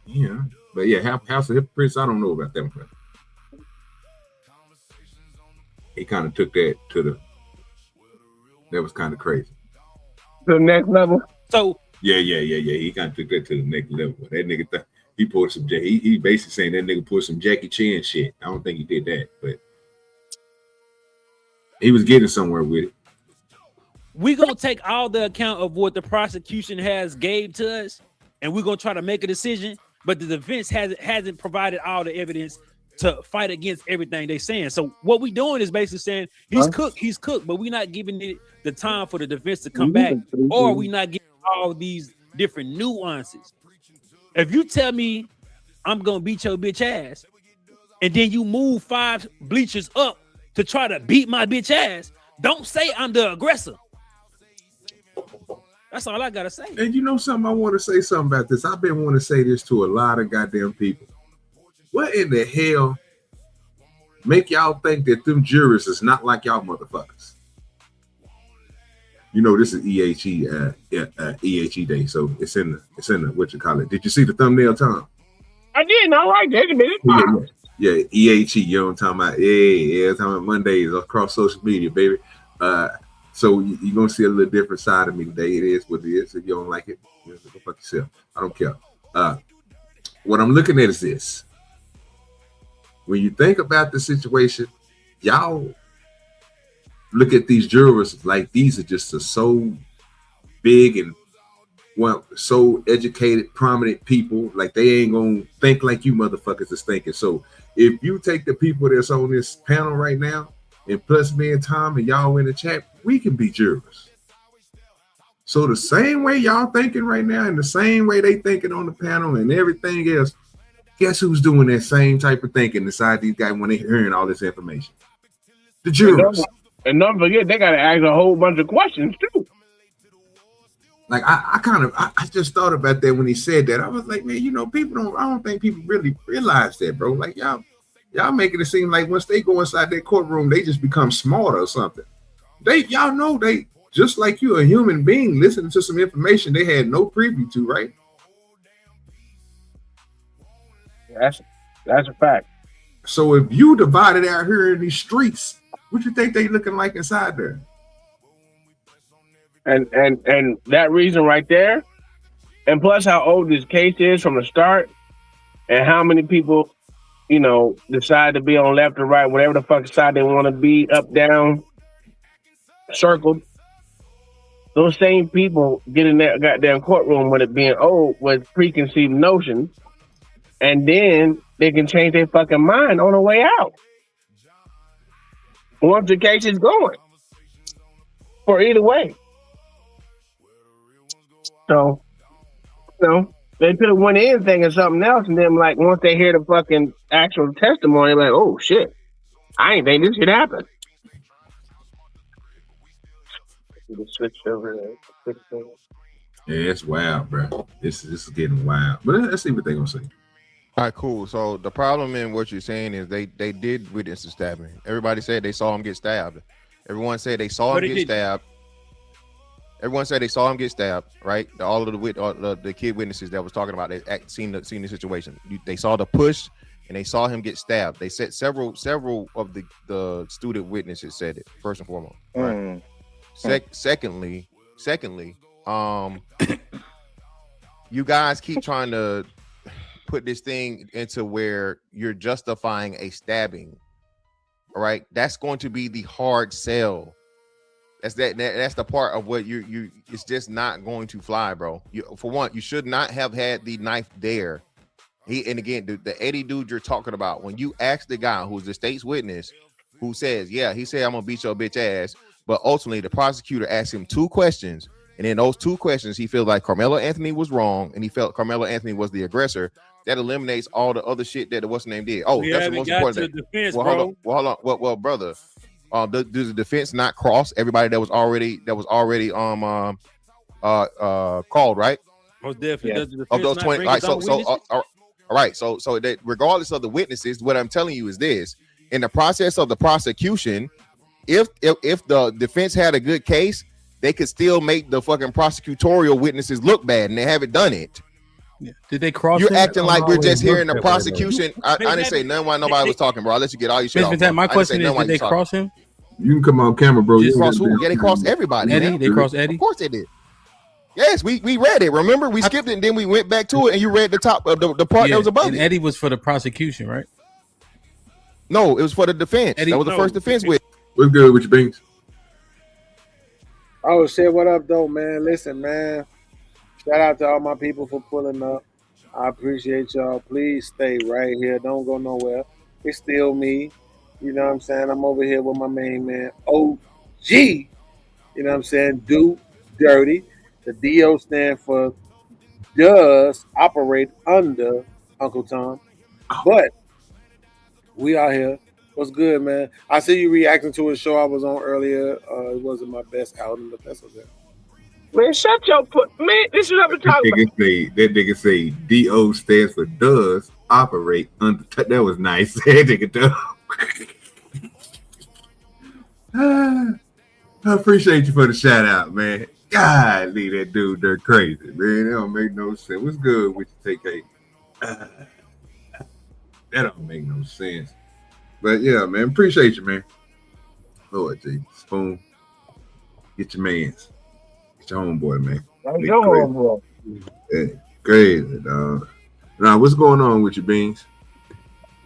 B: yeah. But yeah, House of Hypocrites, I don't know about them. He kind of took that that was kind of crazy.
P: The next level.
N: So
B: yeah. He kind of took that to the next level. That nigga he pulled some. He basically saying that nigga pulled some Jackie Chan shit. I don't think he did that, but he was getting somewhere with it.
N: We're gonna take all the account of what the prosecution has gave to us, and we're gonna try to make a decision. But the defense hasn't provided all the evidence to fight against everything they're saying. So what we're doing is basically saying he's cooked, but we're not giving it the time for the defense to come back, or we're not giving all these different nuances. If you tell me I'm gonna beat your bitch ass, and then you move 5 bleachers up to try to beat my bitch ass, don't say I'm the aggressor. That's all I gotta say.
B: And you know something, I want to say something about this. I've been wanting to say this to a lot of goddamn people. What in the hell make y'all think that them jurors is not like y'all motherfuckers? You know, this is E.H.E. E.H.E. day, so it's in the what you call it. Did you see the thumbnail, Tom?
P: I did. I like that.
B: Yeah, E.H.E. You know what I'm talking about? Yeah, talking about Mondays across social media, baby. So you're gonna see a little different side of me today. It is what it is. If you don't like it, go fuck yourself. I don't care. What I'm looking at is this. When you think about the situation, y'all look at these jurors like these are just so big and so educated, prominent people. Like they ain't gonna think like you motherfuckers is thinking. So if you take the people that's on this panel right now, and plus me and Tom and y'all in the chat, we can be jurors. So the same way y'all thinking right now and the same way they thinking on the panel and everything else, guess who's doing that same type of thinking inside these guys when they're hearing all this information? The jurors.
P: And don't forget, they got to ask a whole bunch of questions too.
B: Like I just thought about that when he said that. I was like, man, you know, I don't think people really realize that, bro. Like y'all making it seem like once they go inside that courtroom, they just become smarter or something. Y'all know they just like you, a human being listening to some information they had no preview to, right?
P: That's a fact.
B: So if you divided out here in these streets, what you think they looking like inside there?
P: And that reason right there, and plus how old this case is from the start, and how many people decide to be on left or right, whatever the fuck side they want to be, up, down, circled. Those same people get in that goddamn courtroom with it being old with preconceived notions, and then they can change their fucking mind on the way out. Once the case is going. For either way. So, they could have went in thinking something else, and then like once they hear the fucking actual testimony, like, oh shit, I ain't think this should happen. Switch over.
B: Yeah, it's wild, bro. This is getting wild. But let's see what they're gonna say.
H: All right, cool. So the problem in what you're saying is they did witness the stabbing. Everybody said they saw him get stabbed. Everyone said they saw him get stabbed. Everyone said they saw him get stabbed, right? All of the kid witnesses that was talking about, they seen the situation. They saw the push and they saw him get stabbed. They said several of the student witnesses said it, first and foremost. Right? Secondly, you guys keep trying to put this thing into where you're justifying a stabbing. All right, that's going to be the hard sell. That's the part of what you it's just not going to fly, bro. For one, you should not have had the knife there. And again, the Eddie dude you're talking about, when you ask the guy who's the state's witness, who says, yeah, he said, I'm gonna beat your bitch ass, but ultimately the prosecutor asked him 2 questions, and in those 2 questions he feels like Carmelo Anthony was wrong and he felt Carmelo Anthony was the aggressor. That eliminates all the other shit that what's name did. Oh, that's the most important thing.
N: Defense,
H: hold on. Well, brother, does the defense not cross everybody that was already called, right?
N: Most definitely. Does the defense
H: Of those 20, all right, all right, so that regardless of the witnesses, what I'm telling you is this: in the process of the prosecution, if the defense had a good case, they could still make the fucking prosecutorial witnesses look bad, and they haven't done it.
M: Yeah. Did they cross?
H: You're acting like we're just hearing the prosecution. I didn't say nothing while nobody was talking, bro. I'll let you get all your shit off.
M: My question is, did they cross him?
B: You can come on camera, bro.
H: Just cross who? Yeah, they crossed everybody.
M: Eddie, they crossed Eddie.
H: Of course they did. Yes, we read it. Remember, we skipped it and then we went back to it, and you read the top of the part that was above
M: and
H: it.
M: Eddie was for the prosecution, right?
H: No, it was for the defense. Eddie, that was the first defense with.
B: What's good with your beans?
Q: Oh shit, what up though, man? Listen, man. Shout out to all my people for pulling up. I appreciate y'all. Please stay right here. Don't go nowhere. It's still me. You know what I'm saying? I'm over here with my main man, OG. You know what I'm saying? Do Dirty. The DO stand for does operate under Uncle Tom. But we out here. What's good, man? I see you reacting to a show I was on earlier. It wasn't my best outing, but that's okay.
P: Man, shut your man. This is what I'm talking about.
B: That nigga say DO stands for does operate under. That was nice. That nigga does. I appreciate you for the shout out, man. God, leave that dude, they're crazy, man. That don't make no sense. What's good with you, TK? That don't make no sense. But yeah, man, appreciate you, man. Lord G, Spoon, get your mans. Get your homeboy, man.
P: Your homeboy.
B: Yeah, crazy, dog. Now, what's going on with your beans?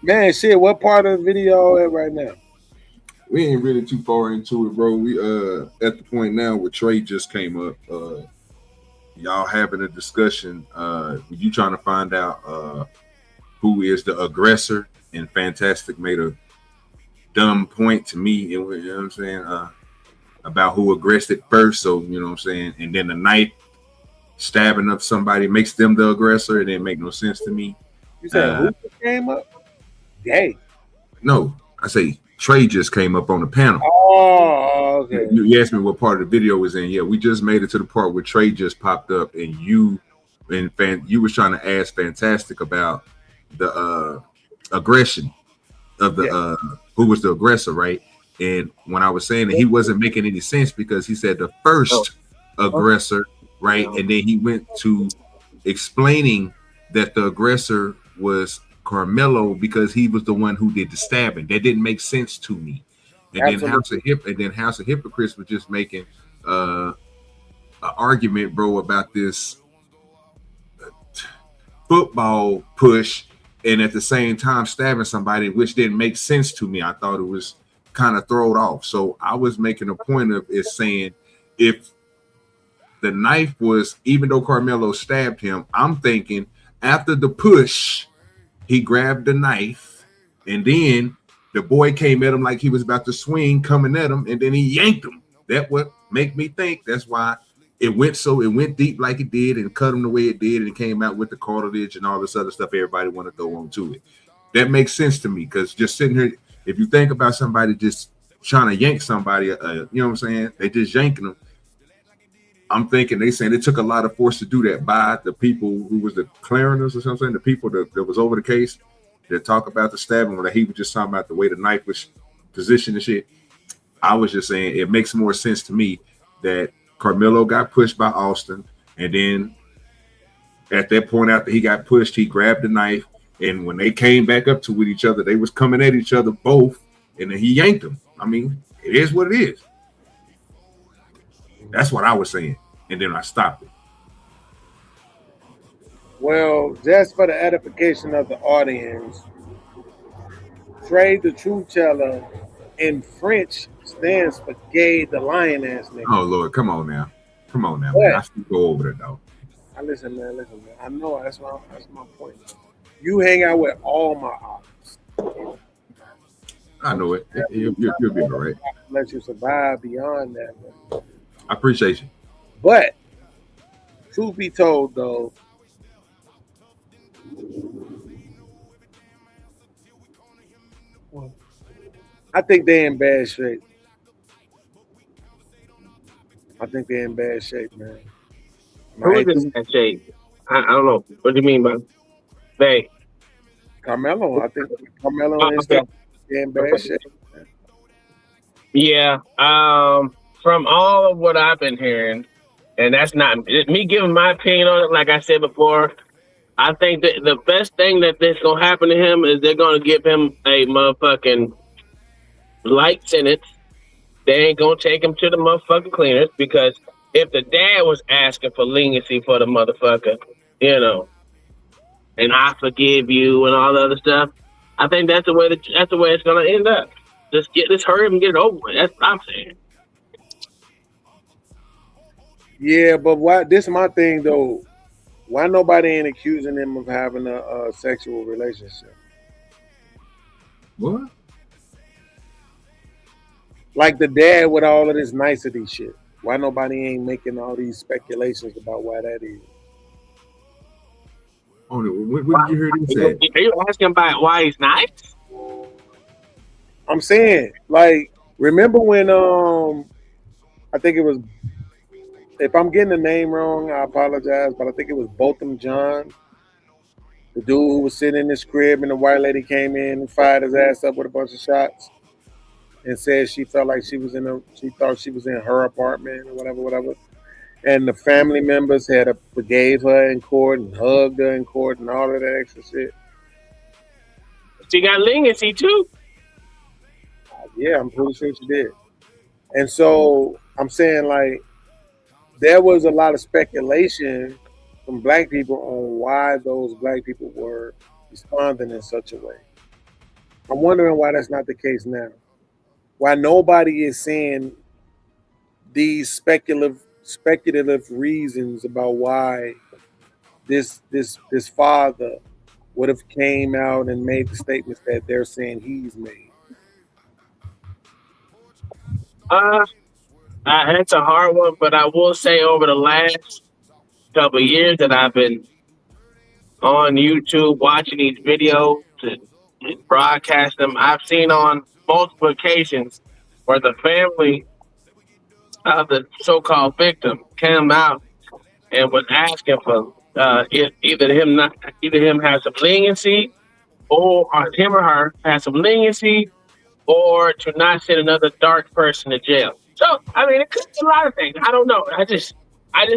Q: Man, shit, what part of the video at right now?
B: We ain't really too far into it, bro. We at the point now where Trey just came up. Y'all having a discussion. You trying to find out who is the aggressor, and Fantastic made a dumb point to me, you know what I'm saying, about who aggressed it first. So, you know what I'm saying, and then the knife stabbing up somebody makes them the aggressor. It didn't make no sense to me.
Q: You said who came up? Gay.
B: No, I say Trey just came up on the panel.
Q: Oh, okay.
B: You asked me what part of the video was in. Yeah, we just made it to the part where Trey just popped up, and you was trying to ask Fantastic about the aggression of the who was the aggressor, right? And when I was saying that he wasn't making any sense because he said the first aggressor, right? And then he went to explaining that the aggressor was Carmelo because he was the one who did the stabbing. That didn't make sense to me. And then House of Hypocrites was just making an argument, bro, about this football push and at the same time stabbing somebody, which didn't make sense to me. I thought it was kind of thrown off. So I was making a point of it saying, if the knife was, even though Carmelo stabbed him, I'm thinking after the push, he grabbed the knife, and then the boy came at him like he was about to swing, coming at him, and then he yanked him. That what make me think that's why it went deep like it did and cut him the way it did, and it came out with the cartilage and all this other stuff everybody want to throw onto it. That makes sense to me, because just sitting here, if you think about somebody just trying to yank somebody, you know what I'm saying? They just yanking them. I'm thinking they saying it took a lot of force to do that by the people who was the clariners or something, the people that was over the case that talk about the stabbing, when he was just talking about the way the knife was positioned and shit. I was just saying it makes more sense to me that Carmelo got pushed by Austin, and then at that point after he got pushed, he grabbed the knife, and when they came back up to with each other, they was coming at each other both, and then he yanked them. I mean, it is what it is. That's what I was saying, and then I stopped it.
Q: Well, just for the edification of the audience, Trey the Truth Teller in French stands for gay the lion ass nigga.
B: Oh Lord, come on now, man. I still go over it though.
Q: Listen, man. I know that's my point. You hang out with all my ops.
B: I know it. You'll be all right.
Q: Let you survive beyond that, man.
B: I appreciate you.
Q: But truth be told, though, I think they're in bad shape. Man.
P: Who is in bad shape? I don't know. What do you mean by they?
Q: Carmelo. I think Carmelo and stuff in bad shape. Man.
P: Yeah. From all of what I've been hearing, and that's not me giving my opinion on it. Like I said before, I think that the best thing that's gonna happen to him is they're gonna give him a motherfucking light sentence. They ain't gonna take him to the motherfucking cleaners, because if the dad was asking for leniency for the motherfucker, you know, and I forgive you and all the other stuff, I think that's the way it's gonna end up. Just hurry up and get it over with. That's what I'm saying.
Q: Yeah, but why? This is my thing though. Why nobody ain't accusing him of having a sexual relationship?
B: What?
Q: Like the dad with all of this nicety shit. Why nobody ain't making all these speculations about why that is?
B: Oh, what did you hear him say?
P: Are you asking about why he's nice?
Q: I'm saying, like, remember when I think it was, if I'm getting the name wrong, I apologize, but I think it was Botham John, the dude who was sitting in his crib and the white lady came in and fired his ass up with a bunch of shots and said she felt like she thought she was in her apartment or whatever. And the family members had forgave her in court and hugged her in court and all of that extra shit.
P: She got leniency too.
Q: Yeah, I'm pretty sure she did. And so I'm saying, like, there was a lot of speculation from black people on why those black people were responding in such a way. I'm wondering why that's not the case now. Why nobody is saying these speculative reasons about why this father would have came out and made the statements that they're saying he's made.
P: That's a hard one, but I will say over the last couple of years that I've been on YouTube watching these videos and broadcast them, I've seen on multiple occasions where the family of the so-called victim came out and was asking for either him have some leniency, or him or her have some leniency, or to not send another dark person to jail. So, I mean, it could be a lot of things. I don't know. I just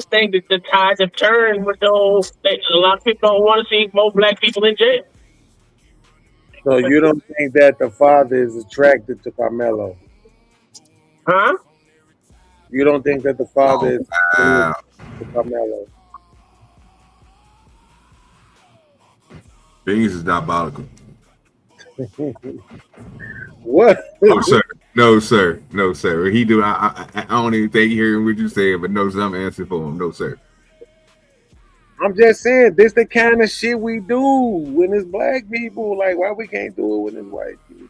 P: think that the tides have turned with the whole thing. A lot of people don't want to see more black people in jail.
Q: So you don't think that the father is attracted to Carmelo?
P: Huh?
Q: You don't think that the father is attracted to Carmelo?
B: Beans is diabolical.
Q: What?
B: No, sir. No, sir. No, sir. He do. I don't even think he heard what you said, but no, sir, I'm answering for him. No, sir.
Q: I'm just saying, this the kind of shit we do when it's black people. Like, why we can't do it when it's white people?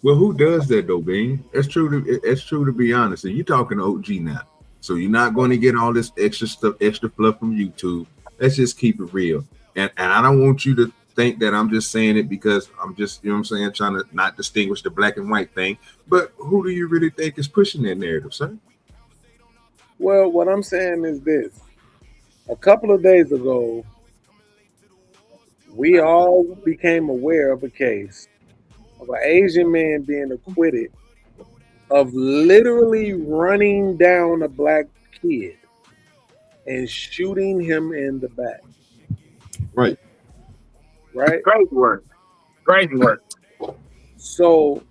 B: Well, who does that though, Bean? It's true to be honest. And you talking to OG now, so you're not going to get all this extra stuff, extra fluff from YouTube. Let's just keep it real. And I don't want you to think that I'm just saying it because I'm just, you know what I'm saying, trying to not distinguish the black and white thing. But who do you really think is pushing that narrative, sir?
Q: Well, what I'm saying is this. A couple of days ago, we all became aware of a case of an Asian man being acquitted of literally running down a black kid and shooting him in the back.
B: Right.
Q: Right?
P: Crazy work. Crazy work.
Q: So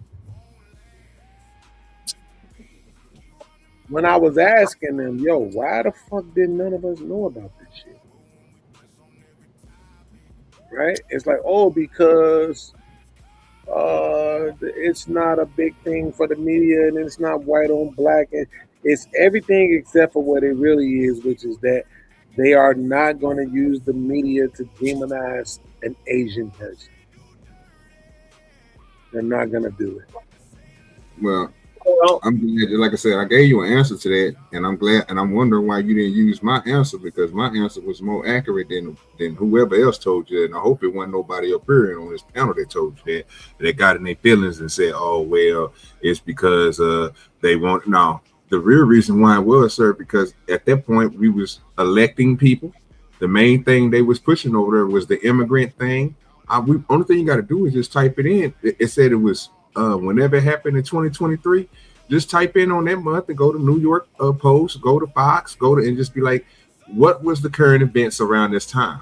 Q: when I was asking them, yo, why the fuck did none of us know about this shit? Right? It's like, oh, because it's not a big thing for the media and it's not white on black. And it's everything except for what it really is, which is that they are not going to use the media to demonize an Asian person. They're not going to do it.
B: Well, I'm glad, like I said, I gave you an answer to that, and I'm glad, and I'm wondering why you didn't use my answer, because my answer was more accurate than whoever else told you. And I hope it wasn't nobody up here on this panel that told you that got in their feelings and said, "Oh well, it's because they want." No, the real reason why it was, sir, because at that point we was electing people. The main thing they was pushing over there was the immigrant thing. Only thing you got to do is just type it in. It said it was. Whenever it happened in 2023, just type in on that month and go to New York Post, go to Fox, and just be like, what was the current events around this time?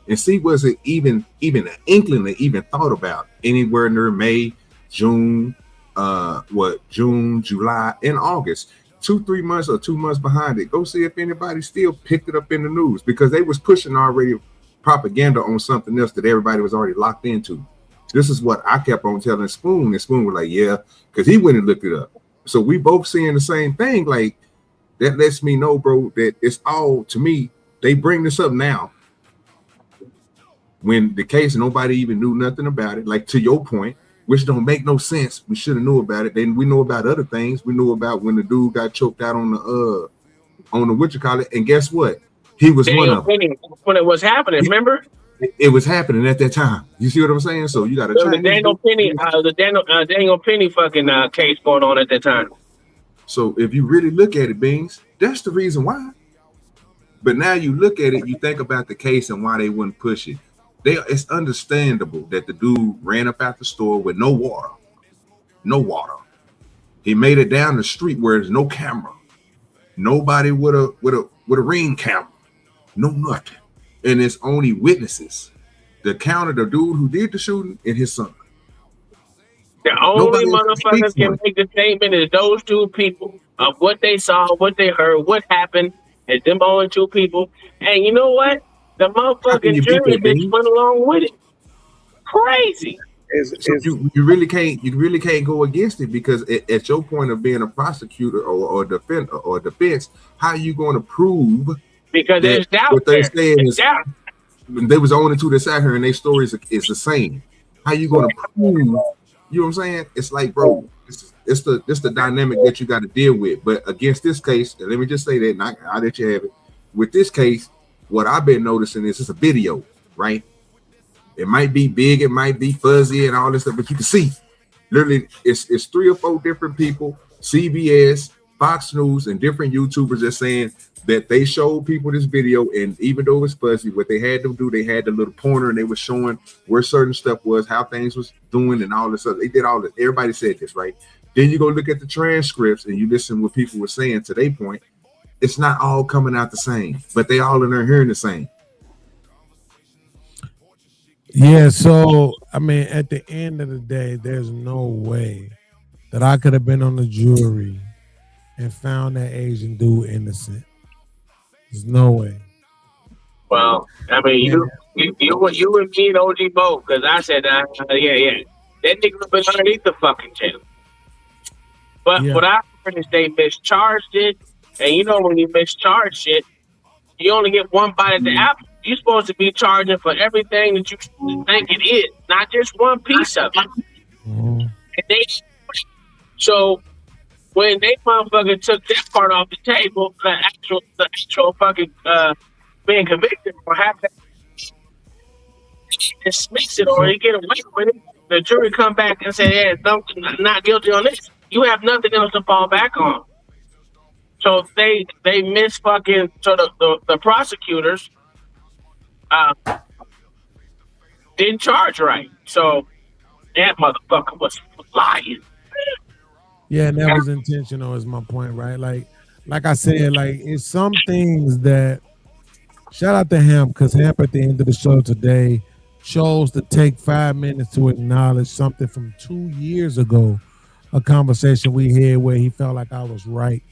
B: And see, was it even an inkling that even thought about anywhere near May, June, June, July, and August, 2-3 months or 2 months behind it. Go see if anybody still picked it up in the news, because they was pushing already propaganda on something else that everybody was already locked into. This is what I kept on telling Spoon, and Spoon was like, yeah, because he went and looked it up. So we both seeing the same thing. Like, that lets me know, bro, that it's all, to me, they bring this up now when the case, nobody even knew nothing about it. Like, to your point, which don't make no sense. We should have knew about it. Then we know about other things. We knew about when the dude got choked out on the what you call it. And guess what? He was one of them.
P: When it was happening, remember?
B: It was happening at that time. You see what I'm saying? So you got to
P: the Daniel Penny fucking case going on at that time.
B: So if you really look at it, Beans, that's the reason why. But now you look at it, you think about the case and why they wouldn't push it. It's understandable that the dude ran up out the store with no water. No water. He made it down the street where there's no camera. Nobody with a ring camera. No nothing. And it's only witnesses. The counter, the dude who did the shooting, and his son.
P: The only motherfuckers can make the statement is those two people of what they saw, what they heard, what happened, and them only two people. And you know what? The motherfucking jury just went along with it. Crazy.
B: So you really can't go against it, because at your point of being a prosecutor or defense, how are you going to prove?
P: Because there's doubt.
B: What they're saying is they was the only two that sat here and their stories is the same. How you going to prove? You know what I'm saying? It's like, bro, it's the dynamic that you got to deal with. But against this case, and let me just say that, and I'll let you have it. With this case, what I've been noticing is it's a video, right? It might be big, it might be fuzzy and all this stuff, but you can see literally it's 3 or 4 different people, CBS, Fox News, and different YouTubers are saying that they showed people this video, and even though it was fuzzy, what they had them do, they had the little pointer and they were showing where certain stuff was, how things was doing, and all this stuff. They did all this. Everybody said this, right? Then you go look at the transcripts and you listen what people were saying to their point. It's not all coming out the same, but they all in there hearing the same.
R: Yeah, so I mean, at the end of the day, there's no way that I could have been on the jury and found that Asian dude innocent. There's no way.
P: Well, I mean, You and me and OG both, because I said, yeah. That nigga was underneath the fucking table. But what I heard is they mischarged it, and you know when you mischarge shit, you only get one bite at the apple. You're supposed to be charging for everything that you think it is, not just one piece of it. And so when they motherfucker took that part off the table, the actual fucking being convicted or have that dismiss it or he get away with it, the jury come back and say, yeah, no, not guilty on this. You have nothing else to fall back on. So they miss fucking, so the prosecutors didn't charge right. So that motherfucker was lying.
R: Yeah, and that was intentional is my point, right? Like I said, like it's some things that shout out to Hamp, because Hamp at the end of the show today chose to take 5 minutes to acknowledge something from 2 years ago, a conversation we had where he felt like I was right.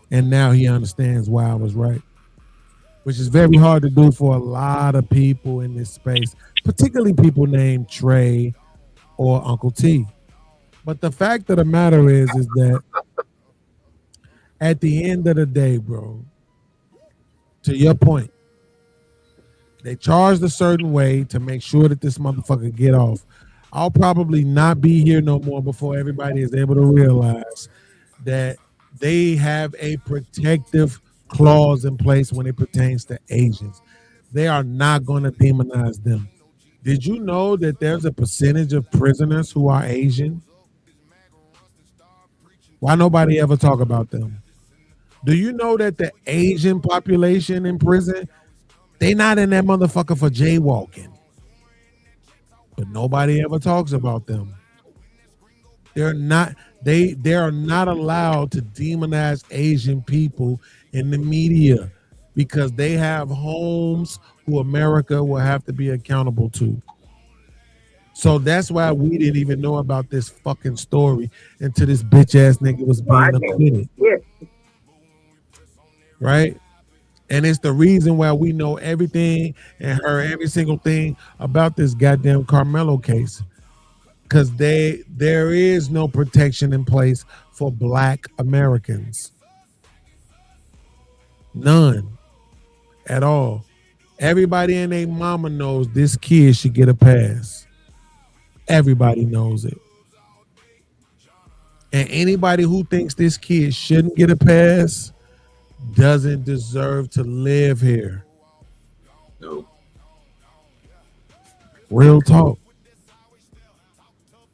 R: And now he understands why I was right, which is very hard to do for a lot of people in this space, particularly people named Trey or Uncle T. But the fact of the matter is that at the end of the day, bro, to your point, they charged a certain way to make sure that this motherfucker get off. I'll probably not be here no more before everybody is able to realize that they have a protective clause in place when it pertains to Asians. They are not going to demonize them. Did you know that there's a percentage of prisoners who are Asian? Why nobody ever talk about them? Do you know that the Asian population in prison, they not in that motherfucker for jaywalking? But nobody ever talks about them. They're not, they are not allowed to demonize Asian people in the media because they have homes who America will have to be accountable to. So that's why we didn't even know about this fucking story until this bitch ass nigga was being acquitted. Right? And it's the reason why we know everything and heard every single thing about this goddamn Carmelo case. Because there is no protection in place for Black Americans. None at all. Everybody and their mama knows this kid should get a pass. Everybody knows it. And anybody who thinks this kid shouldn't get a pass doesn't deserve to live here.
B: No.
R: Real talk.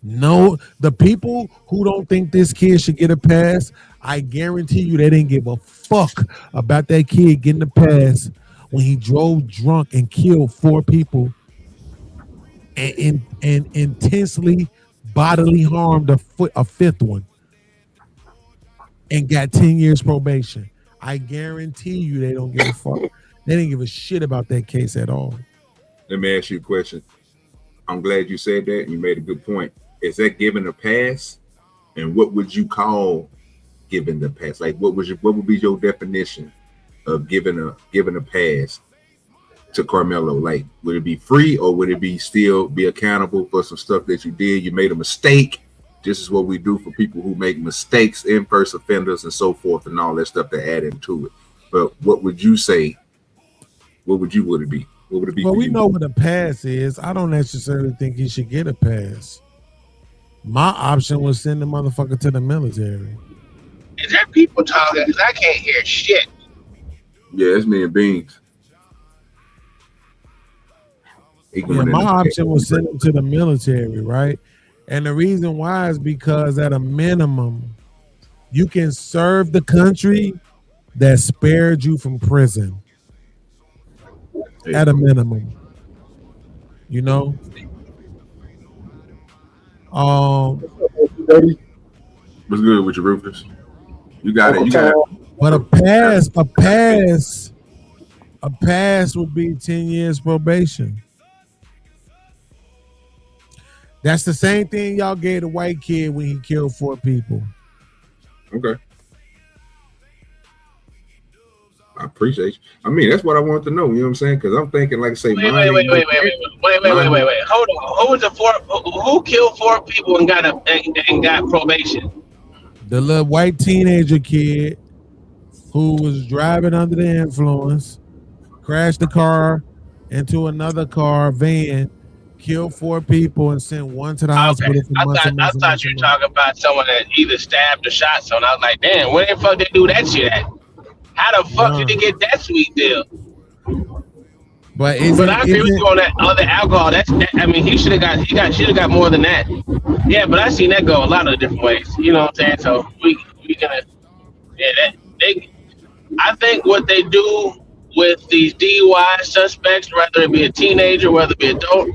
R: No, the people who don't think this kid should get a pass, I guarantee you they didn't give a fuck about that kid getting a pass when he drove drunk and killed 4 people and intensely bodily harmed a 5th one and got 10 years probation. I guarantee you they don't give a fuck. They didn't give a shit about that case at all.
B: Let me ask you a question. I'm glad you said that and you made a good point. Is that giving a pass? And what would you call giving the pass? Like what would be your definition of giving a pass to Carmelo? Like would it be free or would it be still be accountable for some stuff that you did? You made a mistake. This is what we do for people who make mistakes, in-first offenders and so forth and all that stuff to add into it. But what would you say? Would it be? What would it be?
R: Well, we know what a pass is. I don't necessarily think he should get a pass. My option was send the motherfucker to the military.
P: Is that people talking? Because I can't hear shit.
B: Yeah, it's me and Beans.
R: Yeah, my option was send him to the military, right? And the reason why is because at a minimum, you can serve the country that spared you from prison. At a minimum. You know?
B: What's good with your Rufus? You got it. You got it.
R: But a pass would be 10 years probation. That's the same thing y'all gave the white kid when he killed 4 people.
B: Okay. appreciate you. I mean, that's what I want to know. You know what I'm saying? Because I'm thinking, like I say,
P: Wait. Hold on. Who was the who killed 4 people and got probation?
R: The little white teenager kid who was driving under the influence, crashed the car into another car van, killed 4 people, and sent one to the hospital.
P: I thought you were talking about someone that either stabbed or shot someone. I was like, damn, where the fuck they do that shit at? How the fuck did they get that sweet deal?
R: But
P: I agree with you on that other alcohol. I mean, he should have got more than that. Yeah, but I seen that go a lot of different ways. You know what I'm saying? So we gonna I think what they do with these DUI suspects, whether it be a teenager, whether it be adult,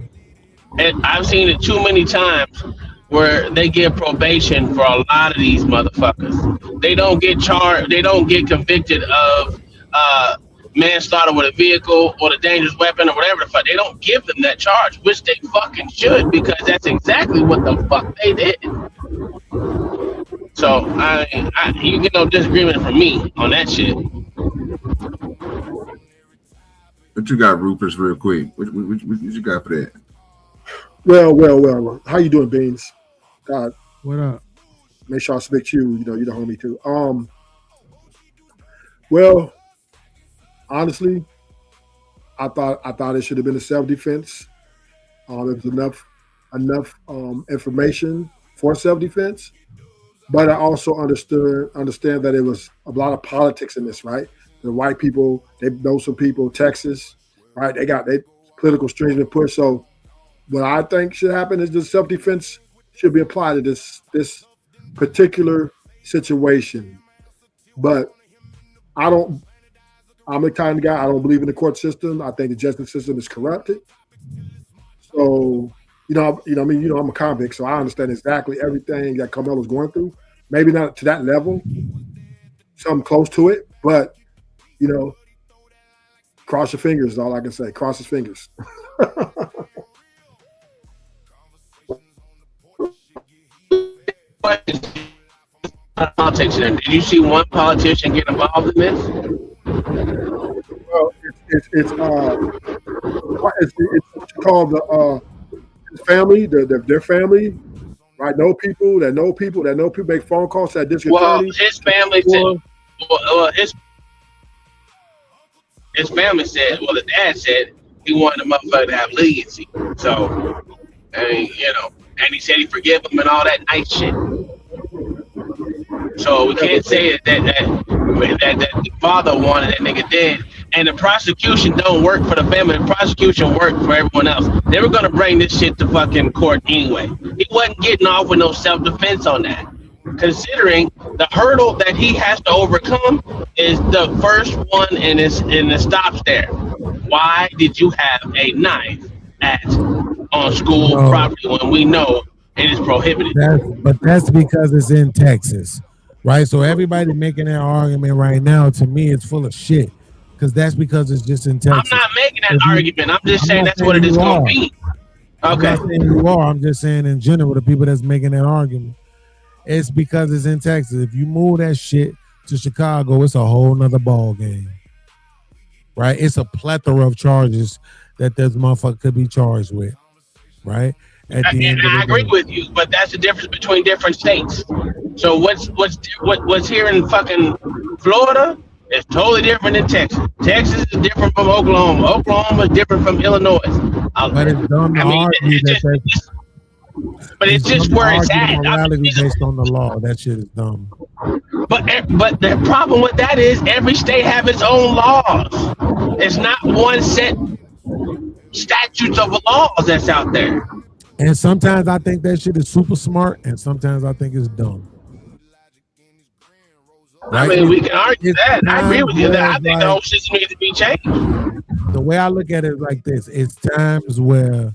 P: and I've seen it too many times where they get probation for a lot of these motherfuckers. They don't get charged. They don't get convicted of manslaughter with a vehicle or a dangerous weapon or whatever the fuck. They don't give them that charge, which they fucking should, because that's exactly what the fuck they did. So you get no disagreement from me on that shit.
B: What you got, Rufus, real quick? What you got for that?
S: Well. How you doing, Beans? God,
R: what up?
S: Make sure I speak to you. You know, you're the homie too. Well, honestly, I thought it should have been a self-defense. There was enough information for self-defense, but I also understand that it was a lot of politics in this, right? The white people, they know some people, Texas, right? They got their political strings been pushed. So what I think should happen is the self-defense should be applied to this particular situation. But I'm the kind of guy, I don't believe in the court system. I think the justice system is corrupted. So, I'm a convict, so I understand exactly everything that Carmelo's going through. Maybe not to that level, something close to it, but cross your fingers is all I can say. Cross his fingers.
P: Politics. Did you see one politician get involved in this?
S: Well, it's called his family, their family, right? Know people that know people make phone calls to that district attorney.
P: His family said. His family said. Well, the dad said he wanted the motherfucker to have leniency. So, I mean, and he said he forgave him and all that nice shit. So we can't say that the father wanted that nigga dead. And the prosecution don't work for the family. The prosecution worked for everyone else. They were gonna bring this shit to fucking court anyway. He wasn't getting off with no self-defense on that. Considering the hurdle that he has to overcome is the first one, and it stops there. Why did you have a knife on school property when we know it is prohibited?
R: That's because it's in Texas, right? So everybody making that argument right now, to me, it's full of shit. Because that's because it's just in Texas.
P: I'm not making that argument. I'm just saying that's what it is going to be. Okay.
R: I'm not saying you are. I'm just saying in general, the people that's making that argument, it's because it's in Texas. If you move that shit to Chicago, it's a whole nother ball game, right? It's a plethora of charges that this motherfucker could be charged with, right?
P: And I agree with you, but that's the difference between different states. So what's here in fucking Florida is totally different than Texas. Texas is different from Oklahoma. Oklahoma is different from Illinois.
R: But it's dumb to argue
P: but it's just where it's at.
R: Based on the law, that shit is dumb.
P: But the problem with that is every state have its own laws. It's not one set statutes of laws that's out there.
R: And sometimes I think that shit is super smart, and sometimes I think it's dumb.
P: Right? I mean, we can argue that. I agree with you. I think the whole system needs to be changed.
R: The way I look at it is like this: it's times where,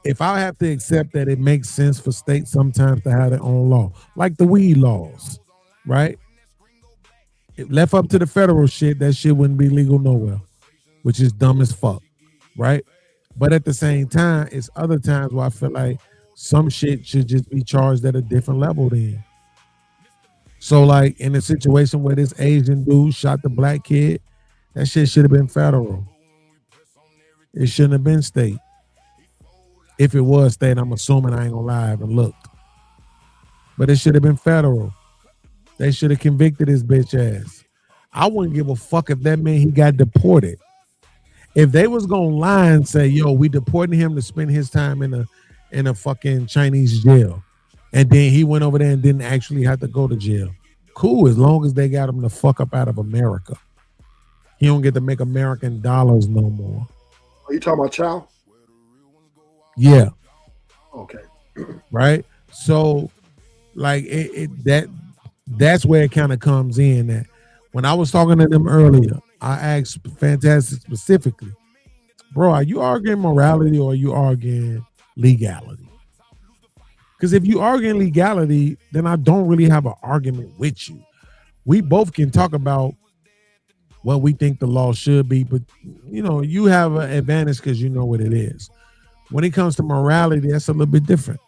R: if I have to accept that it makes sense for states sometimes to have their own law, like the weed laws, right? If left up to the federal shit, that shit wouldn't be legal nowhere, which is dumb as fuck, right? But at the same time, it's other times where I feel like some shit should just be charged at a different level then. So like in a situation where this Asian dude shot the black kid, That shit should have been federal. It shouldn't have been state. If it was state, I'm assuming, I ain't gonna lie, I haven't looked. But it should have been federal. They should have convicted his bitch ass. I wouldn't give a fuck if that meant he got deported. If they was gonna lie and say, yo, we deporting him to spend his time in a fucking Chinese jail, and then he went over there and didn't actually have to go to jail, cool, as long as they got him the fuck up out of America. He don't get to make American dollars no more.
S: Are you talking about Chow?
R: Yeah.
S: Okay.
R: Right? So like that's where it kind of comes in. That when I was talking to them earlier, I asked Fantastic specifically, bro, are you arguing morality or are you arguing legality? Because if you arguing legality, then I don't really have an argument with you. We both can talk about what we think the law should be, but you know, you have an advantage because you know what it is. When it comes to morality, that's a little bit different.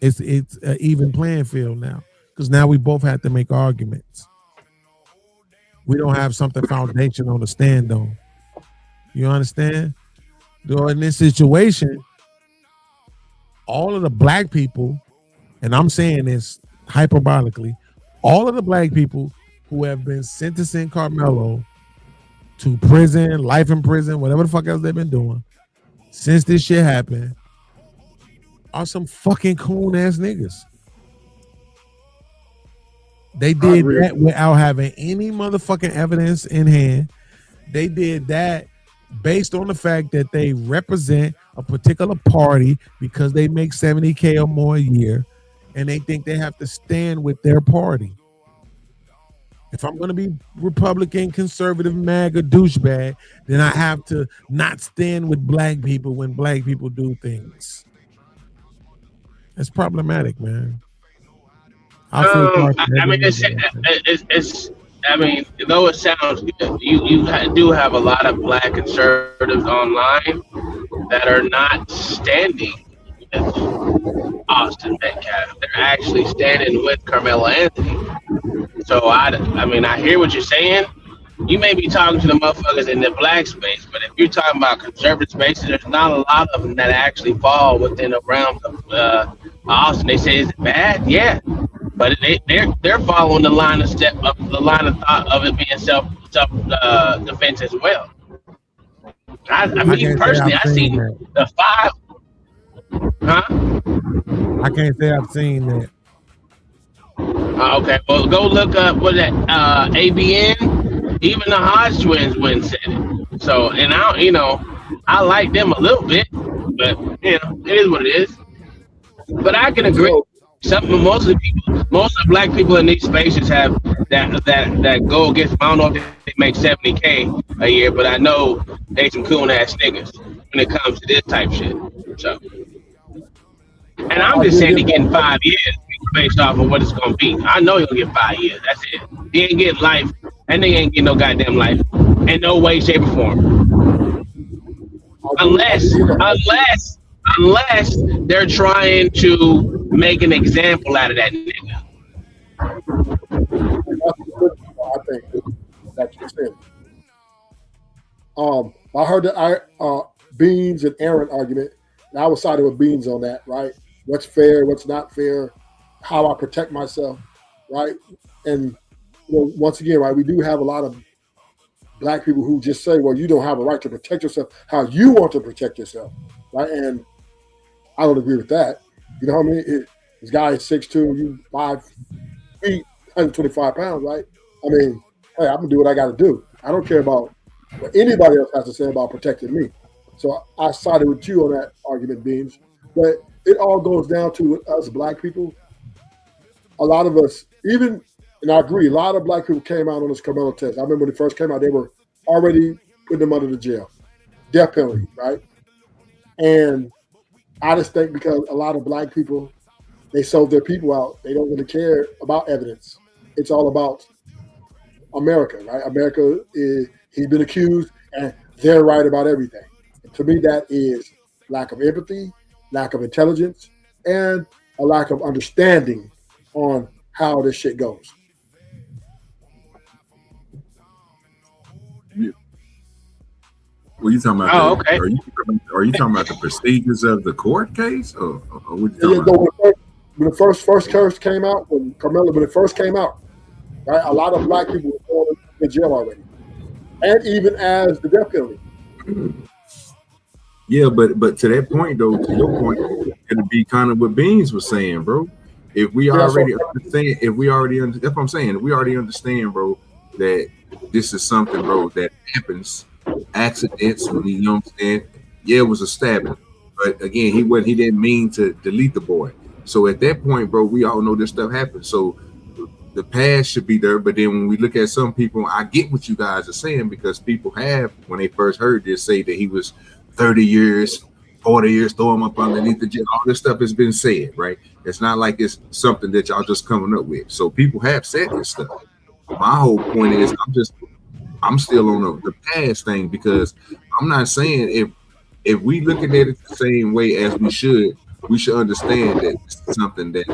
R: It's an even playing field now, because now we both have to make arguments. We don't have something foundational to stand on. You understand? Though in this situation, all of the black people, and I'm saying this hyperbolically, all of the black people who have been sentencing Carmelo to prison, life in prison, whatever the fuck else they've been doing since this shit happened, are some fucking coon ass niggas. They did that without having any motherfucking evidence in hand. They did that based on the fact that they represent a particular party because they make $70K or more a year, and they think they have to stand with their party. If I'm going to be Republican, conservative, MAGA, douchebag, then I have to not stand with black people when black people do things. That's problematic, man.
P: I mean, it's. I mean, though it sounds good, you do have a lot of black conservatives online that are not standing with Austin Metcalf. They're actually standing with Carmelo Anthony. So I mean, I hear what you're saying. You may be talking to the motherfuckers in the black space, but if you're talking about conservative spaces, there's not a lot of them that actually fall within the realms of Austin. They say, is it bad? Yeah. But they're following the line of thought of it being self defense as well. I mean, personally, I seen the 5. Huh?
R: I can't say I've seen that.
P: Okay, well, go look up what that ABN. Even the Hodge twins wouldn't say it. So, and I like them a little bit, but it is what it is. But I can agree. Most of the black people in these spaces have that go against. I don't know if they make $70K a year, but I know they some cool ass niggas when it comes to this type shit. So, and I'm just saying he getting 5 years based off of what it's gonna be. I know he'll get 5 years. That's it. He ain't getting life, and they ain't getting no goddamn life in no way, shape, or form. Unless they're trying to make an example out of that nigga.
S: I think that's it. I heard the Beans and Aaron argument, and I was siding with Beans on that, right? What's fair, what's not fair, how I protect myself, right? And once again, right, we do have a lot of black people who just say, well, you don't have a right to protect yourself how you want to protect yourself, right? And I don't agree with that. You know what I mean? This guy is 6'2", you 5 feet, 125 pounds, right? I mean, hey, I'm going to do what I got to do. I don't care about what anybody else has to say about protecting me. So I sided with you on that argument, Beans. But it all goes down to us black people. A lot of us, even, and I agree, a lot of black people came out on this Carmelo test. I remember when it first came out, they were already putting them under the jail. Death penalty, right? And I just think because a lot of black people, they sold their people out. They don't really care about evidence. It's all about America, right? America he's been accused, and they're right about everything. And to me, that is lack of empathy, lack of intelligence, and a lack of understanding on how this shit goes.
B: What you talking about?
P: Oh, okay.
B: Are you talking about the procedures of the court case, or what you
S: Yeah,
B: talking about?
S: when the first case came out, when it first came out, right? A lot of black people were going to jail already, and even as the death penalty.
B: Yeah, but to that point though, to your point, it'd be kind of what Beans was saying, bro. If we already understand, that's what I'm saying. If we already understand, bro, that this is something, bro, that happens, accidents, you know what I'm saying? Yeah, it was a stabbing, but again, he didn't mean to delete the boy. So at that point, bro, we all know this stuff happens. So the past should be there, but then when we look at some people, I get what you guys are saying, because people have, when they first heard this, say that he was 30 years, 40 years, throw him up underneath the jail. All this stuff has been said, right? It's not like it's something that y'all just coming up with. So people have said this stuff. My whole point is I'm still on the past thing, because I'm not saying if we looking at it the same way as we should understand that this is something that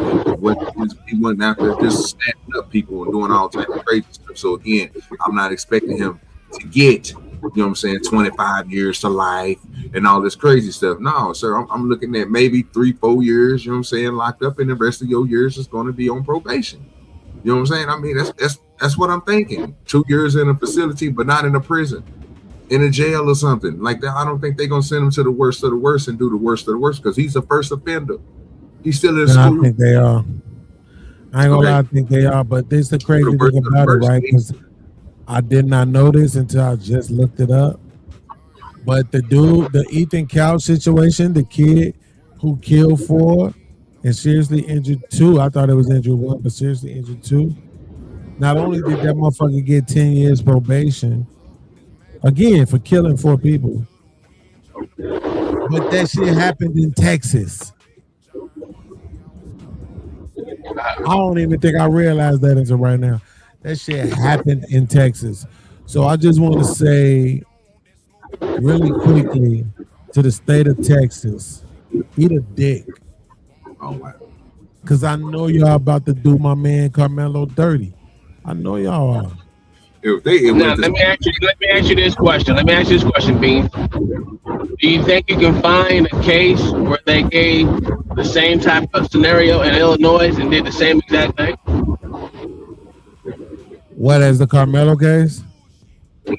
B: he wasn't out there just snapping up people and doing all type of crazy stuff. So again, I'm not expecting him to get, you know what I'm saying, 25 years to life and all this crazy stuff. No, sir, I'm looking at maybe 3-4 years, you know what I'm saying, locked up, and the rest of your years is going to be on probation. You know what I'm saying? I mean, that's what I'm thinking. 2 years in a facility, but not in a prison, in a jail or something like that. I don't think they're gonna send him to the worst of the worst and do the worst of the worst, because he's a first offender. He's still in school.
R: I think they are. I ain't gonna lie, I think they are. But this is the crazy thing about it, right? Because I did not know this until I just looked it up. But the dude, the Ethan Couch situation, the kid who killed 4 and seriously injured 2. I thought it was injured 1, but seriously injured 2. Not only did that motherfucker get 10 years probation, again, for killing 4 people, but that shit happened in Texas. I don't even think I realized that until right now. That shit happened in Texas. So I just want to say really quickly to the state of Texas, eat a dick.
B: Oh, wow.
R: Because I know y'all about to do my man Carmelo dirty. I know y'all are.
P: Now, let me ask you this question. Bean. Do you think you can find a case where they gave the same type of scenario in Illinois and did the same exact thing?
R: What, as the Carmelo case?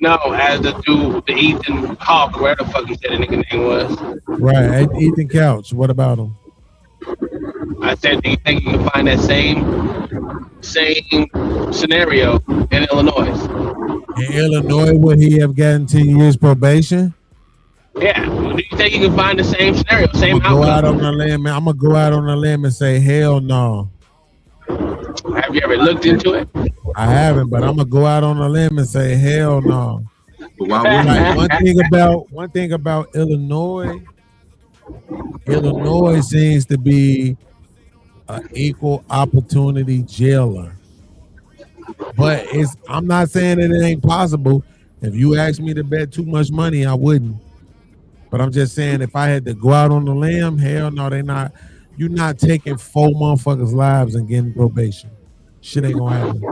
P: No, as the Ethan Hawk, where the fuck you said the nigga name was.
R: Right, Ethan Couch. What about him?
P: I said, do you think you can find that same scenario in Illinois?
R: In Illinois, would he have gotten 10 years probation?
P: Yeah. Do you think you can find the same scenario, same
R: I'm gonna
P: outcome?
R: go out on a limb and say hell no.
P: Have you ever looked into it?
R: I haven't, but I'm gonna go out on a limb and say hell no.
B: But why would
R: one thing about Illinois seems to be an equal opportunity jailer. But I'm not saying that it ain't possible. If you asked me to bet too much money, I wouldn't. But I'm just saying, if I had to go out on the limb, hell no, they not. You're not taking 4 motherfuckers' lives and getting probation. Shit ain't gonna happen.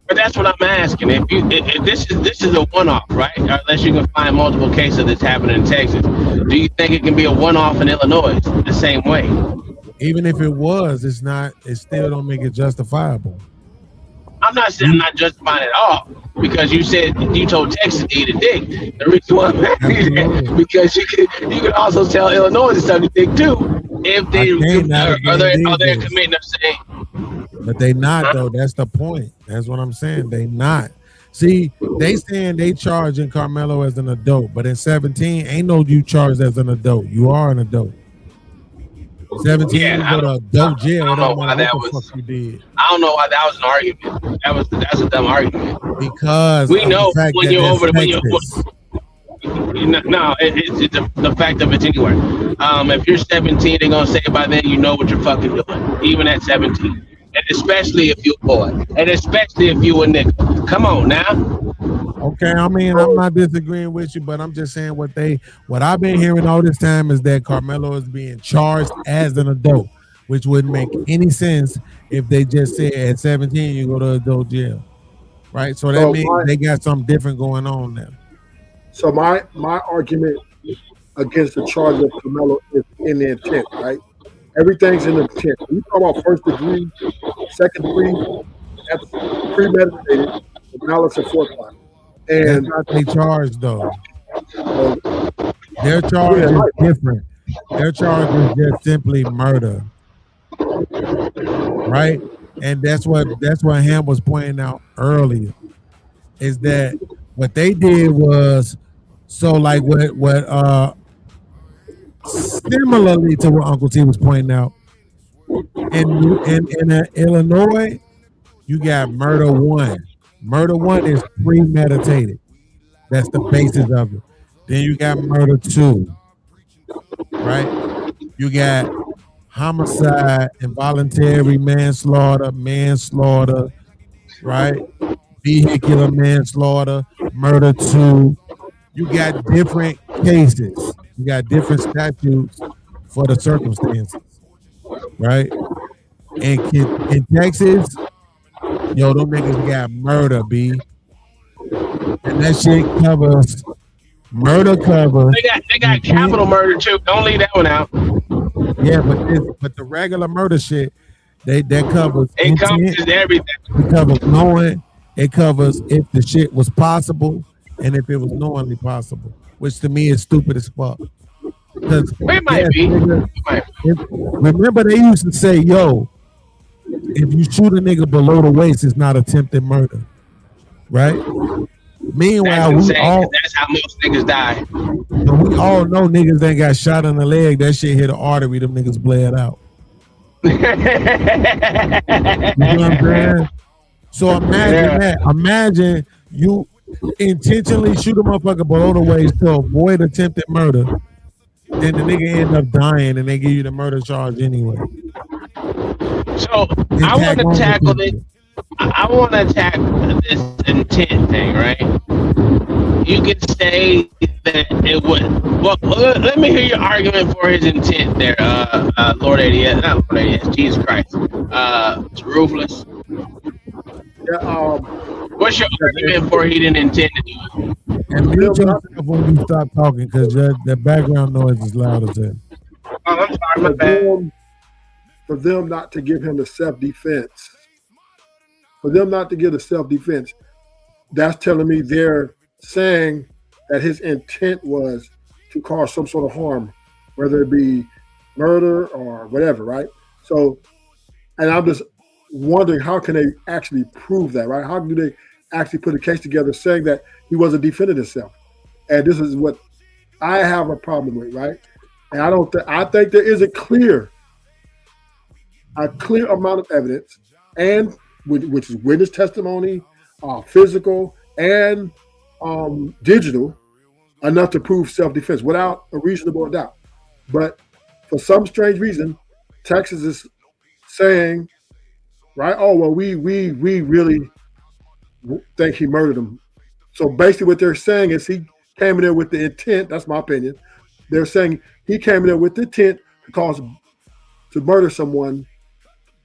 P: But that's what I'm asking. If this is a one-off, right? Unless you can find multiple cases that's happening in Texas, do you think it can be a one-off in Illinois the same way?
R: Even if it was, it's not. It still don't make it justifiable.
P: I'm not saying I'm not justifying it at all, because you told Texas to eat a dick. The reason why I'm asking that, because you could also tell Illinois to suck a dick too if they are they committing the same.
R: But they not though. That's the point. That's what I'm saying. They not. See, they saying they charging Carmelo as an adult, but in 17, ain't no you charged as an adult. You are an adult. 17, you go to adult jail.
P: I don't know why that was.
R: You did.
P: I don't know why that was an argument. That's a dumb argument.
R: Because
P: we know when you're over the no, it's the fact of it anyway. If you're 17, they're gonna say by then you know what you're fucking doing, even at 17. And especially if you're a boy, and especially if you a nigga. Come on now.
R: Okay, I mean, I'm not disagreeing with you, but I'm just saying what I've been hearing all this time is that Carmelo is being charged as an adult, which wouldn't make any sense if they just said at 17 you go to adult jail, right? So that means they got something different going on now.
S: So my argument against the charge of Carmelo is in the intent, right? Everything's in the intent. When you talk about first degree, second degree, that's premeditated, malice and forethought.
R: That's
S: And
R: not they charge though. Their charge is different. Their charge is just simply murder, right? And that's what Ham was pointing out earlier, is that what they did was so like what similarly to what Uncle T was pointing out in Illinois, you got murder one. Murder one is premeditated. That's the basis of it. Then you got murder two, right? You got homicide, involuntary manslaughter, right? Vehicular manslaughter, murder two. You got different cases. You got different statutes for the circumstances, right? And in Texas, yo, them niggas got murder, B. And that shit covers murder covers.
P: They got capital murder too. Don't leave that one out.
R: Yeah, but the regular murder shit, that covers
P: it covers everything.
R: It covers knowing. It covers if the shit was possible and if it was knowingly possible, which to me is stupid as fuck. Because
P: it might be.
R: Remember they used to say, yo, if you shoot a nigga below the waist, it's not attempted murder, right? Meanwhile,
P: that's how most niggas die.
R: We all know niggas that got shot in the leg. That shit hit an artery. Them niggas bled out. You know what I'm saying? So imagine that. Imagine you intentionally shoot a motherfucker below the waist to avoid attempted murder. Then the nigga end up dying and they give you the murder charge anyway.
P: So I want to tackle this. I want to attack this intent thing, right? You could say that it would. Well, let me hear your argument for his intent there, Lord ADS. Not Lord ADS, Jesus Christ. It's ruthless.
S: Yeah,
P: what's your argument for he didn't intend to do it?
R: And mute yourself when you stop talking, because the background noise is loud as hell.
P: Oh, I'm sorry, my bad.
S: For them not to give him the self-defense. For them not to give the self-defense, that's telling me they're saying that his intent was to cause some sort of harm, whether it be murder or whatever, right? So, and I'm just wondering, how can they actually prove that, right? How do they actually put a case together saying that he wasn't defending himself? And this is what I have a problem with, right? And I think there is a clear amount of evidence, and which is witness testimony, physical and digital, enough to prove self-defense without a reasonable doubt. But for some strange reason, Texas is saying, right? Oh well, we really think he murdered him. So basically, what they're saying is he came in there with the intent. That's my opinion. They're saying he came in there with the intent to murder someone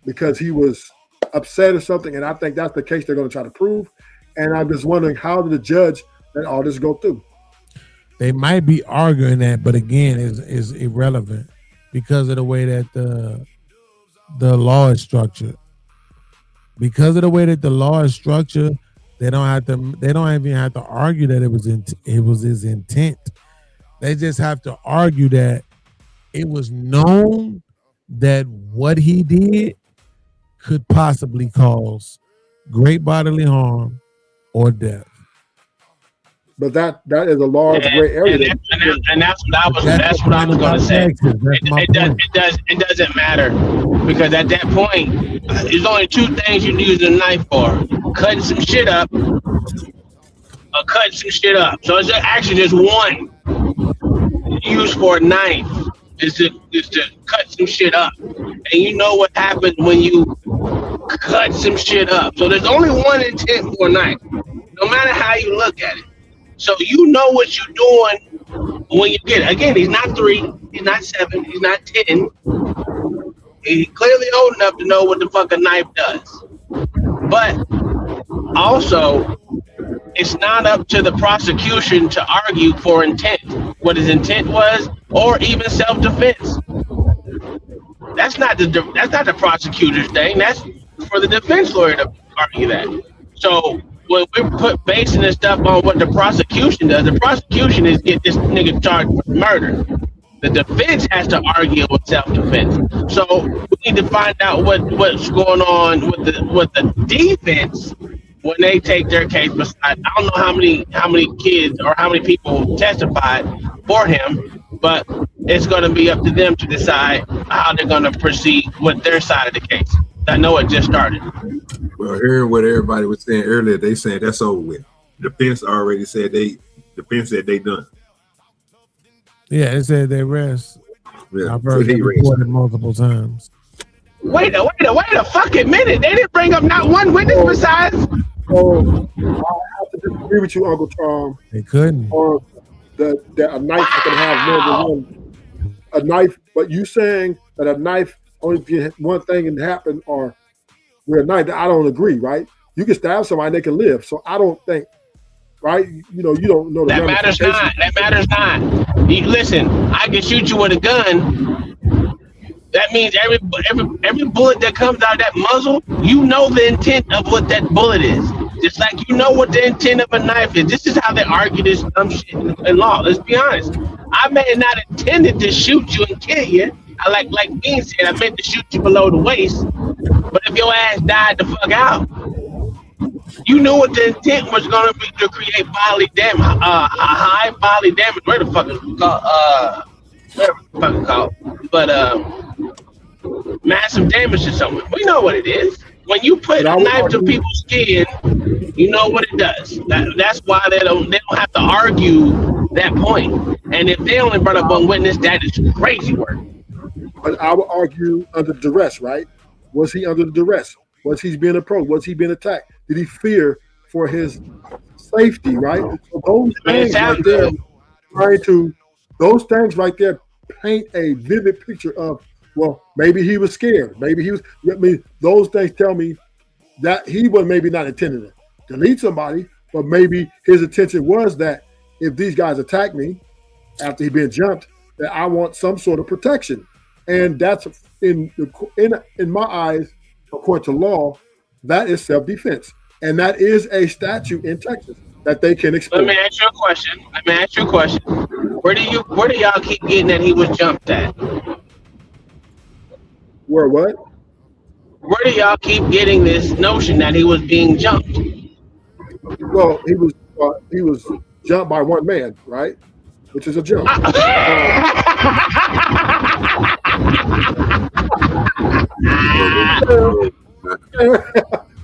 S: because he was upset or something, and I think that's the case they're going to try to prove. And I'm just wondering, how did the judge let all this go through?
R: They might be arguing that, but again, is irrelevant because of the way that the law is structured. Because of the way that the law is structured, they don't even have to argue that it was his intent. They just have to argue that it was known that what he did could possibly cause great bodily harm or death.
S: But that is a large gray area.
P: And that's what I was going to say. It doesn't matter, because at that point, there's only two things you use a knife for: cutting some shit up, or cutting some shit up. So it's actually just one use for a knife is to cut some shit up, and you know what happens when you cut some shit up. So there's only one intent for a knife, no matter how you look at it. So you know what you're doing when you get it. Again, he's not 3, he's not 7, he's not 10. He's clearly old enough to know what the fuck a knife does. But also, it's not up to the prosecution to argue for intent, what his intent was, or even self-defense. That's not the prosecutor's thing. That's for the defense lawyer to argue that. So when we're basing this stuff on what the prosecution does, the prosecution is get this nigga charged with murder. The defense has to argue with self-defense. So we need to find out what's going on with the defense when they take their case beside. I don't know how many kids or how many people testified for him, but it's going to be up to them to decide how they're going to proceed with their side of the case. I know it just started.
B: Well, hearing what everybody was saying earlier, they said that's over with. Defense already said defense said they done.
R: Yeah, it said they rest.
B: Yeah,
R: I've heard it reported multiple times.
P: Wait a fucking minute. They didn't bring up not one witness besides.
S: Oh, I have to disagree with you, Uncle Tom.
R: They couldn't.
S: Or that a knife can have more than one. A knife, but you saying that a knife only if one thing can happen, or with a knife, I don't agree, right? You can stab somebody, they can live. So I don't think, right? You don't know the
P: that matters not. That matters not. Listen, I can shoot you with a gun. That means every bullet that comes out of that muzzle, you know the intent of what that bullet is. Just like you know what the intent of a knife is. This is how they argue this dumb shit in law. Let's be honest. I may have not intended to shoot you and kill you. I like Bean said, I meant to shoot you below the waist. But if your ass died the fuck out, you knew what the intent was going to be to create bodily damage, high bodily damage. Where the fuck is it called? Whatever the fuck it's called. But massive damage to someone. We know what it is. When you put a knife to people's skin, you know what it does. That's why they don't have to argue that point. And if they only brought up one witness, that is crazy work.
S: But I would argue under duress, right? Was he under duress? Was he being approached? Was he being attacked? Did he fear for his safety, right? So those things right there, those things right there paint a vivid picture of, well, maybe he was scared. Maybe he was, those things tell me that he was maybe not intending to delete somebody, but maybe his intention was that if these guys attack me after he been jumped, that I want some sort of protection. And that's in my eyes, according to law, that is self-defense. And that is a statute in Texas that they can exploit.
P: Let me ask you a question. Where do y'all keep getting that he was jumped at?
S: Where what?
P: Where do y'all keep getting this notion that he was being jumped?
S: Well, he was jumped by one man, right? Which is a jump.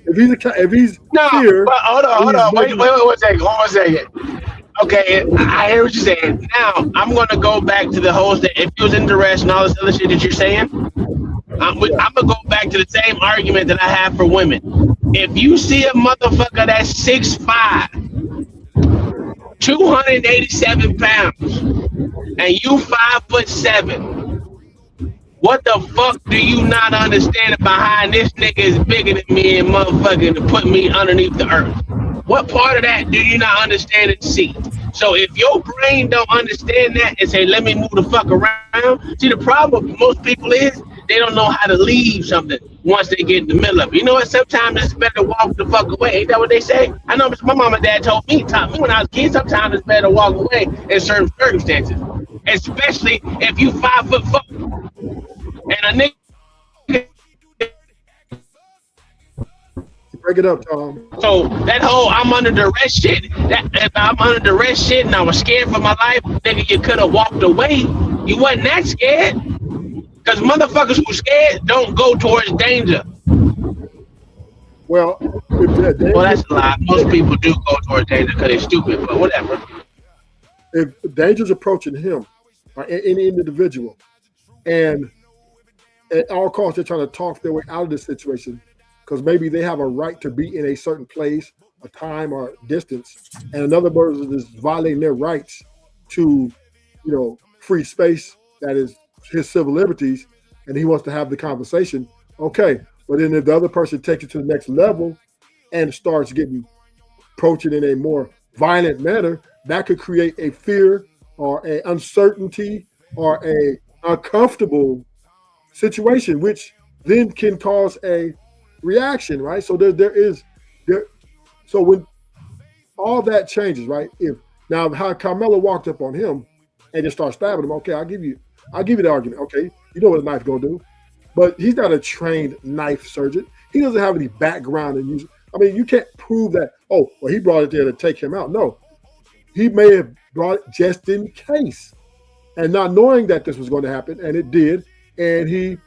S: If he's here,
P: but hold on, wait one second. Okay, I hear what you're saying. Now I'm gonna go back to the whole thing. If he was in duress and all this other shit that you're saying, I'm gonna go back to the same argument that I have for women. If you see a motherfucker that's 6'5", 287 pounds, and you 5'7", what the fuck do you not understand behind this nigga is bigger than me and motherfucking to put me underneath the earth? What part of that do you not understand and see? So if your brain don't understand that and say, let me move the fuck around, see the problem with most people is they don't know how to leave something once they get in the middle of it. You know what? Sometimes it's better to walk the fuck away. Ain't that what they say? I know my mom and dad taught me when I was a kid, sometimes it's better to walk away in certain circumstances. Especially if you 5'4". And a nigga.
S: Break it up, Tom.
P: So that whole I'm under duress shit, if I'm under duress shit and I was scared for my life, nigga, you could have walked away. You wasn't that scared. Because motherfuckers who scared don't go towards danger.
S: Well,
P: that's a lie. Most people do go towards danger because they're stupid, but whatever.
S: If danger's approaching him, or any individual, and at all costs they're trying to talk their way out of this situation because maybe they have a right to be in a certain place, a time, or distance, and another person is violating their rights to, free space that is his civil liberties, and he wants to have the conversation. Okay, but then if the other person takes it to the next level and starts getting approach it in a more violent manner, that could create a fear or a uncertainty or a uncomfortable situation, which then can cause a reaction, right? So so when all that changes, right? If now how Carmelo walked up on him and just started stabbing him, okay, I'll give you the argument. Okay, you know what a knife gonna do. But he's not a trained knife surgeon. He doesn't have any background in using. I mean, you can't prove that, oh, well, he brought it there to take him out. No. He may have brought it just in case. And not knowing that this was going to happen, and it did, and he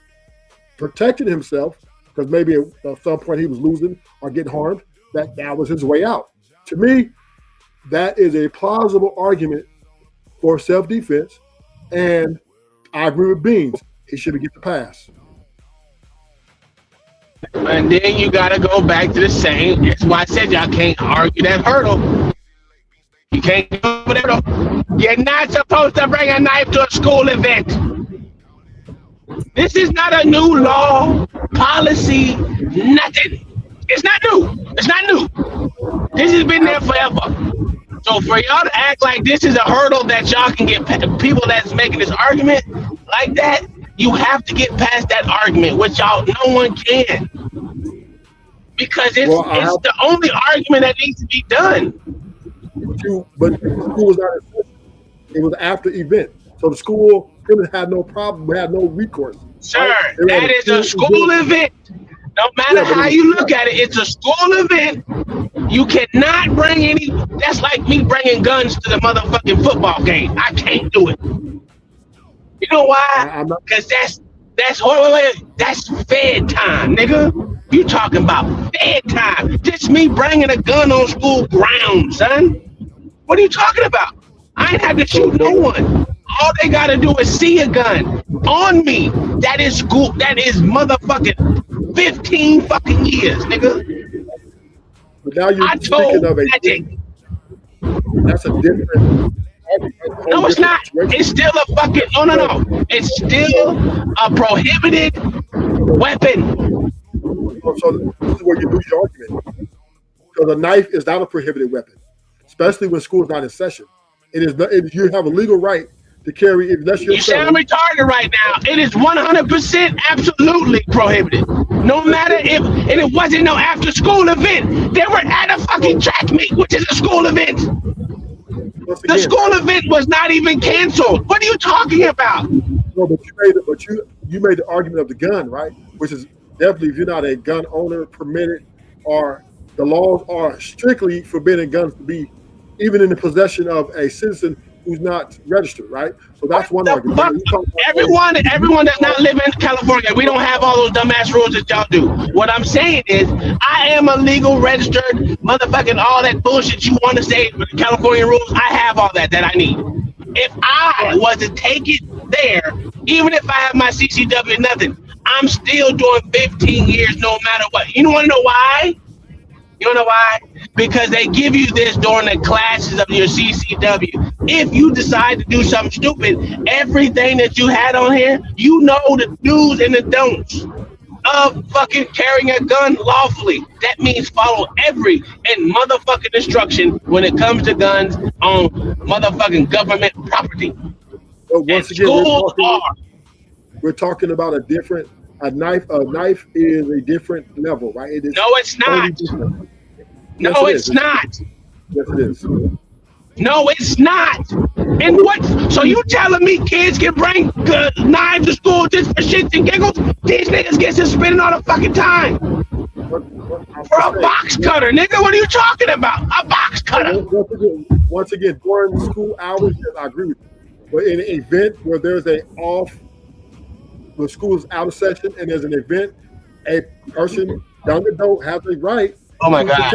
S: protected himself because maybe at some point he was losing or getting harmed, that was his way out. To me, that is a plausible argument for self-defense, and I agree with Beans. He should get the pass.
P: And then you gotta go back to the same. That's why I said y'all can't argue that hurdle. You can't do that hurdle. You're not supposed to bring a knife to a school event. This is not a new law, policy, nothing. It's not new. It's not new. This has been there forever. So for y'all to act like this is a hurdle that y'all can get people that's making this argument like that, you have to get past that argument, which y'all no one can. Because it's the only argument that needs to be done.
S: But the school was not in session. It was after event. So the school had no problem, had no recourse.
P: Sir, right? That is a school event. No matter how you look at it, it's a school event. You cannot bring any. That's like me bringing guns to the motherfucking football game. I can't do it. You know why? Because that's fed time, nigga. You talking about fed time? This me bringing a gun on school grounds, son. What are you talking about? I ain't have to shoot no one. All they gotta do is see a gun on me. That is school. That is motherfucking 15 fucking years, nigga.
S: But now you're speaking of that's a different.
P: No, it's not. It's still a fucking no. It's still a prohibited weapon.
S: So this is where you lose your argument. Because a knife is not a prohibited weapon, especially when school is not in session. It is not. You have a legal right to carry it.
P: You sound retarded right now. It is 100% absolutely prohibited. No matter if, and it wasn't no after school event. They were at a fucking track meet, which is a school event. The school event was not even canceled. What are you talking about?
S: No, but you made the argument of the gun, right? Which is definitely, if you're not a gun owner, permitted, or the laws are strictly forbidding guns to be even in the possession of a citizen who's not registered, right? So that's one argument.
P: Everyone does not live in California. We don't have all those dumbass rules that y'all do. What I'm saying is, I am a legal registered motherfucking all that bullshit you want to say with the California rules. I have all that I need. If I was to take it there, even if I have my CCW and nothing, I'm still doing 15 years no matter what. You want to know why? You know why? Because they give you this during the classes of your CCW. If you decide to do something stupid, everything that you had on here, you know the do's and the don'ts of fucking carrying a gun lawfully. That means follow every and motherfucking instruction when it comes to guns on motherfucking government property.
S: But once again, we're talking about a different. A knife is a different level, right? It is
P: no, it's not. No, it's not.
S: Yes, it is.
P: No, it's not. And what? So you telling me kids can bring knives to school just for shits and giggles? These niggas get suspended all the fucking time for a box cutter, nigga. What are you talking about? A box cutter.
S: Once again, during school hours, yes, I agree with you. But in an event where there's the school is out of session and there's an event, a person, young adult, has a right.
P: Oh my God,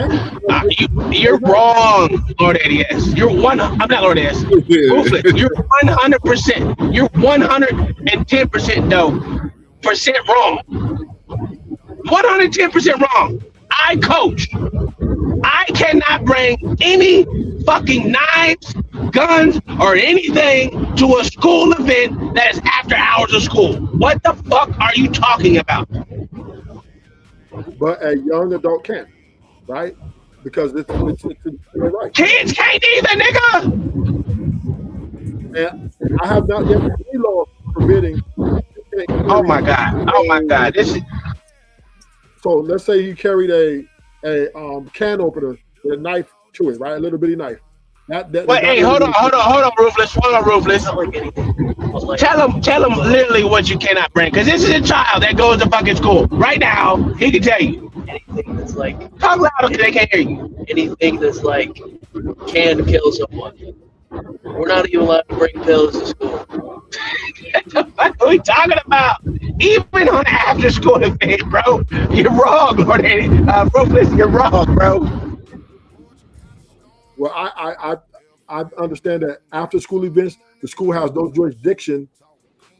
P: you're wrong, Lord ADS. I'm not Lord ADS. You're 100%. You're 110% wrong. 110% wrong. I coach. I cannot bring any fucking knives, guns, or anything to a school event that is after hours of school. What the fuck are you talking about?
S: But a young adult can, right? because it's right.
P: Kids can't either, nigga.
S: And I have not yet seen any law permitting.
P: Oh my God! This is.
S: So let's say you carried a can opener with a knife to it, right? A little bitty knife.
P: Wait, hey, hold on, Ruthless. Hold on, Ruthless. Tell him literally what you cannot bring, because this is a child that goes to fucking school right now. He can tell you.
T: Anything that's like
P: Talk louder, because they can't hear you.
T: anything that's like can kill someone. We're not even allowed to bring pills to school.
P: What the fuck are we talking about? Even on the after school event, bro. You're wrong, Lord. Ruthless, you're wrong, bro.
S: Well, I understand that after school events, the school has no jurisdiction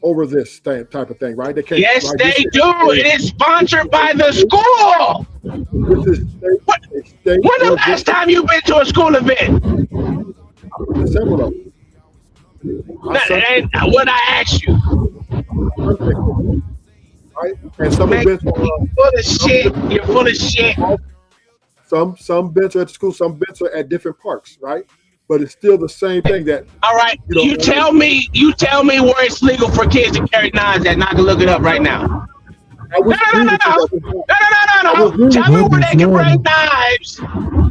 S: over this type of thing, right? They can't.
P: Yes,
S: right?
P: they do. It is sponsored by the school.
S: This is
P: When the last time you been to a school event?
S: Several of them.
P: And what I asked you.
S: Right? And some events are
P: full of shit. You're full of shit.
S: Some events are at school, some events are at different parks, right? But it's still the same thing that.
P: All right, you tell me where it's legal for kids to carry knives at, and I can look it up right now. No. Tell me where they can bring knives.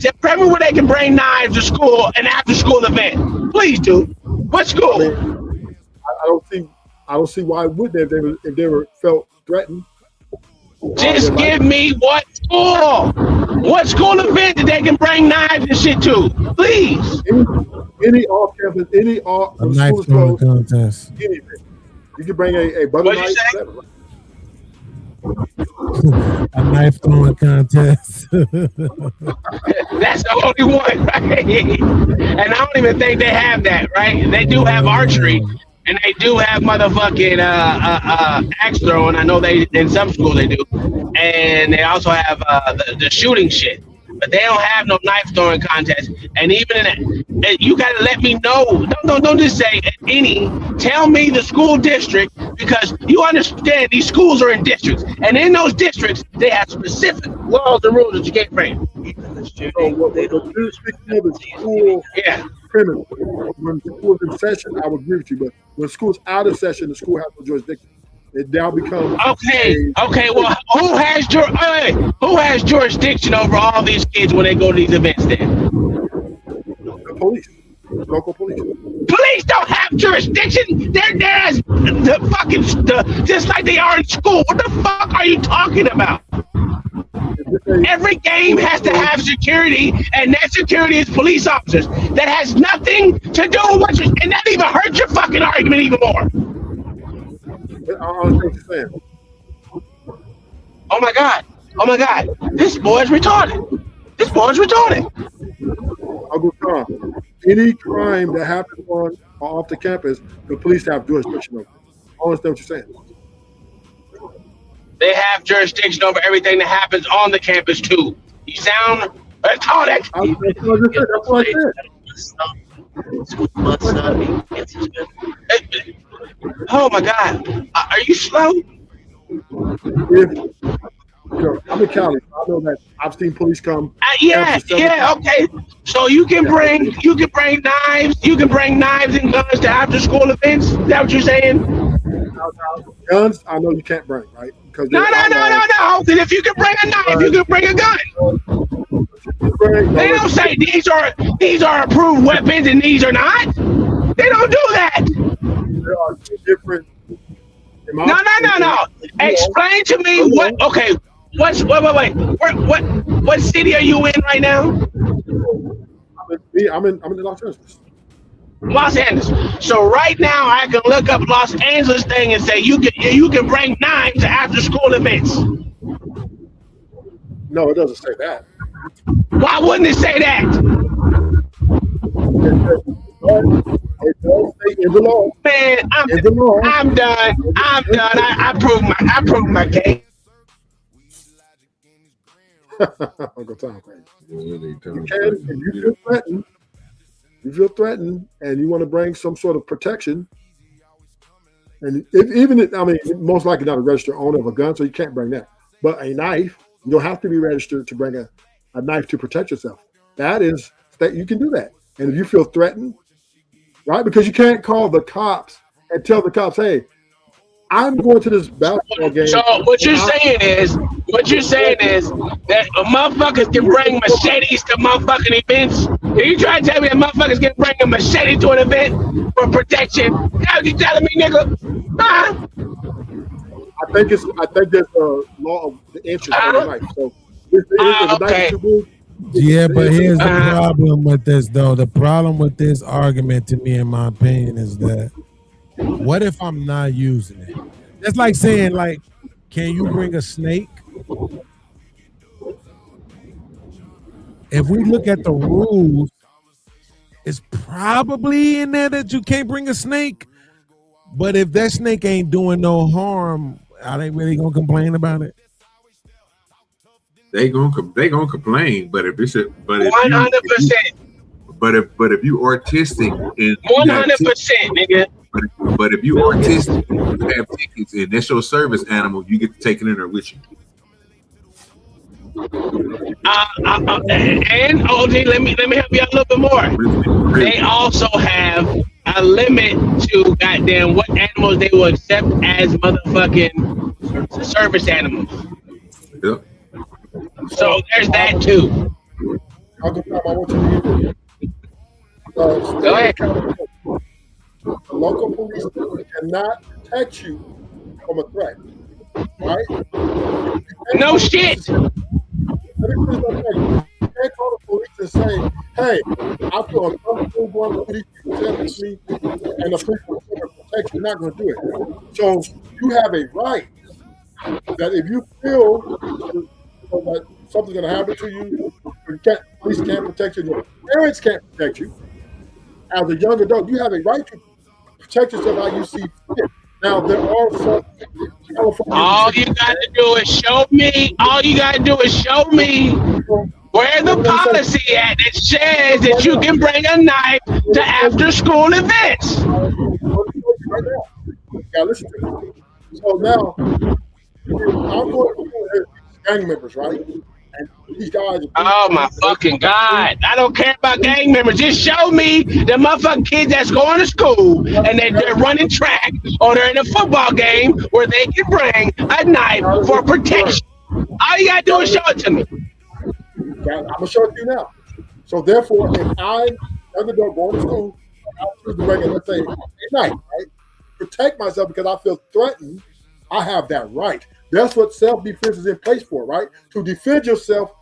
P: Tell me where they can bring knives to school and after school event. Please do. What school?
S: I don't see why would they if they were felt threatened.
P: Just give me what school? What school event that they can bring knives and shit to? Please.
S: Any off-campus, any off
R: a knife throwing contest.
S: Anything. You can bring a butter knife.
R: A knife throwing contest.
P: That's the only one, right? And I don't even think they have that, right? They do have archery. And they do have motherfucking axe throwing. I know they in some schools they do, and they also have the shooting shit. But they don't have no knife throwing contest. And even in that, you gotta let me know. Don't just say any. Tell me the school district, because you understand these schools are in districts, and in those districts they have specific laws and rules that you can't break. Yeah.
S: When school's in session, I would agree with you, but when school's out of session, the school has no jurisdiction. It now becomes
P: okay. Well, who has jurisdiction over all these kids when they go to these events? Then
S: the police, local police.
P: Police don't have jurisdiction. They're there as the fucking just like they are in school. What the fuck are you talking about? Every game has to have security, and that security is police officers. That has nothing to do with what and that even hurts your fucking argument even more. Oh my god! This boy's retarded.
S: Uncle Tom, any crime that happens on or off the campus, the police have jurisdiction over. I understand what you're saying.
P: They have jurisdiction over everything that happens on the campus too. You sound retarded.
S: That's what I said.
P: Oh my god! Are you slow?
S: I'm in Cali. I know that I've seen police come.
P: Yeah, okay. So you can bring knives, and guns to after school events. Is that what you're saying?
S: Guns, I know you can't bring, right? Because
P: no. Then if you can bring a knife, you can bring a gun. They don't say these are approved weapons and these are not. They don't do that.
S: There are two different.
P: No. Explain to me what. Okay. Wait. What city are you in right now?
S: I'm in Los Angeles.
P: Los Angeles. So right now I can look up Los Angeles thing and say you can bring knives to after school events.
S: No, it doesn't say that.
P: Why wouldn't it say that?
S: It does say in the law.
P: Man, I'm done. I proved my case.
S: Uncle Tom, you feel threatened, and you want to bring some sort of protection, and most likely not a registered owner of a gun, so you can't bring that. But a knife, you don't have to be registered to bring a knife to protect yourself. That is that you can do that. And if you feel threatened, right? Because you can't call the cops and tell the cops, hey, I'm going to this basketball game.
P: So what you're saying is that motherfuckers can bring machetes to motherfucking events. Are you trying to tell me that motherfuckers can bring a machete to an event for protection? How you telling me, nigga? Huh?
S: I think there's a law of the interest of the knife. So if the knife is too big,
R: Yeah, but here's the problem with this, though. The problem with this argument, to me, in my opinion, is that what if I'm not using it? That's like saying, like, can you bring a snake? If we look at the rules, it's probably in there that you can't bring a snake. But if that snake ain't doing no harm, are they really gonna complain about it?
B: They gonna complain, but if it's
P: 100%.
B: But if you artistic and
P: 100%, nigga.
B: But if you artistic and you have tickets and that's your service animal, you get to take it in there with you.
P: And OG, let me help you out a little bit more. They also have a limit to goddamn what animals they will accept as motherfucking service animals.
B: Yep.
P: So there's that too. Go ahead.
S: The local police cannot protect you from a threat, right?
P: No shit.
S: You can't call the police and say, hey, I feel uncomfortable going to police protect me, and the police will protect you. You're not going to do it. So you have a right that if you feel that something's going to happen to you, police can't protect you, your parents can't protect you. As a young adult, you have a right to protect yourself how you see fit. Now, there are some
P: all you gotta do is show me. All you gotta do is show me where the policy at that says that you can bring a knife to after-school events.
S: Yeah, listen to me. So now, I'm going to gang members, right? And these guys.
P: Oh my fucking God! I don't care about gang members. Just show me the motherfucking kids that's going to school and they're running track or they're in a football game where they can bring a knife for protection. All you gotta do is show it to me.
S: I'm gonna show it to you now. So therefore, if I, as an adult going to school, I choose to bring it, let's say, a knife, right? Protect myself because I feel threatened. I have that right. That's what self-defense is in place for, right? To defend yourself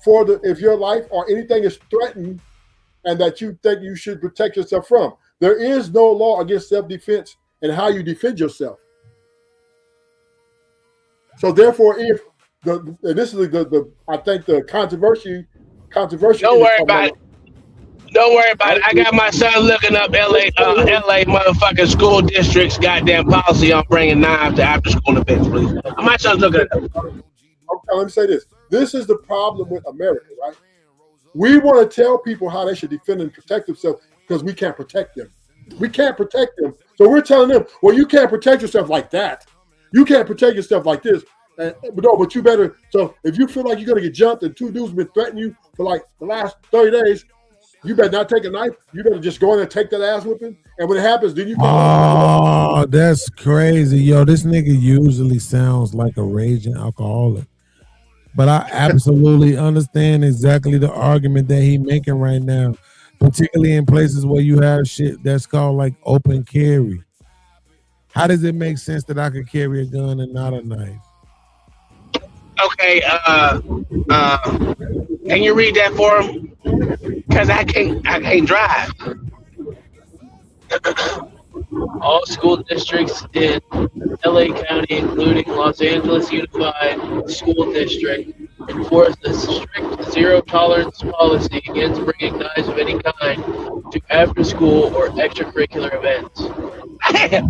S: if your life or anything is threatened and that you think you should protect yourself from. There is no law against self-defense and how you defend yourself. So therefore, if this is I think the controversy.
P: Don't worry about it. Don't worry about it. I got my son looking up LA motherfucking school districts goddamn policy on bringing knives to after school events, please. My son's looking it up.
S: Okay, let me say this. This is the problem with America, right? We want to tell people how they should defend and protect themselves because we can't protect them. We can't protect them. So we're telling them, well, you can't protect yourself like that. You can't protect yourself like this. But you better. So if you feel like you're going to get jumped and two dudes have been threatening you for like the last 30 days, you better not take a knife. You better just go in there and take that ass whipping. And when it happens, then you can.
R: Oh, that's crazy. Yo, this nigga usually sounds like a raging alcoholic. But I absolutely understand exactly the argument that he's making right now, particularly in places where you have shit that's called like open carry. How does it make sense that I could carry a gun and not a knife?
P: Okay, can you read that for him? Because I can't drive.
T: All school districts in LA County, including Los Angeles Unified School District, enforce a strict zero-tolerance policy against bringing knives of any kind to after-school or extracurricular events.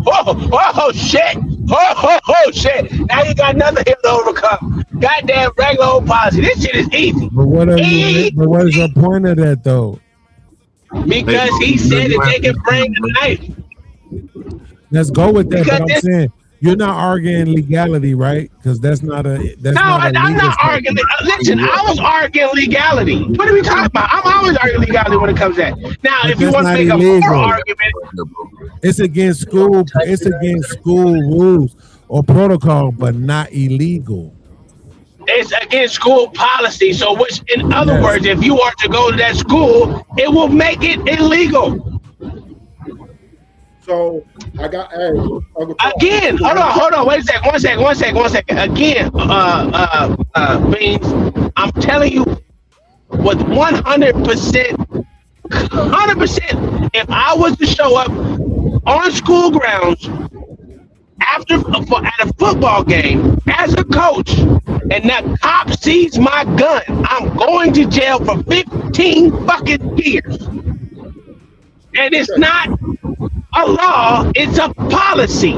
P: Whoa, shit! Oh, shit! Now you got another hill to overcome. Goddamn regular old policy. This shit is easy.
R: But what is your point of that, though?
P: Because he said that they can bring the knife.
R: Let's go with that. But I'm saying You're not arguing legality, right? Because that's not a
U: No, I'm not arguing. Listen, I was arguing legality. What are we talking about? I'm always arguing legality when it comes to that. Now,
R: But
U: if you
R: that's
U: want to
R: not
U: make a
R: illegal.
U: moral argument,
R: It's against school. It's against school rules or protocol, but not illegal.
U: it's against school policy. So, which, in other words, if you are to go to that school, it will make it illegal.
S: So I got
U: Again, hold on, wait a second, one second. Again, Beans, I'm telling you with 100%, if I was to show up on school grounds at a football game as a coach and that cop sees my gun, I'm going to jail for 15 fucking years. And it's not a law, it's a policy.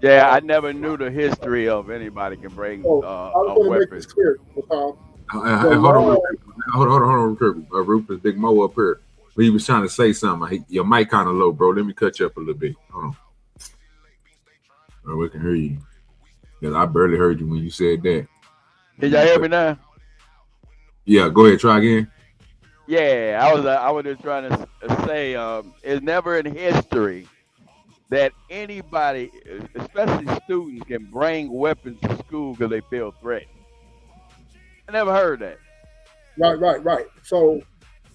V: Yeah, I never knew the history of anybody can bring a weapon.
B: Hold on, Rufus Big Mo up here. But he was trying to say something. Your mic kind of low, bro. Let me cut you up a little bit. Hold on. Or we can hear you. Because I barely heard you when you said that.
V: Can y'all hear me now?
B: Yeah, go ahead. Try again.
V: Yeah, I was just trying to say it's never in history that anybody, especially students, can bring weapons to school because they feel threatened. I never heard that.
S: Right. So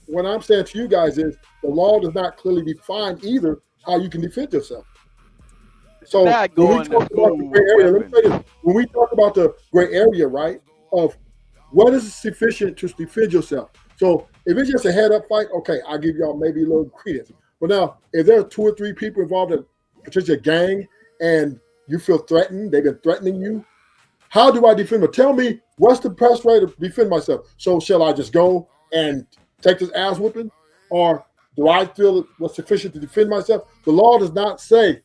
S: what I'm saying to you guys is the law does not clearly define either how you can defend yourself. So when we talk about the gray area, let me say this. When we talk about the gray area, right, of what is sufficient to defend yourself. So if it's just a head-up fight, okay, I'll give y'all maybe a little credence. But now, if there are 2 or 3 people involved in a particular gang and you feel threatened, they've been threatening you, how do I defend myself? Tell me, what's the best way to defend myself? So shall I just go and take this ass whooping? Or do I feel what's sufficient to defend myself? The law does not say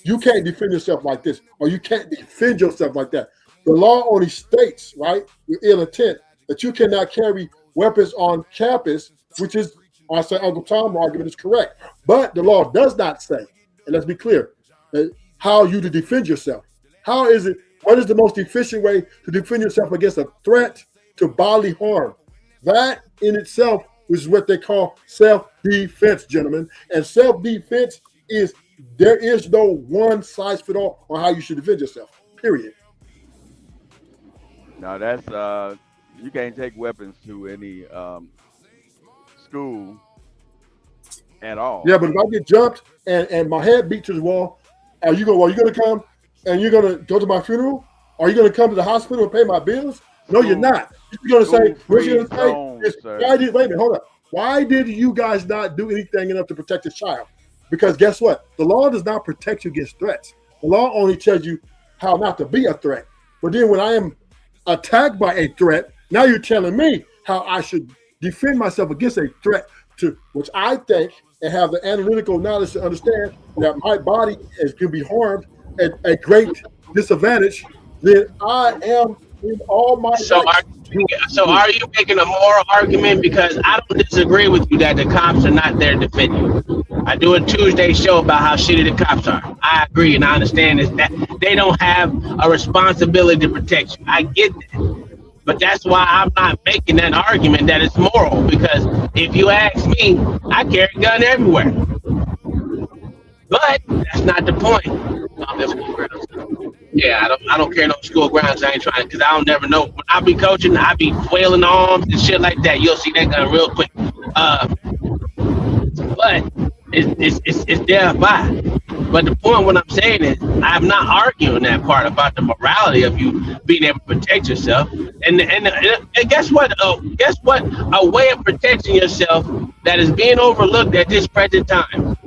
S: you can't defend yourself like this, or you can't defend yourself like that. The law only states, right, with ill intent, that you cannot carry weapons on campus, which is, I say Uncle Tom's argument is correct. But the law does not say, and let's be clear, how you to defend yourself. How is it, what is the most efficient way to defend yourself against a threat to bodily harm? That in itself is what they call self-defense, gentlemen. And self-defense is, there is no one size fit all on how you should defend yourself, period.
V: No, that's you can't take weapons to any school at all.
S: Yeah, but if I get jumped and my head beat to the wall, are you gonna come and you're gonna go to my funeral? Are you gonna come to the hospital and pay my bills? No, you're not. You're gonna say, what you're gonna say is, wait a minute, hold up. Why did you guys not do anything enough to protect this child? Because guess what? The law does not protect you against threats. The law only tells you how not to be a threat. But then when I am attacked by a threat, now you're telling me how I should defend myself against a threat, to which I think and have the analytical knowledge to understand that my body can be harmed at a great disadvantage. Then I am in all my
U: So are you making a moral argument? Because I don't disagree with you that the cops are not there to defend you. I do a Tuesday show about how shitty the cops are. I agree and I understand is that they don't have a responsibility to protect you. I get that. But that's why I'm not making that argument that it's moral. Because if you ask me, I carry a gun everywhere. But that's not the point. Yeah, I don't carry no school grounds. I ain't trying, because I don't never know. When I be coaching, I be flailing arms and shit like that. You'll see that gun real quick. But it's thereby. But the point, what I'm saying is, I'm not arguing that part about the morality of you being able to protect yourself. And guess what? Guess what? A way of protecting yourself that is being overlooked at this present time.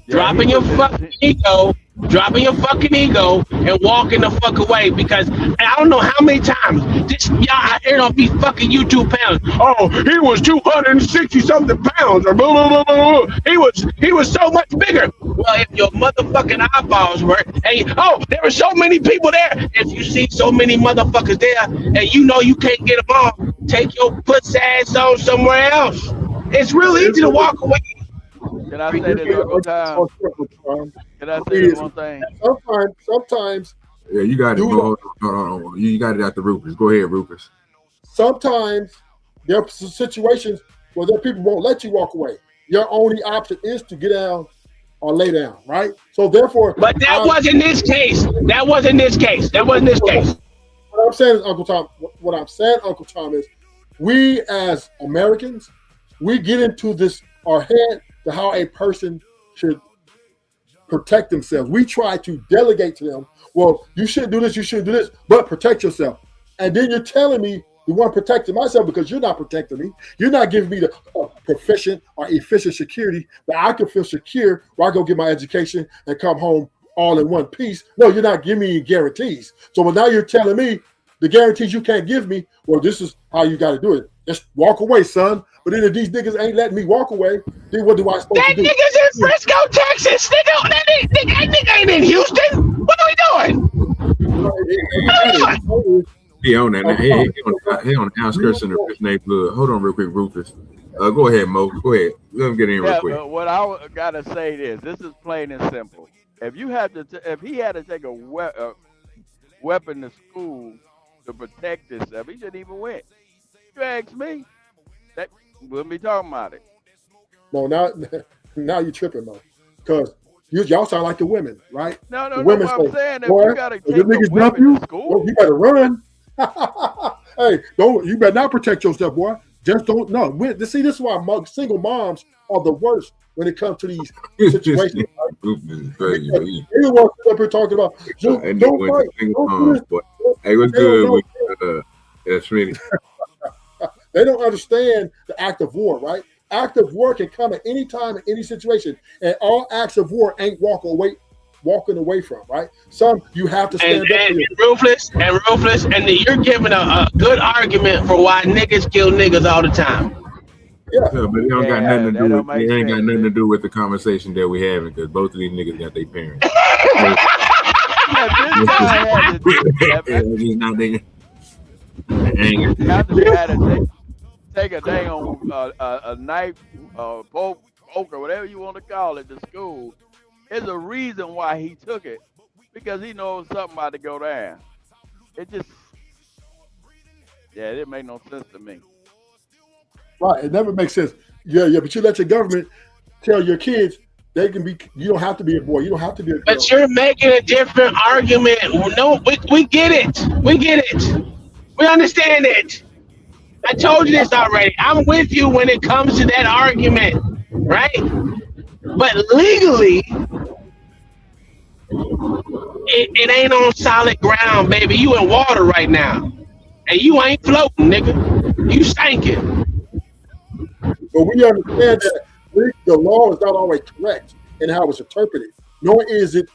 U: Dropping your fucking ego and walking the fuck away, because I don't know how many times y'all out here on these fucking YouTube pounds. Oh, he was 260 something pounds, or blah, blah, blah, blah. He was so much bigger. Well, if your motherfucking eyeballs were, there were so many people there. If you see so many motherfuckers there and you know you can't get them all, take your puss ass on somewhere else. It's real easy to walk away.
V: Can I say this, Uncle Tom? Can I say this one thing?
S: Sometimes.
B: Yeah, you got it. Hold on. You got it out the Rufus. Go ahead, Rufus.
S: Sometimes there are situations where there people won't let you walk away. Your only option is to get down or lay down, right? So therefore,
U: but that wasn't this case. That wasn't this case.
S: What I'm saying is, Uncle Tom. What I'm saying, Uncle Tom, is we as Americans, we get into this our head to how a person should protect themselves. We try to delegate to them. Well, you shouldn't do this. You shouldn't do this. But protect yourself. And then you're telling me you want to protect myself because you're not protecting me. You're not giving me the proficient or efficient security that I can feel secure where I go get my education and come home all in one piece. No, you're not giving me guarantees. So now you're telling me the guarantees you can't give me, well, this is how you got to do it. Just walk away, son. But then if these niggas ain't letting me walk away, then what do I supposed to do?
U: That nigga's in Frisco, Texas. That nigga ain't in Houston. What are we doing?
B: He on that. He on the outskirts in the rich neighborhood. Hold on real quick, Rufus. Go ahead, Mo. Go ahead. Let him get in real quick.
V: But what I gotta say this is plain and simple. If you have to, if he had to take a weapon to school to protect himself, he shouldn't even went. You ask me, that we'll be talking about it.
S: No, now you're tripping, Mo, because y'all sound like the women, right?
V: No.
S: The women
V: What I'm saying, if
S: boy,
V: you gotta
S: if
V: take
S: the
V: a
S: niggas
V: weapon
S: jump you,
V: to school,
S: well, you better run. Hey, you better not protect yourself, boy. Just don't. No, see, this is why single moms are the worst when it comes to these situations. Everyone's up here talking about don't fight.
B: Hey, what's good? That's really.
S: They don't understand the act of war, right? Act of war can come at any time, in any situation, and all acts of war ain't walking away from, right? Some you have to stand up.
U: And ruthless, and you're giving a good argument for why niggas kill niggas all the time.
S: Yeah,
B: but it don't got nothing to do with. It ain't got nothing to do with the conversation that we having because both of these niggas got their parents.
V: Take a dang on a knife, poke, or whatever you want to call it, to school. There's a reason why he took it, because he knows something about to go down. It didn't make no sense to me.
S: Right, it never makes sense. Yeah, but you let your government tell your kids they can be. You don't have to be a boy. You don't have to be a girl.
U: But you're making a different argument. No, we get it. We get it. We understand it. I told you this already. I'm with you when it comes to that argument, right? But legally, it ain't on solid ground, baby. You in water right now. And you ain't floating, nigga. You sinking.
S: But we understand that the law is not always correct in how it's interpreted, nor is it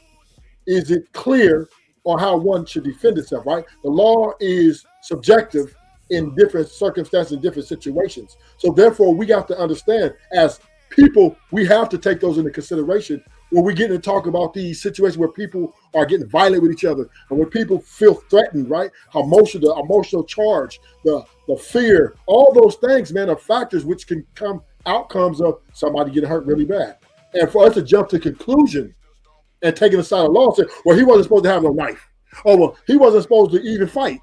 S: clear on how one should defend itself, right? The law is subjective in different circumstances, in different situations. So therefore, we have to understand as people, we have to take those into consideration when we get to talk about these situations where people are getting violent with each other and when people feel threatened, right? The emotional charge, the fear, all those things, man, are factors which can come outcomes of somebody getting hurt really bad. And for us to jump to conclusion and taking the side of law and say, well, he wasn't supposed to have no knife. Oh, well, he wasn't supposed to even fight.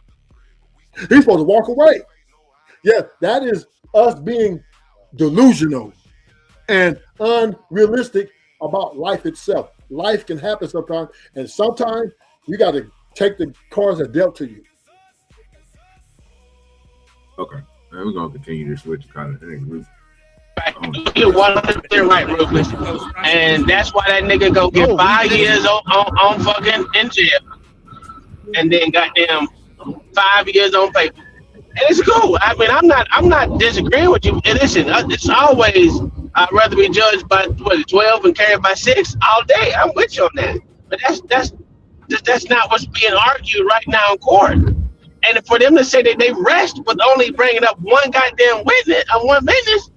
S: He's supposed to walk away. Yeah, that is us being delusional and unrealistic about life itself. Life can happen sometimes, and sometimes you got to take the cards that dealt to you.
B: Okay, man, we're gonna continue this switch kind of thing.
U: You're 100% right, Rufus. And that's why that nigga go get 5 years on fucking in jail, and then goddamn 5 years on paper. And it's cool. I mean, I'm not disagreeing with you. And listen, it's always I'd rather be judged by 12 and carried by 6 all day. I'm with you on that. But that's not what's being argued right now in court. And for them to say that they rest with only bringing up one goddamn witness, one witness,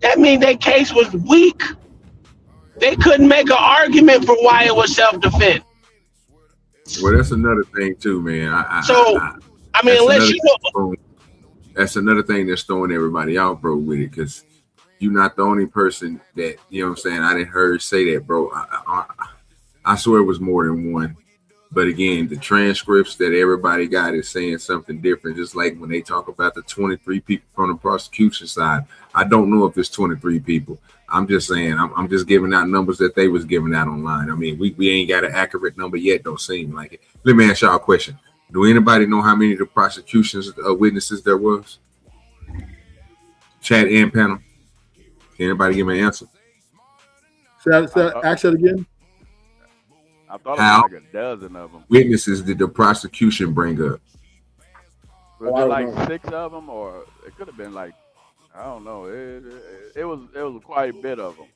U: that means their case was weak. They couldn't make an argument for why it was self-defense.
B: Well, that's another thing too, man.
U: I mean, unless you know,
B: that's another thing that's throwing everybody out, bro, with it, because you're not the only person that, you know what I'm saying, I didn't heard say that, bro. I swear it was more than one. But again, the transcripts that everybody got is saying something different. Just like when they talk about the 23 people from the prosecution side, I don't know if it's 23 people. I'm just saying, I'm just giving out numbers that they was giving out online. I mean, we ain't got an accurate number yet. Don't seem like it. Let me ask y'all a question. Do anybody know how many of the prosecution's witnesses there was? Chat and panel. Can anybody give me an answer?
S: Ask that again.
V: I thought
B: How
V: it was like a dozen of them.
B: witnesses did the prosecution bring up?
V: Was it like 6 of them, or it could have been like, I don't know. It was quite a bit of them.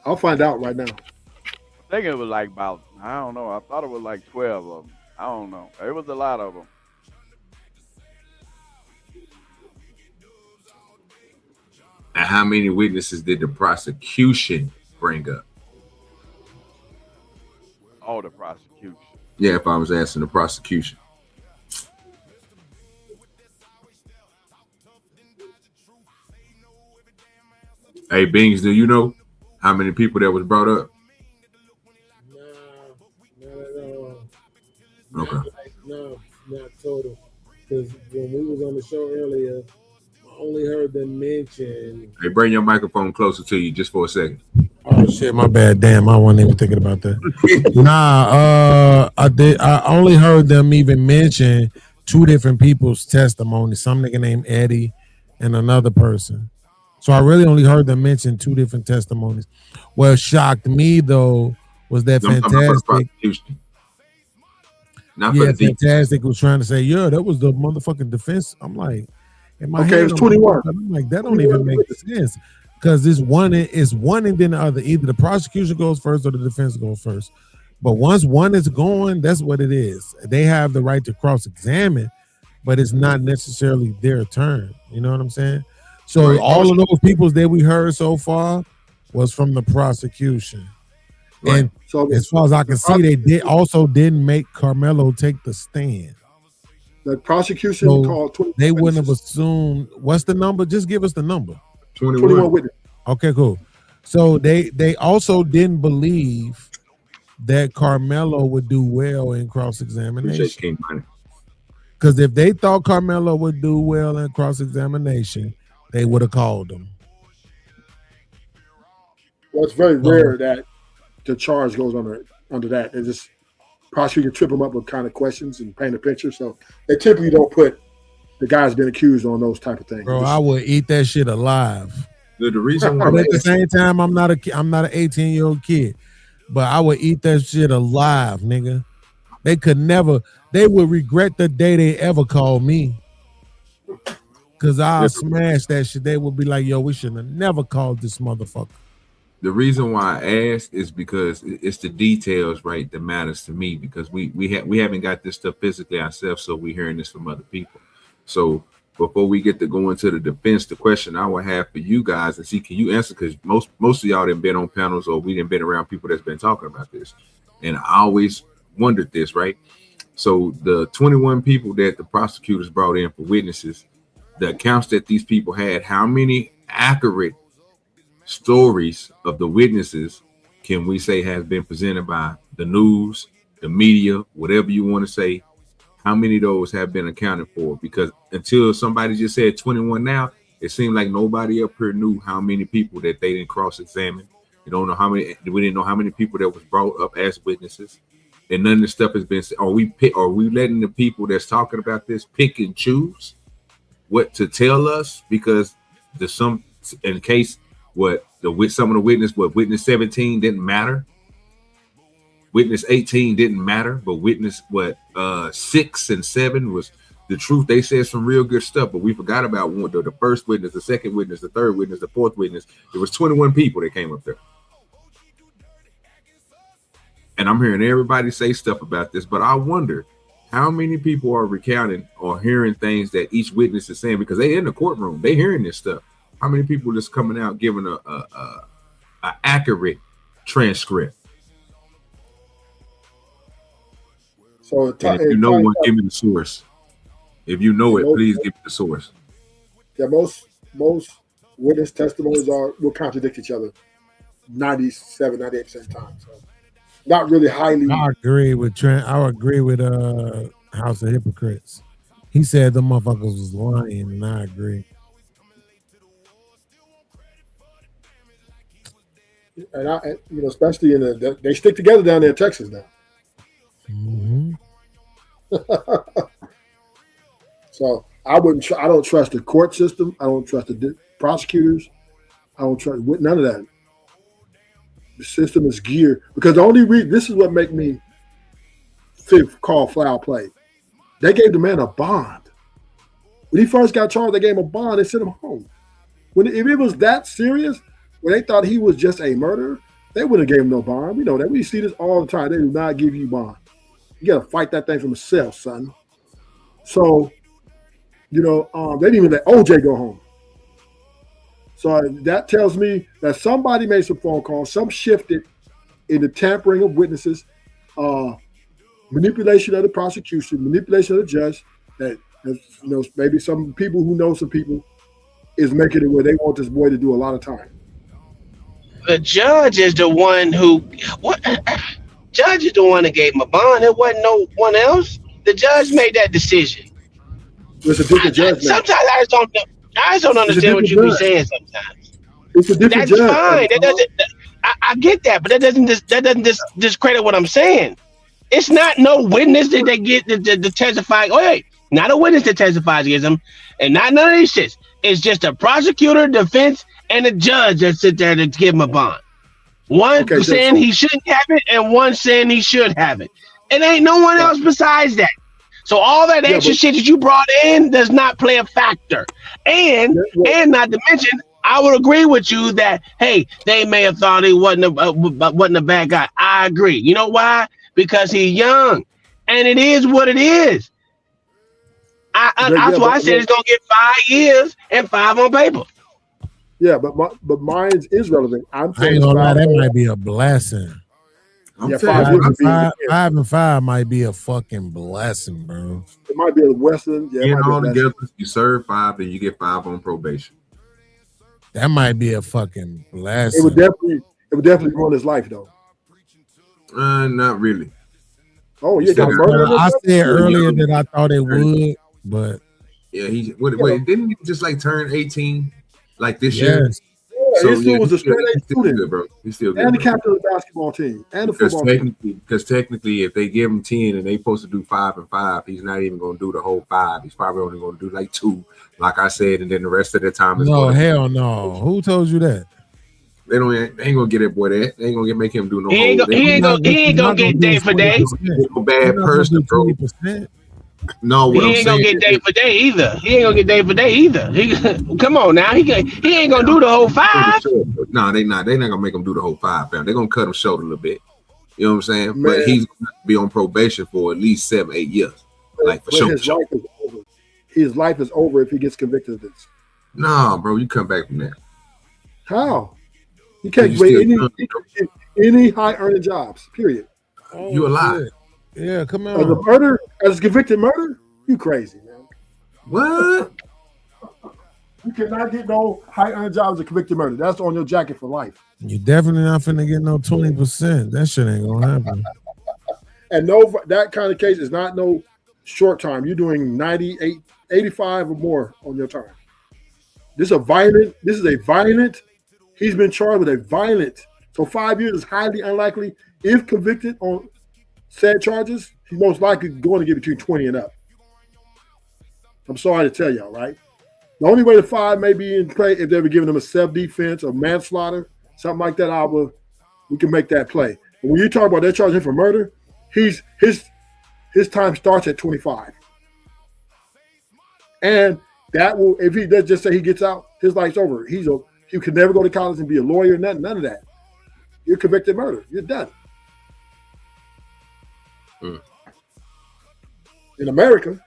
S: I'll find out right now.
V: I think it was like about, I don't know. I thought it was like 12 of them. I don't know. It was a lot of them.
B: And how many witnesses did the prosecution bring up?
V: Oh, the prosecution.
B: Yeah, if I was asking the prosecution. Hey, Bings, do you know how many people that was brought up? Okay.
R: No, not total. Because when we was on the show earlier, I only heard them mention.
B: Hey, bring your microphone closer to you just for a second.
R: Oh shit, my bad. Damn, I wasn't even thinking about that. I only heard them even mention 2 different people's testimony. Some nigga named Eddie and another person. So I really only heard them mention 2 different testimonies. What shocked me though was that Fantastic. Yeah, Fantastic was trying to say, yeah, that was the motherfucking defense. I'm like, in my head,
S: it's 21.
R: I'm like, that don't even make sense. Because it's one and then the other. Either the prosecution goes first or the defense goes first. But once one is going, that's what it is. They have the right to cross-examine, but it's not necessarily their turn. You know what I'm saying? So
B: Right.
R: all of those people that we heard so far was from the prosecution.
B: Right.
R: And so as far as I can see, they didn't make Carmelo take the stand.
S: The prosecution
R: So
S: called 20
R: they wouldn't have assumed. What's the number? Just give us the number.
S: 21 witnesses.
R: Okay, cool. So they also didn't believe that Carmelo would do well in cross-examination. Because if they thought Carmelo would do well in cross-examination, they would have called him.
S: Well, it's very rare that the charge goes under that. They just prosecutor trip them up with kind of questions and paint a picture. So they typically don't put the guy's been accused on those type of things.
R: Bro, I would eat that shit alive.
B: The reason why,
R: But at the same time, I'm not an 18-year-old kid, but I would eat that shit alive, nigga. They would regret the day they ever called me. Cause I'll smash that shit. They would be like, yo, we shouldn't have never called this motherfucker.
B: The reason why I asked is because it's the details, right, that matters to me, because we haven't got this stuff physically ourselves, so we're hearing this from other people. So before we get to go into the defense, the question I would have for you guys, and see, can you answer? Because most of y'all done been on panels, or we done been around people that's been talking about this, and I always wondered this, right? So the 21 people that the prosecutors brought in for witnesses, the accounts that these people had, how many accurate stories of the witnesses can we say has been presented by the news, the media, whatever you want to say? How many of those have been accounted for? Because until somebody just said 21 now, it seemed like nobody up here knew how many people that they didn't cross-examine. You don't know how many. We didn't know how many people that was brought up as witnesses, and none of this stuff has been. Are we letting the people that's talking about this pick and choose what to tell us? Because there's some, in case some of the witness 17 didn't matter. Witness 18 didn't matter, but witness 6 and 7 was the truth. They said some real good stuff, but we forgot about the first witness, the second witness, the third witness, the fourth witness. There was 21 people that came up there. And I'm hearing everybody say stuff about this, but I wonder how many people are recounting or hearing things that each witness is saying, because they in the courtroom, they hearing this stuff. How many people just coming out giving a accurate transcript?
S: So
B: if you know one, give me the source. If you know it, please give me the source.
S: Yeah, most witness testimonies will contradict each other 97, 98% of the time. So not really highly.
R: I agree with Trent. I agree with House of Hypocrites. He said the motherfuckers was lying, and I agree.
S: And especially they stick together down there in Texas now.
R: Mm-hmm.
S: So I don't trust the court system. I don't trust the prosecutors. I don't trust none of that. The system is geared because the only reason this is what make me call foul play. They gave the man a bond. When he first got charged, they gave him a bond. They sent him home. If it was that serious, when they thought he was just a murderer, they wouldn't have gave him no bond. We know that. We see this all the time. They do not give you bond. You got to fight that thing from the cell, son. So, they didn't even let OJ go home. So that tells me that somebody made some phone calls, some shifted in the tampering of witnesses, manipulation of the prosecution, manipulation of the judge. That maybe some people who know some people is making it where they want this boy to do a lot of time.
U: The judge is the one judge is the one that gave him a bond. It wasn't no one else. The judge made that decision.
S: It's a different judge.
U: Sometimes I just don't understand what you be saying sometimes.
S: It's a different
U: That's
S: judge.
U: fine. That doesn't. I get that, but that doesn't discredit what I'm saying. It's not no witness that they get to testify. Oh, wait, not a witness that testifies against them, and not none of these shits. It's just a prosecutor, defense, and a judge that sit there to give him a bond. One saying he shouldn't have it, and one saying he should have it. It ain't no one else besides that. So all that extra shit that you brought in does not play a factor. And not to mention, I would agree with you that, hey, they may have thought he wasn't a bad guy. I agree. You know why? Because he's young. And it is what it is. That's why I said he's going to get 5 years and 5 on paper.
S: Yeah, but mine is relevant.
R: I ain't gonna lie, that might be a blessing.
S: Yeah,
R: 5 and 5 might be a fucking blessing, bro.
S: It might be a Western. Yeah,
B: and all together, you serve 5 and you get 5 on probation.
R: That might be a fucking blessing.
S: It would definitely ruin his life, though.
B: Not really.
S: Oh, yeah,
R: I said earlier that I thought it would, but
B: yeah, wait, didn't he just like turn 18 like this year?
S: Yeah, so he was a straight A student,
B: good, bro. He's still good.
S: And the captain of the basketball team and the football team.
B: Because technically, if they give him 10 and they supposed to do 5 and 5, he's not even going to do the whole 5. He's probably only going to do like 2, like I said, and then the rest of the time is
R: hell no. Who told you that?
B: They ain't gonna get that boy that. They ain't gonna make him do no.
U: He ain't gonna get day for day.
B: A bad person, bro. No,
U: he ain't gonna get day for day either. He ain't gonna get day for day either. Come on now, he ain't gonna do the whole 5.
B: No, they not. They not gonna make him do the whole 5. Fam. They're gonna cut him short a little bit. You know what I'm saying? Man. But he's gonna be on probation for at least 7, 8 years. Like for sure.
S: Life is over. His life is over if he gets convicted of this.
B: Nah, bro, you come back from that.
S: How? You can't wait any high earning jobs. Period.
B: You alive?
R: Yeah, come on.
S: As a murder, as a convicted murder, you crazy, man.
B: What?
S: You cannot get no high earning jobs as a convicted murder. That's on your jacket for life.
R: You definitely not finna get no 20%. That shit ain't gonna happen.
S: And that kind of case is not no short time. You're doing 98, 85 or more on your time. This is a violent. He's been charged with a violent. So 5 years is highly unlikely. If convicted on said charges, he's most likely going to get between 20 and up. I'm sorry to tell y'all, right? The only way the 5 may be in play if they were giving him a self-defense or manslaughter, something like that. We can make that play. But when you talk about they're charging him for murder, his time starts at 25. And that will, if he does just say he gets out, his life's over. You could never go to college and be a lawyer, none of that. You're convicted murder. You're done. In America.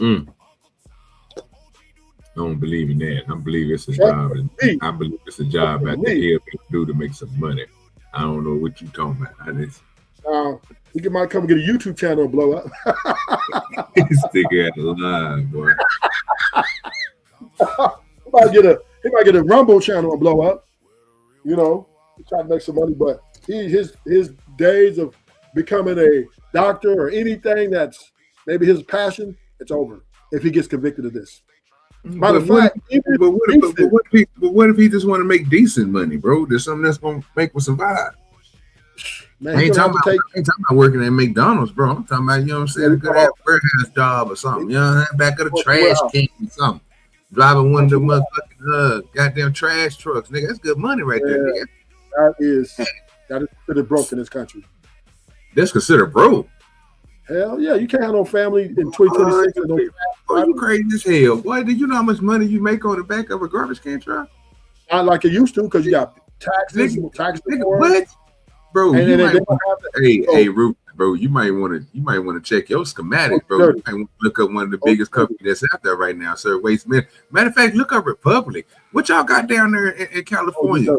B: I don't believe in that. I believe it's a job. I believe it's a job that they here do to make some money. I don't know what you're talking about.
S: You might come and get a YouTube channel and blow up.
B: Stick at the line, boy.
S: He might get a Rumble channel and blow up. You know, try to make some money, but his days of becoming a doctor or anything that's maybe his passion, it's over if he gets convicted of this. Matter of fact,
B: what if he just want to make decent money, bro? There's something that's gonna make us survive.
S: Man,
B: I ain't talking about working at McDonald's, bro. I'm talking about, you know what I'm saying, a good ass warehouse job or something. You know, back of the trash can or something. Driving one of the motherfucking goddamn trash trucks, nigga. That's good money right there, nigga.
S: That is considered broke in this country.
B: That's considered broke.
S: Hell yeah, you can't have no family in 2026.
B: Boy, you crazy as hell. Boy, do you know how much money you make on the back of a garbage can truck?
S: Not like it used to, because you got taxes.
B: What? Bro, Rufus, bro, you might want to check your schematic, bro. You might want to look up one of the biggest companies that's out there right now, sir. Waste Management. Matter of fact, look up Republic. What y'all got down there in California?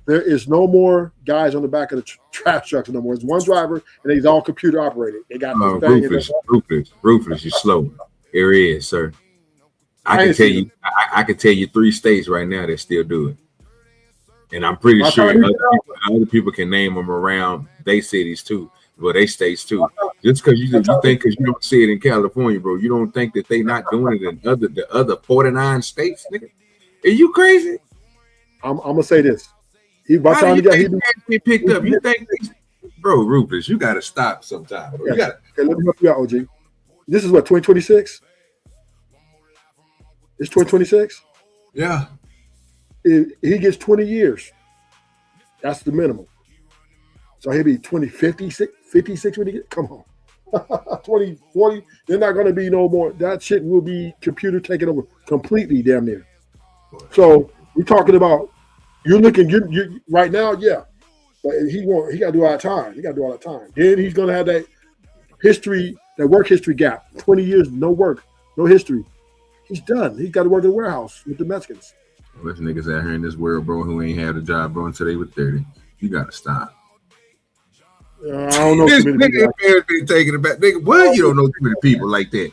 S: There is no more guys on the back of the trash trucks no more. It's one driver, and he's all computer operated. They got this thing.
B: Rufus, you slow. There is, sir. I can tell you 3 states right now that still do it. And I'm pretty sure other people can name them around they cities too, well, they states too. Just because you think because you don't see it in California, bro, you don't think that they not doing it in the other 49 states, nigga? Are you crazy?
S: I'm gonna say this. He
B: picked up. You think, bro, Rufus, you gotta stop sometime. Bro. You gotta.
S: Okay, let me help you out, OG. This is what 2026. It's 2026.
B: Yeah.
S: He gets 20 years. That's the minimum. So he'll be 56 when he get. Come on. 20, 40. They're not going to be no more. That shit will be computer taking over completely, damn near. So we're talking about you're looking you right now, yeah. But he got to do all the time. He got to do all the time. Then he's going to have that history, that work history gap. 20 years, no work, no history. He's done. He's got to work in the warehouse with the Mexicans.
B: There's niggas out here in this world, bro, who ain't had a job, bro, until they were 30. You gotta stop.
S: I don't know.
B: This nigga been taking it back. Nigga, what? You don't know too many people like that.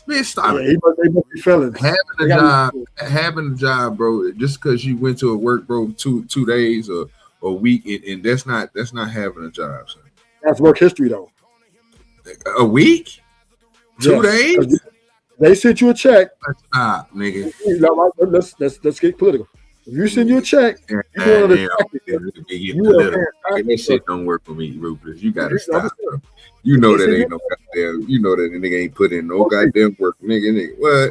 B: Man, stop it.
S: They must be felons.
B: Having a job, bro, just because you went to a work, bro, two days or a week, and that's not having a job, son.
S: That's work history, though.
B: A week? 2 days?
S: They sent you a check.
B: Stop, nigga.
S: Let's get political. If you send you a check, you go to
B: that shit don't work for me, Rufus. You gotta stop, bro. You know that ain't no goddamn. You know that the nigga ain't put in no goddamn work, nigga. What?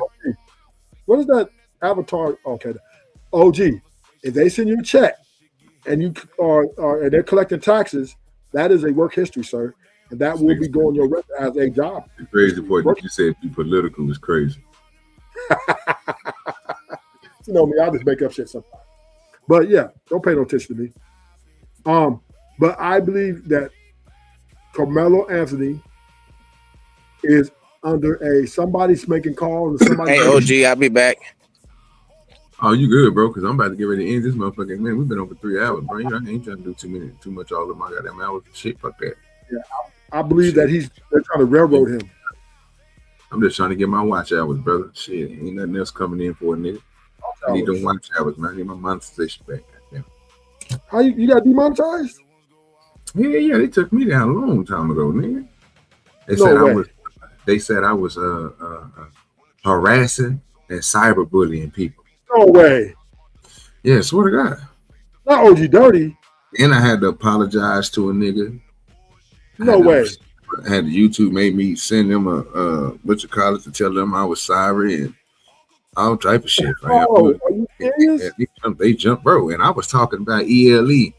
S: What is that avatar? Okay, OG. If they send you a check and you and they're collecting taxes, that is a work history, sir. And that will be going your record as a job.
B: The crazy part that you said be political is crazy.
S: You know me, I just make up shit sometimes. But yeah, don't pay no attention to me. But I believe that Carmelo Anthony is under somebody's making calls.
A: Hey, OG, I'll be back.
B: Oh, you good, bro? Because I'm about to get ready to end this motherfucking. Man, we've been over 3 hours, bro. I ain't trying to do too much all of my goddamn hours. Shit, fuck that.
S: Yeah, I believe that they're trying to railroad him.
B: I'm just trying to get my watch hours, brother. Shit, ain't nothing else coming in for a nigga. I need them watch hours, man. I need my monetization back. Goddamn.
S: How you got demonetized?
B: Yeah, they took me down a long time ago, nigga. They said I was harassing and cyberbullying people.
S: No way.
B: Yeah, swear to God.
S: Not OGDoDirty.
B: And I had to apologize to a nigga.
S: No way.
B: I had YouTube made me send them a to tell them I was sorry and all type of shit.
S: Oh, are you serious?
B: They jumped, bro. And I was talking about E.H.E.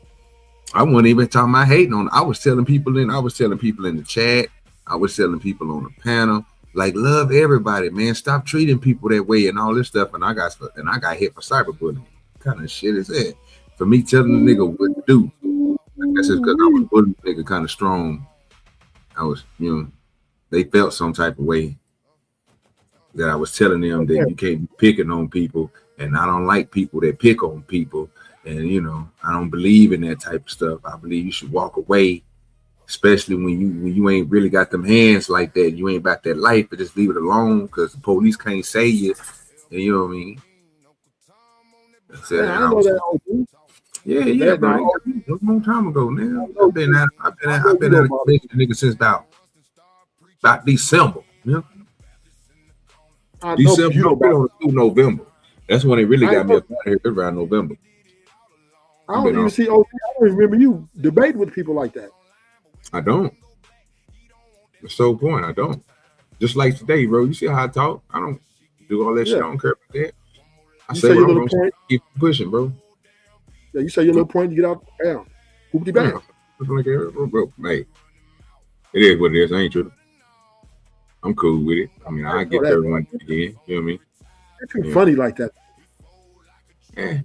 B: I wasn't even talking about hating on. I was telling people in the chat. I was telling people on the panel, like, love everybody, man. Stop treating people that way and all this stuff. And I got hit for cyberbullying. What kind of shit is that? For me telling the nigga what to do. I guess it's because I was bullying the nigga kind of strong. I was, they felt some type of way that I was telling them that you can't be picking on people, and I don't like people that pick on people, and I don't believe in that type of stuff. I believe you should walk away, especially when you ain't really got them hands like that. You ain't about that life, but just leave it alone because the police can't save you. And you know what I mean? I said
S: I know that. OG.
B: Yeah, bro. A long time ago, man. I've been at a convention, nigga, since about December. Yeah. December, through November. That's when they really got me up out here around November.
S: I don't even see OG. I don't remember you debate with people like that.
B: I don't. That's the whole point. I don't. Just like today, bro. You see how I talk? I don't do all that shit. I don't care about that. I say what I'm going to keep pushing, bro.
S: Yeah, you say your little point, you get out down. Hoopty bang.
B: Bro, hey, it is what it is. I ain't tripping. I'm cool with it. I mean, I get there one again. You know what I mean?
S: It's too funny like that.
B: Yeah,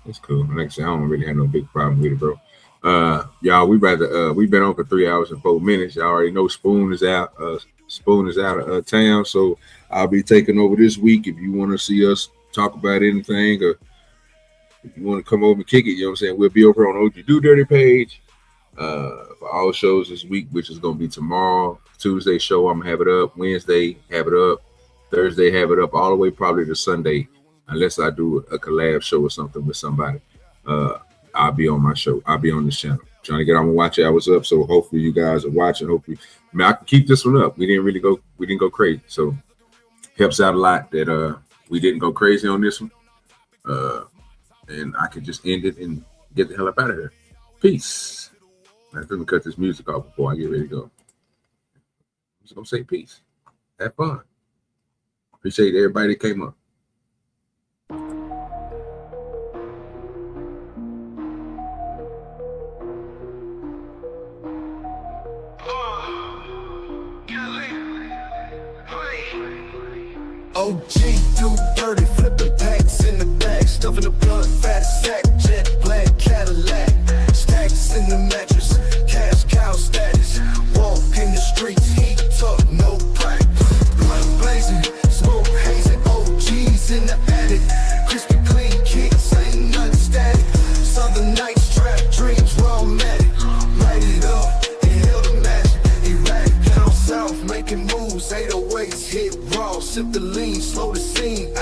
B: it's cool. Like I said, I don't really have no big problem with it, bro. Y'all, we've been on for 3 hours and 4 minutes. Y'all already know Spoon is out. Spoon is out of town, so I'll be taking over this week. If you want to see us talk about anything, or if you want to come over and kick it, you know what I'm saying, we'll be over on OGDoDirty page for all shows this week, which is going to be tomorrow. Tuesday show, I'm going to have it up. Wednesday, have it up. Thursday, have it up all the way probably to Sunday, unless I do a collab show or something with somebody. I'll be on my show. I'll be on this channel. Trying to get on and watch it. I was up, so hopefully you guys are watching. Hopefully, I mean, I can keep this one up. We didn't go crazy, so helps out a lot that we didn't go crazy on this one. And I could just end it and get the hell up out of here. Peace. I'm gonna cut this music off before I get ready to go. I'm just gonna say peace. Have fun. Appreciate everybody that came up.
A: OG do dirty, flipping packs in the bag, stuffing the blunt, fat sack, jet black Cadillac, stacks in the mattress, cash cow status, walk in the streets, heat up, no crack, blunt blazing, smoke hazing, OGs in the attic, crispy clean kicks, ain't nothing static, southern nights, trap dreams, raw matic, light it up, inhale the magic, erratic, down south, making moves, 808s, hit raw, sip the lean, slow the scene,